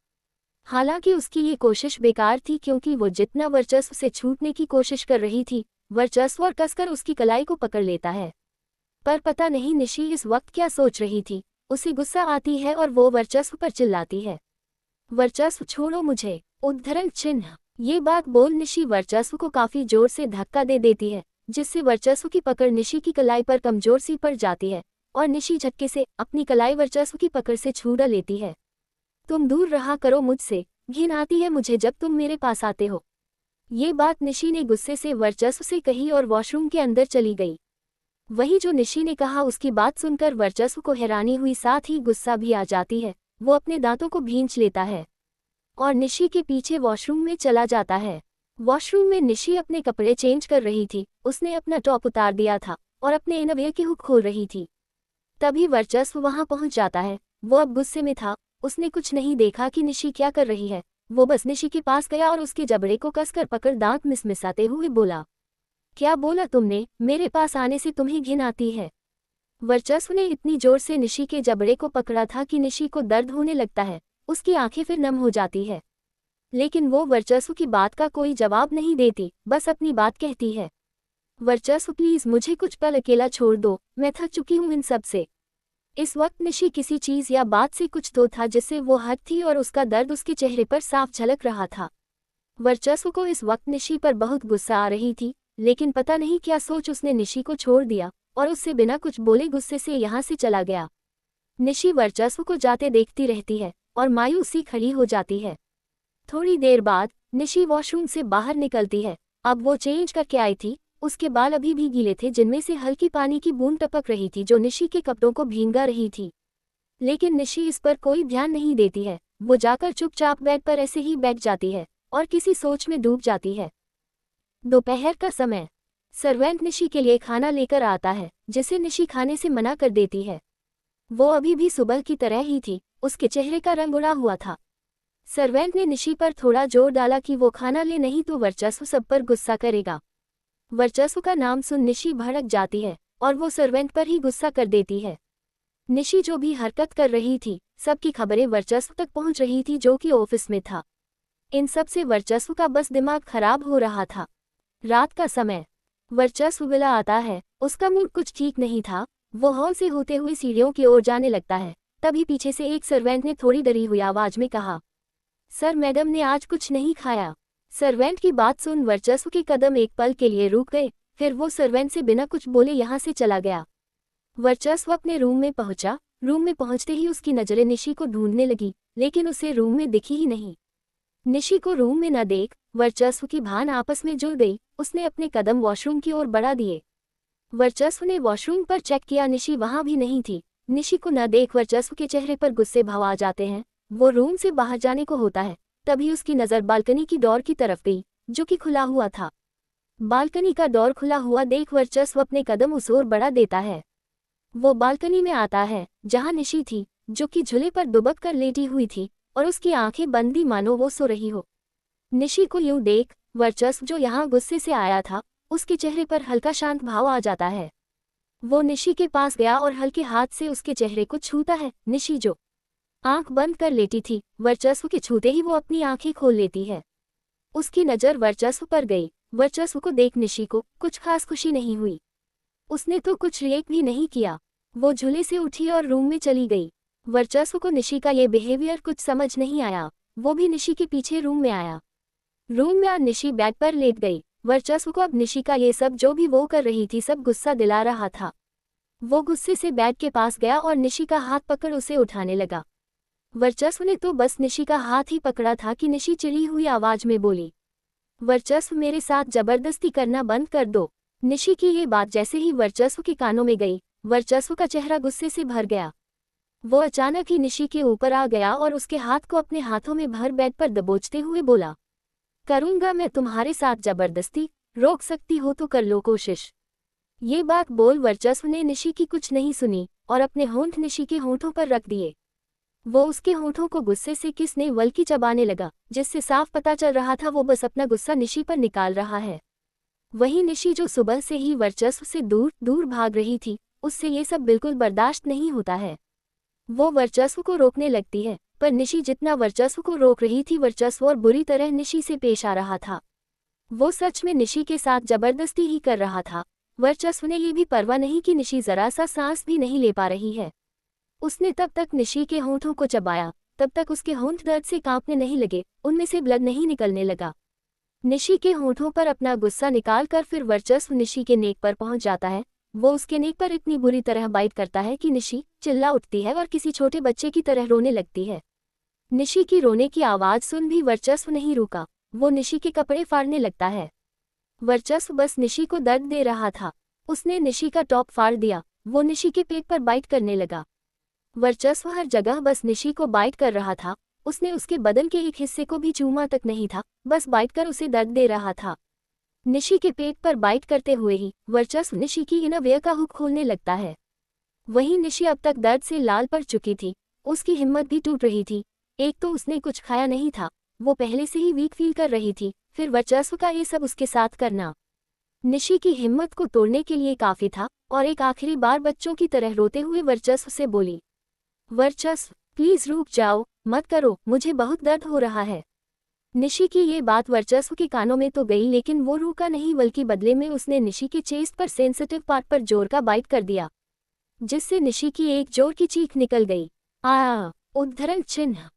[SPEAKER 1] हालांकि उसकी ये कोशिश बेकार थी, क्योंकि वो जितना वर्चस्व से छूटने की कोशिश कर रही थी, वर्चस्व और कसकर उसकी कलाई को पकड़ लेता है। पर पता नहीं निशी इस वक्त क्या सोच रही थी। उसे गुस्सा आती है और वो वर्चस्व पर चिल्लाती है, वर्चस्व छोड़ो मुझे! उद्धरण चिन्ह। ये बात बोल निशी वर्चस्व को काफी जोर से धक्का दे देती है, जिससे वर्चस्व की पकड़ निशी की कलाई पर कमजोर सी पड़ जाती है और निशी झटके से अपनी कलाई वर्चस्व की पकड़ से छुड़ा लेती है। तुम दूर रहा करो मुझसे, घिन आती है मुझे जब तुम मेरे पास आते हो। ये बात निशी ने गुस्से से वर्चस्व से कही और वॉशरूम के अंदर चली गई। वही जो निशी ने कहा उसकी बात सुनकर वर्चस्व को हैरानी हुई, साथ ही गुस्सा भी आ जाती है। वो अपने दांतों को भींच लेता है और निशी के पीछे वॉशरूम में चला जाता है। वॉशरूम में निशी अपने कपड़े चेंज कर रही थी। उसने अपना टॉप उतार दिया था और अपने इनरवियर की हुक खोल रही थी। तभी वर्चस्व वहां पहुंच जाता है। वो अब गुस्से में था। उसने कुछ नहीं देखा कि निशी क्या कर रही है। वो बस निशी के पास गया और उसके जबड़े को कसकर पकड़ दांत मिसमिसाते हुए बोला, क्या बोला तुमने? मेरे पास आने से तुम्हें घिन आती है? वर्चस्व ने इतनी जोर से निशी के जबड़े को पकड़ा था कि निशी को दर्द होने लगता है। उसकी आंखें फिर नम हो जाती है, लेकिन वो वर्चस्व की बात का कोई जवाब नहीं देती, बस अपनी बात कहती है, वर्चस्व प्लीज मुझे कुछ पल अकेला छोड़ दो, मैं थक चुकी हूँ इन सब से। इस वक्त निशी किसी चीज या बात से कुछ तो था जिससे वो हट थी और उसका दर्द उसके चेहरे पर साफ झलक रहा था। वर्चस्व को इस वक्त निशी पर बहुत गुस्सा आ रही थी, लेकिन पता नहीं क्या सोच उसने निशी को छोड़ दिया और उससे बिना कुछ बोले गुस्से से यहाँ से चला गया। निशी वर्चस्व को जाते देखती रहती है और मायूसी खड़ी हो जाती है। थोड़ी देर बाद निशी वॉशरूम से बाहर निकलती है। अब वो चेंज करके आई थी। उसके बाल अभी भी गीले थे, जिनमें से हल्की पानी की बूंद टपक रही थी जो निशी के कपड़ों को भींगा रही थी। लेकिन निशी इस पर कोई ध्यान नहीं देती है। वो जाकर चुपचाप बेड पर ऐसे ही बैठ जाती है और किसी सोच में डूब जाती है। दोपहर का समय। सर्वेंट निशी के लिए खाना लेकर आता है, जिसे निशी खाने से मना कर देती है। वो अभी भी सुबह की तरह ही थी, उसके चेहरे का रंग उड़ा हुआ था। सर्वेंट ने निशी पर थोड़ा जोर डाला कि वो खाना ले, नहीं तो वर्चस्व सब पर गुस्सा करेगा। वर्चस्व का नाम सुन निशी भड़क जाती है और वो सर्वेंट पर ही गुस्सा कर देती है। निशी जो भी हरकत कर रही थी, सबकी खबरें वर्चस्व तक पहुंच रही थी, जो कि ऑफिस में था। इन सब से वर्चस्व का बस दिमाग खराब हो रहा था। रात का समय। वर्चस्व विला आता है, उसका मूड कुछ ठीक नहीं था। वो हॉल से होते हुए सीढ़ियों की ओर जाने लगता है। तभी पीछे से एक सर्वेंट ने थोड़ी डरी हुई आवाज में कहा, सर, मैडम ने आज कुछ नहीं खाया। सर्वेंट की बात सुन वर्चस्व के कदम एक पल के लिए रुक गए, फिर वो सर्वेंट से बिना कुछ बोले यहाँ से चला गया। वर्चस्व अपने रूम में पहुंचा। रूम में पहुंचते ही उसकी नजरें निशी को ढूंढने लगी, लेकिन उसे रूम में दिखी ही नहीं। निशी को रूम में न देख वर्चस्व की भान आपस में जुड़ गई। उसने अपने कदम वॉशरूम की ओर बढ़ा दिए। वर्चस्व ने वॉशरूम पर चेक किया, निशी वहां भी नहीं थी। निशी को न देख वर्चस्व के चेहरे पर गुस्से भाव आ जाते हैं। वो रूम से बाहर जाने को होता है, तभी उसकी नज़र बालकनी की डोर की तरफ गई, जो कि खुला हुआ था। बालकनी का डोर खुला हुआ देख वर्चस्व अपने कदम उस ओर बढ़ा देता है। वो बालकनी में आता है, जहां निशी थी, जो कि झूले पर दुबक कर लेटी हुई थी और उसकी आंखें बंद थी, मानो वो सो रही हो। निशी को यूं देख वर्चस्व, जो यहाँ गुस्से से आया था, उसके चेहरे पर हल्का शांत भाव आ जाता है। वो निशी के पास गया और हल्के हाथ से उसके चेहरे को छूता है। निशी जो आंख बंद कर लेटी थी, वर्चस्व के छूते ही वो अपनी आंखें खोल लेती है। उसकी नज़र वर्चस्व पर गई। वर्चस्व को देख निशी को कुछ खास खुशी नहीं हुई। उसने तो कुछ रिएक्ट भी नहीं किया। वो झूले से उठी और रूम में चली गई। वर्चस्व को निशी का ये बिहेवियर कुछ समझ नहीं आया। वो भी निशी के पीछे रूम में आया। रूम में निशी बेड पर लेट गई। वर्चस्व को अब निशी का ये सब जो भी वो कर रही थी सब गुस्सा दिला रहा था। वो गुस्से से बेड के पास गया और निशी का हाथ पकड़ उसे उठाने लगा। वर्चस्व ने तो बस निशी का हाथ ही पकड़ा था कि निशी चिढ़ी हुई आवाज में बोली, वर्चस्व, मेरे साथ जबरदस्ती करना बंद कर दो। निशी की ये बात जैसे ही वर्चस्व के कानों में गई, वर्चस्व का चेहरा गुस्से से भर गया। वो अचानक ही निशी के ऊपर आ गया और उसके हाथ को अपने हाथों में भर बेड पर दबोचते हुए बोला, करूंगा मैं तुम्हारे साथ जबरदस्ती, रोक सकती हो तो कर लो कोशिश। ये बात बोल वर्चस्व ने निशी की कुछ नहीं सुनी और अपने होंठ निशी के होंठों पर रख दिए। वो उसके होंठों को गुस्से से किसने बल्कि चबाने लगा, जिससे साफ पता चल रहा था वो बस अपना गुस्सा निशी पर निकाल रहा है। वहीं निशी जो सुबह से ही वर्चस्व से दूर दूर भाग रही थी, उससे ये सब बिल्कुल बर्दाश्त नहीं होता है। वो वर्चस्व को रोकने लगती है, पर निशी जितना वर्चस्व को रोक रही थी, वर्चस्व और बुरी तरह निशी से पेश आ रहा था। वो सच में निशी के साथ जबरदस्ती ही कर रहा था। वर्चस्व ने ये भी परवाह नहीं कि निशी जरा सा सांस भी नहीं ले पा रही है। उसने तब तक निशी के होंठों को चबाया, तब तक उसके होंठ दर्द से कांपने नहीं लगे, उनमें से ब्लड नहीं निकलने लगा। निशी के होंठों पर अपना गुस्सा निकालकर फिर वर्चस्व निशी के नेक पर पहुंच जाता है। वो उसके नेक पर इतनी बुरी तरह बाइट करता है कि निशी चिल्ला उठती है और किसी छोटे बच्चे की तरह रोने लगती है। निशी की रोने की आवाज़ सुन भी वर्चस्व नहीं रुका। वो निशी के कपड़े फाड़ने लगता है। वर्चस्व बस निशी को दर्द दे रहा था। उसने निशी का टॉप फाड़ दिया। वो निशी के पेट पर बाइट करने लगा। वर्चस्व हर जगह बस निशी को बाइट कर रहा था। उसने उसके बदन के एक हिस्से को भी चूमा तक नहीं था, बस बाइट कर उसे दर्द दे रहा था। निशी के पेट पर बाइट करते हुए ही वर्चस्व निशी की इनरवियर का हुक खोलने लगता है। वहीं निशी अब तक दर्द से लाल पड़ चुकी थी। उसकी हिम्मत भी टूट रही थी। एक तो उसने कुछ खाया नहीं था, वो पहले से ही वीक फील कर रही थी, फिर वर्चस्व का ये सब उसके साथ करना निशी की हिम्मत को तोड़ने के लिए काफ़ी था। और एक आखिरी बार बच्चों की तरह रोते हुए वर्चस्व से बोली, वर्चस्व, प्लीज़ रुक जाओ, मत करो, मुझे बहुत दर्द हो रहा है। निशी की ये बात वर्चस्व के कानों में तो गई, लेकिन वो रुका नहीं, बल्कि बदले में उसने निशी के चेस्ट पर सेंसिटिव पार्ट पर जोर का बाइट कर दिया, जिससे निशी की एक जोर की चीख निकल गई। उद्धरण चिन्ह।